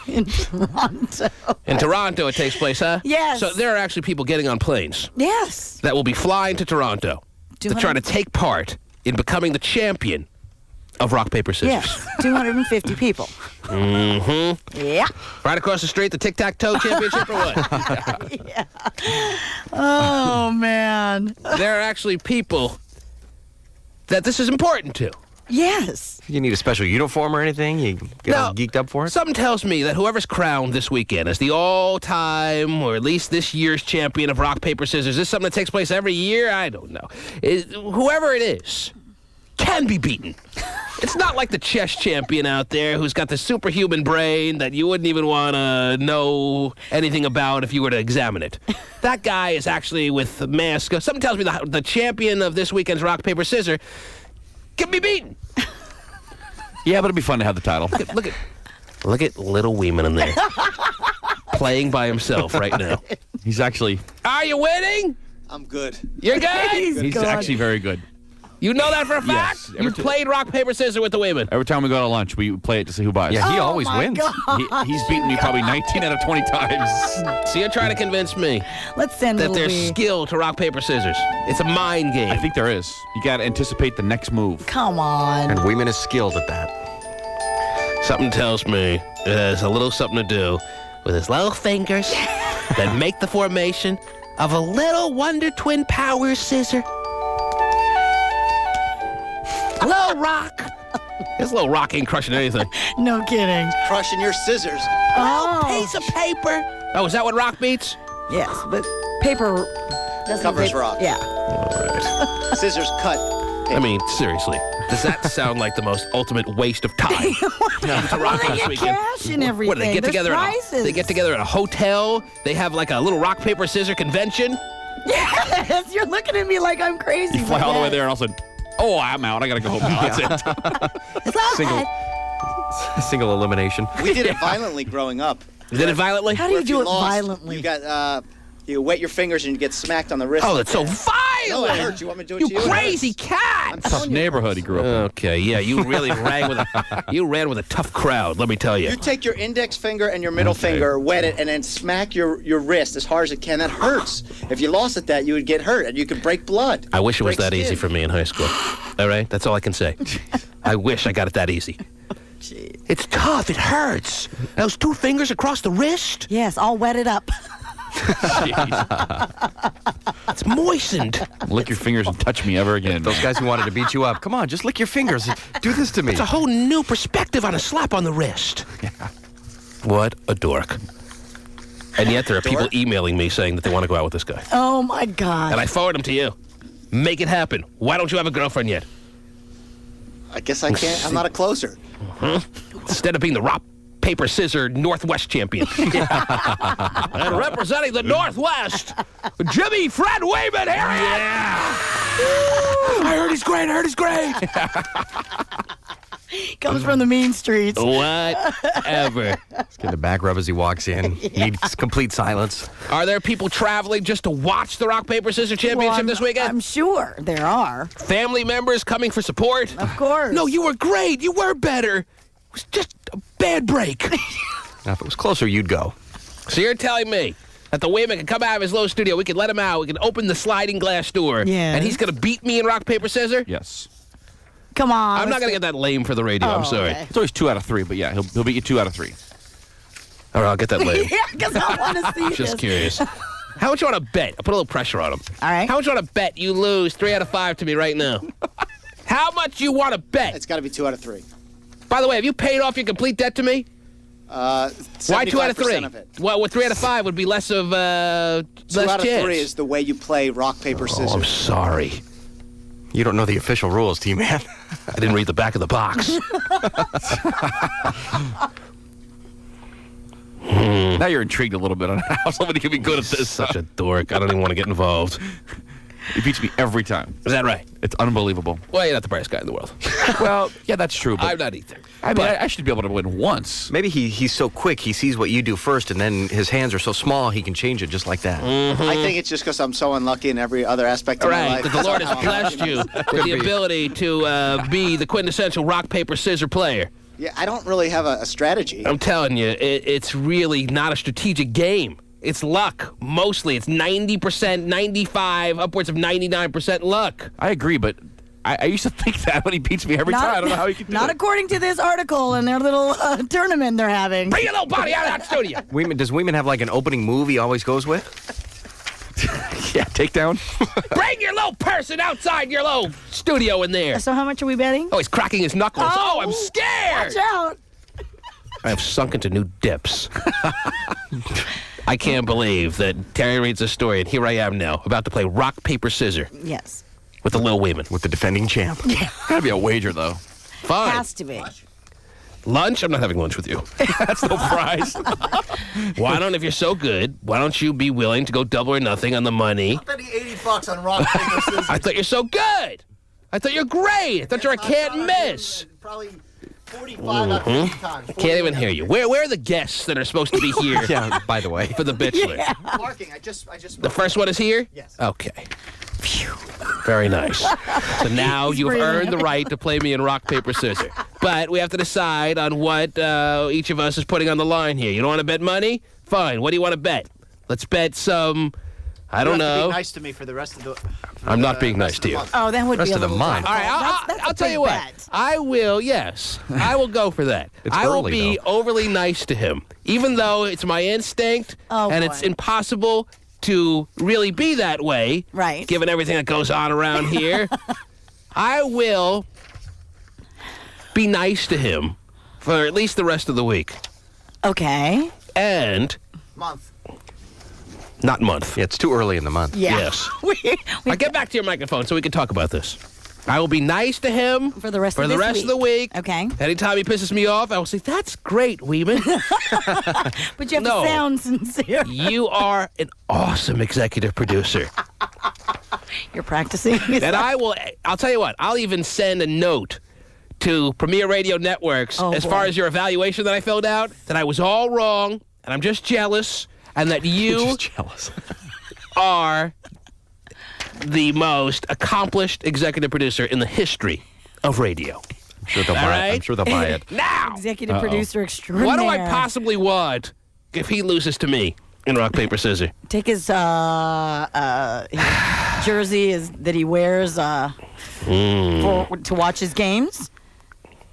In Toronto. In Toronto it takes place, huh? Yes. So there are actually people getting on planes Yes. that will be flying to Toronto to try to take part in becoming the champion of rock, paper, scissors. Yes. 250 people. Mm-hmm. Yeah. Right across the street, the tic-tac-toe championship or what? Yeah. Oh, man. There are actually people that this is important to. Yes. You need a special uniform or anything? You get all geeked up for it? Something tells me that whoever's crowned this weekend as the all-time, or at least this year's champion of rock, paper, scissors, is this something that takes place every year? I don't know. Whoever it is can be beaten. It's not like the chess champion out there who's got the superhuman brain that you wouldn't even want to know anything about if you were to examine it. That guy is actually with the mask. Something tells me the champion of this weekend's rock, paper, scissors can be beaten. Yeah, but it'd be fun to have the title. Look at little Weeman in there. Playing by himself right now. He's actually... Are you winning? I'm good. You're good? He's actually very good. You know that for a fact? Yes. You played rock, paper, scissors with the women. Every time we go to lunch, we play it to see who buys. Yeah, he always wins. He's beaten me probably 19 out of 20 times. So you're trying to convince me Let's send that Little there's Wee. skill to rock, paper, scissors. It's a mind game. I think there is. You got to anticipate the next move. Come on. And Weeman is skilled at that. Something tells me it has a little something to do with his little fingers that make the formation of a little Wonder Twin power scissor. Little rock. This little rock ain't crushing anything. No kidding. Crushing your scissors. Oh. Piece of paper. Oh, is that what rock beats? Yes, but paper doesn't Covers paper, rock. Yeah. Scissors cut. I mean, seriously, does that sound like the most ultimate waste of time? To rock They this get weekend? cash and everything. What, they get There's together? prizes. They get together at a hotel. They have like a little rock paper scissor convention. Yes, you're looking at me like I'm crazy. You fly but all the way yes. there and all of a sudden, oh, I'm out. I got to go home now. That's it. Single elimination. We did it violently growing up. You did it violently? How do you If do it lost, violently? You got you wet your fingers and you get smacked on the wrist. Oh, like that's so that. No, violent! it hurts. You want me to do it You to you? It crazy hurts. cat! Tough neighborhood he grew up in. Okay, yeah, you really ran with a tough crowd. Let me tell you. You take your index finger and your middle finger, wet it, and then smack your wrist as hard as it can. That hurts. If you lost at that, you would get hurt and you could break blood. I wish it was Break that easy skin. for me in high school. All right, that's all I can say. I wish I got it that easy. It's tough. It hurts. Those two fingers across the wrist. Yes, all wetted up. It's moistened. Lick your fingers and touch me ever again. Those guys who wanted to beat you up. Come on, just lick your fingers. Do this to me. It's a whole new perspective on a slap on the wrist. Yeah. What a dork. And yet there are people emailing me saying that they want to go out with this guy. Oh, my God. And I forward them to you. Make it happen. Why don't you have a girlfriend yet? I guess I can't. I'm not a closer. Instead of being the rock, paper, scissors Northwest champion. And representing the Northwest, Jimmy Fred Wayman here. Yeah. I heard he's great. Comes from the mean streets. Whatever. Let's get a back rub as he walks in. Needs complete silence. Are there people traveling just to watch the rock, paper, scissors championship this weekend? I'm sure there are. Family members coming for support? Of course. No, you were great. You were better. It was just a bad break. Now, if it was closer, you'd go. So you're telling me that the Wayman can come out of his little studio, we can let him out, we can open the sliding glass door, Yes. and he's going to beat me in rock, paper, scissors? Yes. Come on. I'm not going to get that lame for the radio. I'm sorry. Okay. It's always 2 out of 3, but yeah, he'll beat you 2 out of 3. All right, I'll get that lame. Yeah, because I want to see Just this. curious. How much you want to bet? I'll put a little pressure on him. All right. How much you want to bet you lose 3 out of 5 to me right now? How much you want to bet? It's got to be 2 out of 3. By the way, have you paid off your complete debt to me? Why 2 out of 3? Of it. Well, 3 out of 5 would be less of 2 less out of chance. 3 is the way you play rock, paper, scissors. Oh, I'm sorry. You don't know the official rules, T-Man. I didn't read the back of the box. Now you're intrigued a little bit on how somebody can be good at this. Such a dork. I don't even want to get involved. He beats me every time. Is that right? It's unbelievable. Well, you're not the brightest guy in the world. Well, yeah, that's true. But I'm not either. I mean, I should be able to win once. Maybe he's so quick, he sees what you do first, and then his hands are so small, he can change it just like that. I think it's just because I'm so unlucky in every other aspect of my life. That the Lord has blessed you with the ability to be the quintessential rock, paper, scissors player. Yeah, I don't really have a strategy. I'm telling you, it's really not a strategic game. It's luck. Mostly, it's 90%, 95, upwards of 99% luck. I agree, but I used to think that when he beats me every time. I don't know how he can do it. Not according to this article and their little tournament they're having. Bring your little body out of that studio. Does Weeman have like an opening move he always goes with? Yeah, takedown. Bring your little person outside your little studio in there. So how much are we betting? Oh, he's cracking his knuckles. Oh, I'm scared. Watch out. I have sunk into new depths. I can't believe that Terry reads this story, and here I am now, about to play rock, paper, scissors. Yes. With the Lil Weeman. With the defending champ. Gotta be a wager, though. Fine. Has to be. Lunch? I'm not having lunch with you. That's no prize. If you're so good, why don't you be willing to go double or nothing on the money? I'm betting $80 on rock, paper, scissors. I thought you're so good. I thought you're great. I thought you're a can't miss. Probably 45 out of 50 times. I can't even hear you. Where are the guests that are supposed to be here? Yeah, by the way. For the Bachelor. Yeah. Marking, I just The first one is here? Yes. Okay. Phew. Very nice. So now you've earned the right to play me in rock, paper, scissors. But we have to decide on what each of us is putting on the line here. You don't want to bet money? Fine. What do you want to bet? Let's bet some... I don't You have to know. be nice to me for the rest of the. I'm not being nice to you. Oh, that would Rest be a of the little month. difficult. All right, That's I'll a tell big you what. bet. I will, yes. I will go for that. It's I will early, be overly nice to him, even though it's my instinct and it's impossible to really be that way, right? Given everything that goes on around here. I will be nice to him for at least the rest of the week. Okay. And... Month. Not month. Yeah, it's too early in the month. Yeah. Yes. Now get back to your microphone so we can talk about this. I will be nice to him for the rest of the week. Okay. Anytime he pisses me off, I will say, "That's great, Weeman." But you have to sound sincere. You are an awesome executive producer. You're practicing. And I'll tell you what, I'll even send a note to Premier Radio Networks far as your evaluation that I filled out, that I was all wrong, and I'm just jealous, and that you are the most accomplished executive producer in the history of radio. I'm sure they'll buy it. I'm sure they'll buy it. Now! Executive producer extraordinaire. What do I possibly want if he loses to me in rock, paper, scissors? Take his jersey that he wears to watch his games.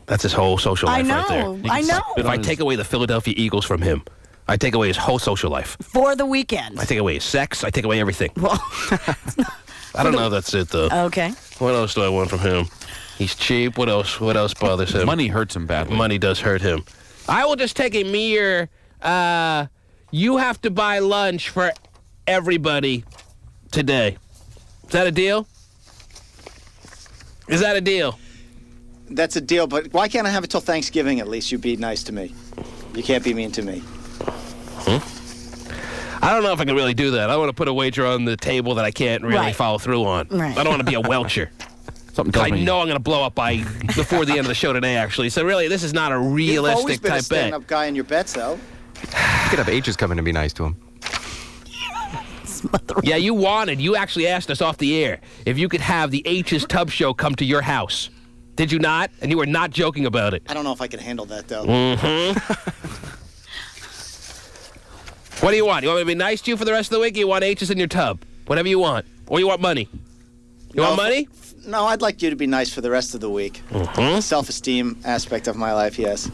That's his whole social life right there. I know. If I take away the Philadelphia Eagles from him, I take away his whole social life. For the weekend. I take away his sex. I take away everything. Well, I don't know if that's it, though. Okay. What else do I want from him? He's cheap. What else? What else bothers him? Money hurts him badly. Money does hurt him. I will just take a mere, you have to buy lunch for everybody today. Is that a deal? Is that a deal? That's a deal, but why can't I have it till Thanksgiving at least? You be nice to me. You can't be mean to me. I don't know if I can really do that. I want to put a wager on the table that I can't really follow through on. Right. I don't want to be a welcher. I know I'm going to blow up before the end of the show today, actually. So really, this is not a realistic You've always been a type bet. stand-up guy in your bets, though. You could have H's come in and be nice to him. Yeah, you actually asked us off the air if you could have the H's Tub Show come to your house. Did you not? And you were not joking about it. I don't know if I can handle that, though. What do you want? You want me to be nice to you for the rest of the week, or you want H's in your tub? Whatever you want. Or you want money? You want money? No, I'd like you to be nice for the rest of the week. Self-esteem aspect of my life, yes.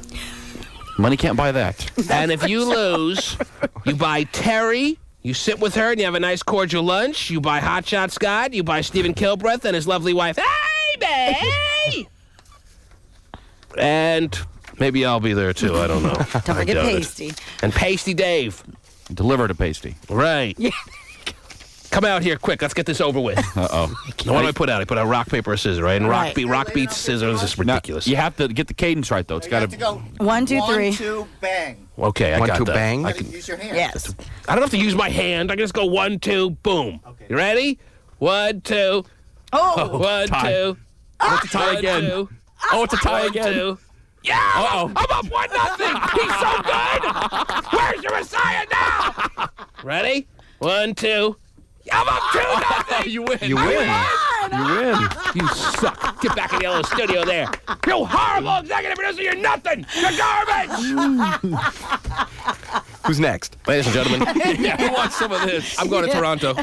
Money can't buy that. And if you lose, you buy Terry, you sit with her, and you have a nice cordial lunch. You buy Hot Shot Scott, you buy Stephen Kilbreath and his lovely wife, hey, babe! And maybe I'll be there, too. I don't know. Don't forget Pasty. And Pasty Dave. Deliver to Pasty. Right. Yeah. Come out here quick. Let's get this over with. Uh-oh. What do I put out? I put out rock, paper, or scissors, right? And rock beats scissors. This is ridiculous. Now, you have to get the cadence right, though. It's got to go 1, 2, 3. 1, 2, bang. Okay, I got that. 1, 2, bang. I can use your hand. Yes. I don't have to use my hand. I can just go 1, 2, boom. Okay. You ready? 1, 2. Oh. 1, tie. 2. Oh, it's a tie again. 2. Oh, it's a tie 1, again. 2. Yeah, I'm up 1-0. He's so good. Where's your Messiah now? Ready? 1, 2. I'm up 2-0. You win. You win. You win. You suck. Get back in the yellow studio there. You horrible executive producer. You're nothing. You're garbage. Who's next? Ladies and gentlemen. Yeah, who wants some of this? I'm going to Toronto.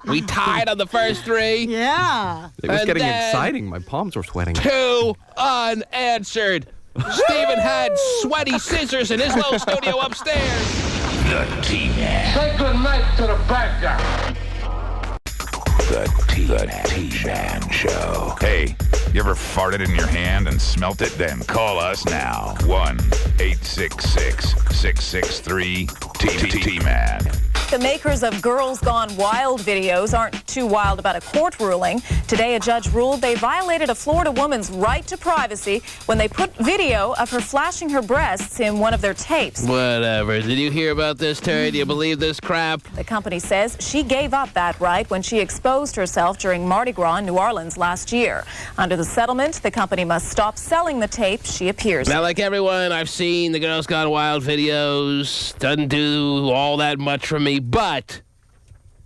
We tied on the first 3. Yeah. It was And getting then- exciting. My palms were sweating. 2 unanswered. Stephen had sweaty scissors in his little studio upstairs. The T-Man. Say good night to the bad guy. The T-Man Show. Hey, you ever farted in your hand and smelt it? Then call us now. 1-866-663-T-Man. The makers of Girls Gone Wild videos aren't too wild about a court ruling. Today, a judge ruled they violated a Florida woman's right to privacy when they put video of her flashing her breasts in one of their tapes. Whatever. Did you hear about this, Terry? Do you believe this crap? The company says she gave up that right when she exposed herself during Mardi Gras in New Orleans last year. Under the settlement, the company must stop selling the tape she appears Now, in. like everyone, I've seen the Girls Gone Wild videos. Doesn't do all that much for me, but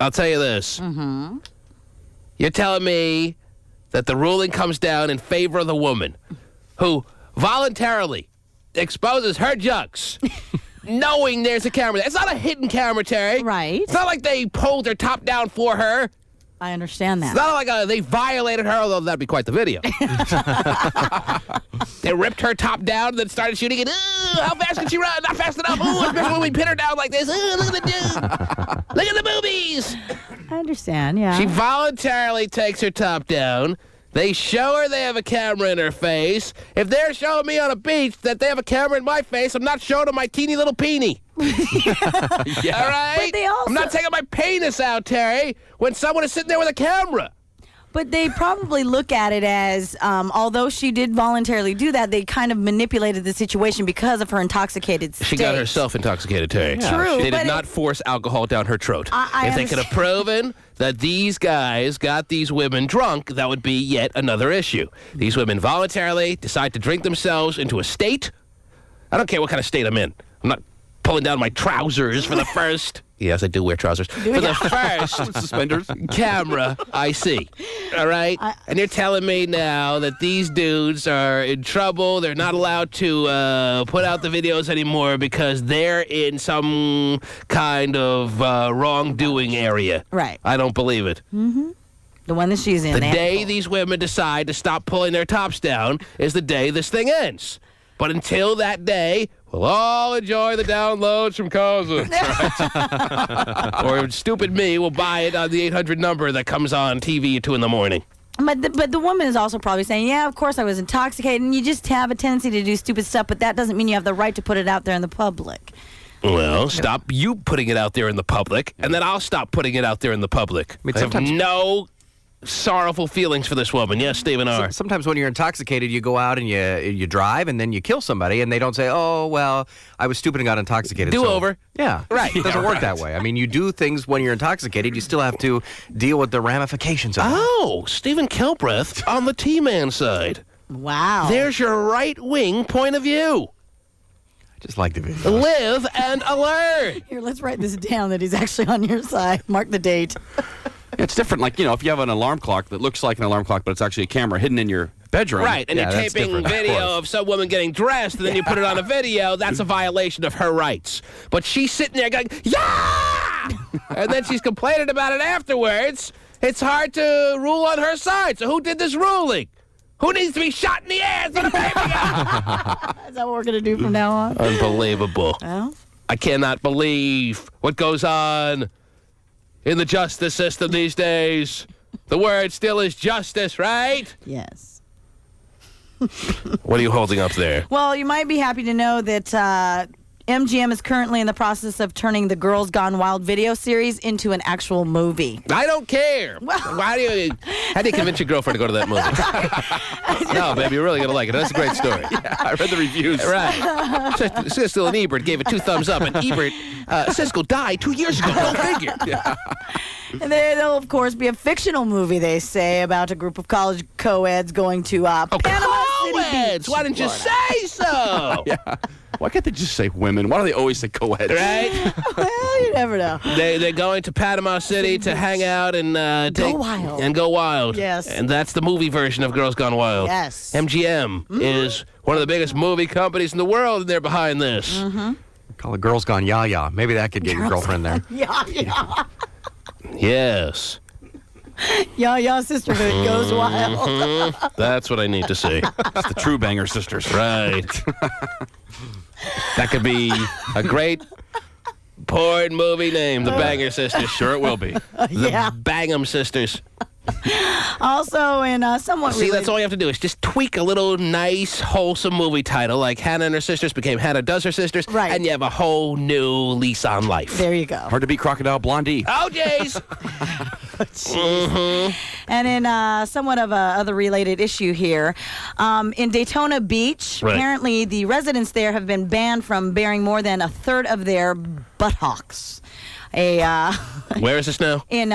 I'll tell you this. Mm-hmm. You're telling me that the ruling comes down in favor of the woman who voluntarily exposes her jugs, knowing there's a camera. It's not a hidden camera, Terry. Right. It's not like they pulled her top down for her. I understand that. It's not like they violated her, although that'd be quite the video. They ripped her top down and then started shooting it. Ooh, how fast can she run? Not fast enough. Ooh, especially when we pin her down like this. Ooh, look at the dude. Look at the boobies. I understand, yeah. She voluntarily takes her top down. They show her they have a camera in her face. If they're showing me on a beach that they have a camera in my face, I'm not showing them my teeny little peenie. Yeah. All right? But they also- I'm not taking my penis out, Terry, when someone is sitting there with a camera. But they probably look at it as, although she did voluntarily do that, they kind of manipulated the situation because of her intoxicated state. She got herself intoxicated, Terry. True, They but did not force alcohol down her throat. I If they could have proven that these guys got these women drunk, that would be yet another issue. These women voluntarily decide to drink themselves into a state. I don't care what kind of state I'm in. I'm not pulling down my trousers for the first... Yes, I do wear trousers. For the first Suspenders. camera I see. All right? And you're telling me now that these dudes are in trouble. They're not allowed to put out the videos anymore because they're in some kind of wrongdoing area. Right. I don't believe it. Mm-hmm. The one that she's in. The they have to day pull. these women decide to stop pulling their tops down is the day this thing ends. But until that day, we'll all enjoy the downloads from Cousin. Or stupid me will buy it on the 800 number that comes on TV at 2 in the morning. But the woman is also probably saying, yeah, of course I was intoxicated, and you just have a tendency to do stupid stuff, but that doesn't mean you have the right to put it out there in the public. Well, stop you putting it out there in the public, and then I'll stop putting it out there in the public. I have no sorrowful feelings for this woman. Yes, Stephen R. Sometimes when you're intoxicated, you go out and you drive, and then you kill somebody, and they don't say, oh, well, I was stupid and got intoxicated. Do over. Yeah. Right. It doesn't work that way. I mean, you do things when you're intoxicated. You still have to deal with the ramifications of it. Oh, Stephen Kilbreath on the T-Man side. Wow. There's your right-wing point of view. Just like the video. Live and alert. Here, let's write this down that he's actually on your side. Mark the date. It's different. Like, if you have an alarm clock that looks like an alarm clock, but it's actually a camera hidden in your bedroom. Right, and you're taping video of some woman getting dressed, and then you put it on a video, that's a violation of her rights. But she's sitting there going, yeah! And then she's complaining about it afterwards. It's hard to rule on her side. So who did this ruling? Who needs to be shot in the ass on a paper? Is that what we're going to do from now on? Unbelievable. Well, I cannot believe what goes on in the justice system these days. The word still is justice, right? yes. What are you holding up there? Well, you might be happy to know that MGM is currently in the process of turning the Girls Gone Wild video series into an actual movie. I don't care. How do you convince your girlfriend to go to that movie? No, baby, you're really going to like it. That's a great story. Yeah, I read the reviews. Right. Siskel and Ebert gave it 2 thumbs up, and Ebert, Siskel died 2 years ago. Go figure. Yeah. And there'll, of course, be a fictional movie, they say, about a group of college co-eds going to Panama City Beach. Why didn't you say so? Yeah. Why can't they just say women? Why do they always say co-ed? Right? Well, you never know. They're going to Panama City to hang out and go wild. And go wild. Yes. And that's the movie version of Girls Gone Wild. Yes. MGM is one of the biggest movie companies in the world, and they're behind this. Call it Girls Gone Ya-Ya. Maybe that could get your girlfriend there. Yeah. Yes. Ya Sisterhood goes wild. That's what I need to see. It's the True Banger Sisters. Right. That could be a great porn movie name, The Banger Sisters. Sure it will be. The Bang'em Sisters. Also, in somewhat See, that's all you have to do is just tweak a little nice, wholesome movie title, like Hannah and Her Sisters became Hannah Does Her Sisters, right. And you have a whole new lease on life. There you go. Hard to beat Crocodile Blondie. Oh, jeez. And in somewhat of a other related issue here, in Daytona Beach, apparently the residents there have been banned from bearing more than a third of their buttocks. Where is this now? In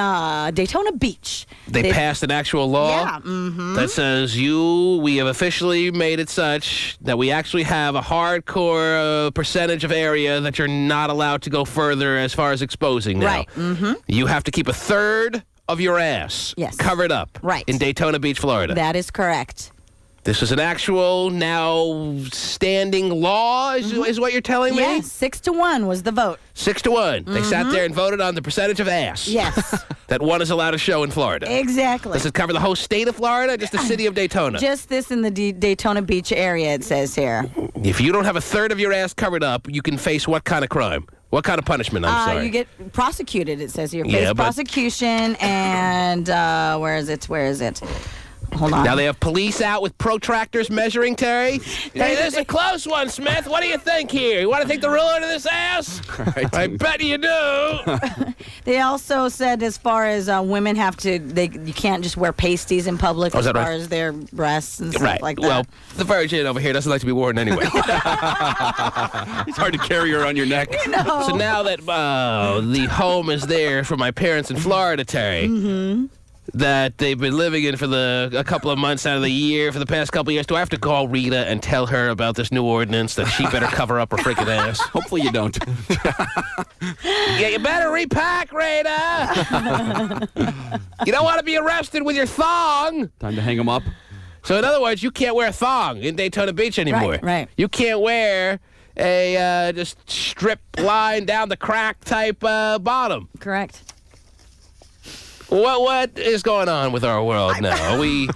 Daytona Beach. They passed an actual law that says we have officially made it such that we actually have a hardcore percentage of area that you're not allowed to go further as far as exposing now. Right. You have to keep a third of your ass covered up in Daytona Beach, Florida. That is correct. This is an actual now standing law, is what you're telling me? Yes, 6-1 was the vote. 6-1. They sat there and voted on the percentage of ass. Yes. That one is allowed to show in Florida. Exactly. Does it cover the whole state of Florida, just the city of Daytona? Just this in the Daytona Beach area, it says here. If you don't have a third of your ass covered up, you can face what kind of crime? What kind of punishment? I'm sorry. You get prosecuted, it says here. Face prosecution and where is it? Hold on. Now they have police out with protractors measuring, Terry. Hey, this is a close one, Smith. What do you think here? You want to take the ruler to this ass? I bet you do. They also said as far as women have to, you can't just wear pasties in public as far as their breasts and stuff like that. Well, the Virgin over here doesn't like to be worn anyway. It's hard to carry her on your neck. No. So now that the home is there for my parents in Florida, Terry, that they've been living in for a couple of months out of the year, for the past couple of years, do I have to call Rita and tell her about this new ordinance that she better cover up her freaking ass? Hopefully you don't. Yeah, you better repack, Rita. You don't want to be arrested with your thong. Time to hang them up. So in other words, you can't wear a thong in Daytona Beach anymore. Right. You can't wear a just strip line down the crack type bottom. Correct. What is going on with our world now? Are we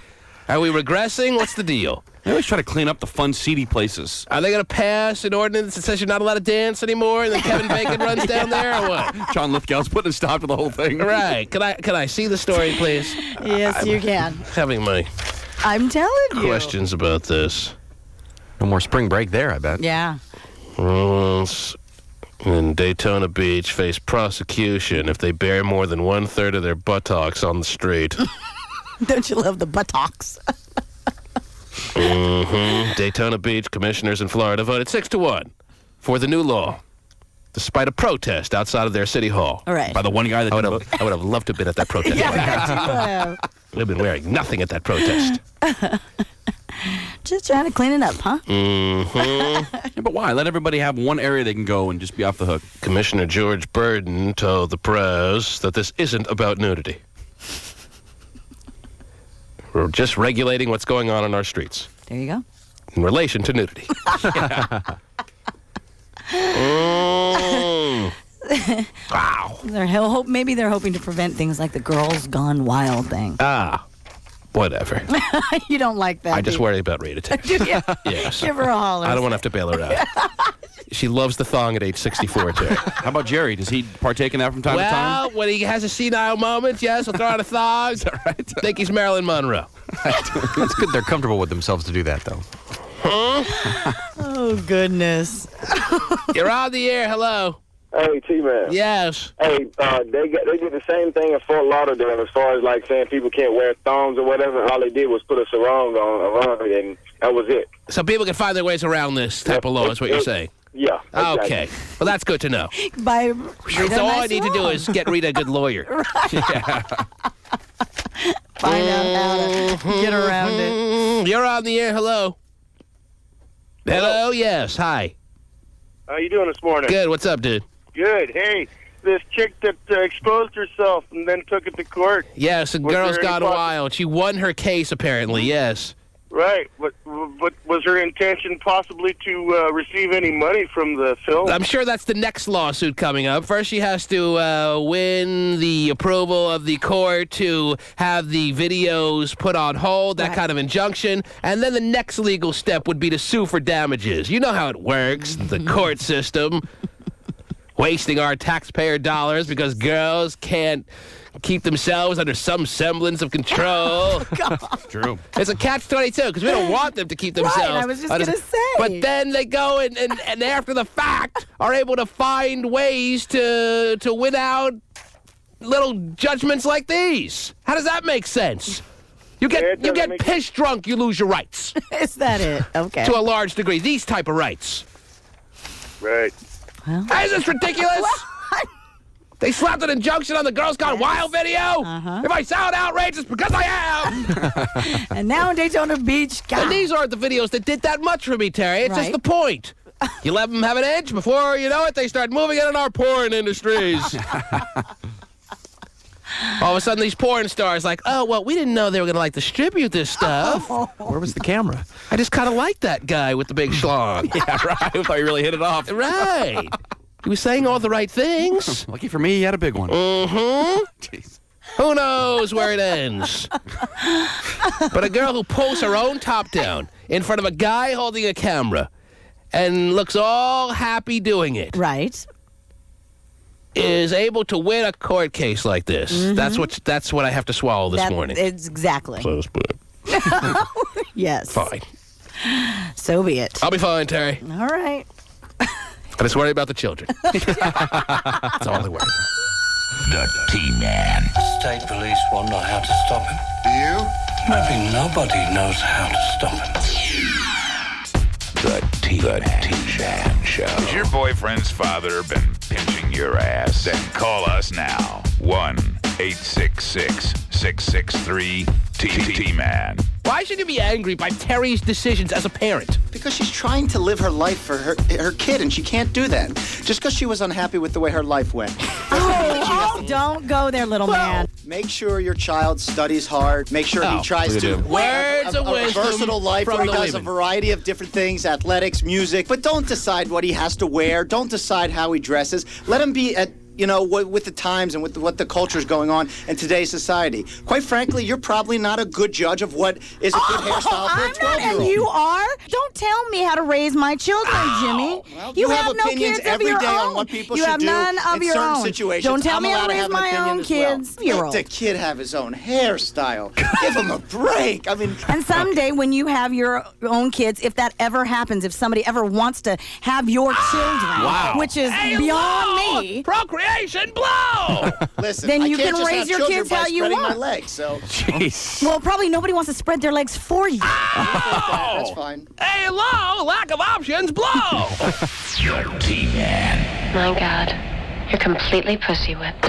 regressing? What's the deal? They always try to clean up the fun, seedy places. Are they going to pass an ordinance that says you're not allowed to dance anymore, and then Kevin Bacon runs down there, or what? John Lithgow's putting a stop to the whole thing. Right. Can I see the story, please? Yes, you can. Having my I'm telling you. questions about this. No more spring break there, I bet. Yeah. In Daytona Beach face prosecution if they bear more than 1/3 of their buttocks on the street. Don't you love the buttocks? Daytona Beach commissioners in Florida voted 6-1 for the new law, despite a protest outside of their city hall. All right. By the one guy that I would have loved to have been at that protest. Yeah, We've been wearing nothing at that protest. just trying to clean it up, huh? Yeah, but why? Let everybody have one area they can go and just be off the hook. Commissioner George Burden told the press that this isn't about nudity. We're just regulating what's going on in our streets. There you go. In relation to nudity. Wow. Maybe they're hoping to prevent things like the Girls Gone Wild thing. Whatever. You don't like that. I just worry about Rita. Do you? Yes. Give her a holler. I don't want to have to bail her out. She loves the thong at age 64, too. How about Jerry? Does he partake in that from time to time? Well, when he has a senile moment, yes, he'll throw out a thong. Is that right? Think he's Marilyn Monroe. It's good they're comfortable with themselves to do that, though. Oh, Oh, goodness. You're on the air. Hello. Hey, T-Man. Yes. Hey, they did the same thing in Fort Lauderdale as far as like saying people can't wear thongs or whatever. All they did was put a sarong on around it, and that was it. So people can find their ways around this type of law is what you're saying? Yeah. Exactly. Okay. Well, that's good to know. By So all I need to do is get Rita a good lawyer. Yeah. Find out how to get around it. You're on the air. Hello. Hello. Yes. Hi. How you doing this morning? Good. What's up, dude? Good. Hey, this chick that exposed herself and then took it to court. Yes, and Girls Gone Wild. She won her case, apparently. Yes. Right. But was her intention possibly to receive any money from the film? I'm sure that's the next lawsuit coming up. First, she has to win the approval of the court to have the videos put on hold, that kind of injunction. And then the next legal step would be to sue for damages. You know how it works, the court system. Wasting our taxpayer dollars because girls can't keep themselves under some semblance of control. True. It's a catch-22 because we don't want them to keep themselves. Right, I was just going to say. But then they go and after the fact are able to find ways to win out little judgments like these. How does that make sense? You get piss drunk, you lose your rights. Is that it? Okay. To a large degree. These type of rights. Right. Well, is this ridiculous? They slapped an injunction on the Girls Gone Wild video? If I sound outrageous, because I am! And now in Daytona Beach, God. And these aren't the videos that did that much for me, Terry. It's just the point. You let them have an edge, before you know it, they start moving it in our porn industries. All of a sudden, these porn stars like, oh, well, we didn't know they were going to, like, distribute this stuff. Where was the camera? I just kind of like that guy with the big schlong. Yeah, right. I thought you really hit it off. Right. He was saying all the right things. Lucky for me, he had a big one. Mm-hmm. Jeez. Who knows where it ends? But a girl who pulls her own top down in front of a guy holding a camera and looks all happy doing it. Right. Is able to win a court case like this. Mm-hmm. That's what I have to swallow this morning. It's exactly. Close, but yes. Fine. So be it. I'll be fine, Terry. All right. I just worry about the children. That's all I worry about. The T-Man. State police won't know how to stop him. Do you? Maybe nobody knows how to stop him. The T-Man Show. Has your boyfriend's father been pinching your ass? Then call us now. 1-866-663-T-Man. Why should you be angry by Terry's decisions as a parent? Because she's trying to live her life for her kid, and she can't do that. Just because she was unhappy with the way her life went. Don't go there, little man. Make sure your child studies hard. Make sure he tries to Words of a wisdom versatile life from where he the does a women. variety of different things, athletics, music. But don't decide what he has to wear. Don't decide how he dresses. Let him be at with the times and with what the culture is going on in today's society. Quite frankly, you're probably not a good judge of what is a good hairstyle for a 12-year-old. And you are? Don't tell me how to raise my children, Jimmy. Well, you have no opinions kids of every your day own. on what people you should have do none of in your certain own. situations. Don't tell I'm me how allowed to raise have an my opinion own as well. kids. Let the kid have his own hairstyle. Give him a break. I mean, and someday when you have your own kids, if that ever happens, if somebody ever wants to have your children, which is beyond me. Procreation blow! Listen, then you I can't can just raise have your children kids by how you spreading want. my legs, so. Jeez. Well, probably nobody wants to spread their legs for you. That's fine. Hey, hello! Lack of options, blow! The T-Man. My God, you're completely pussy whipped.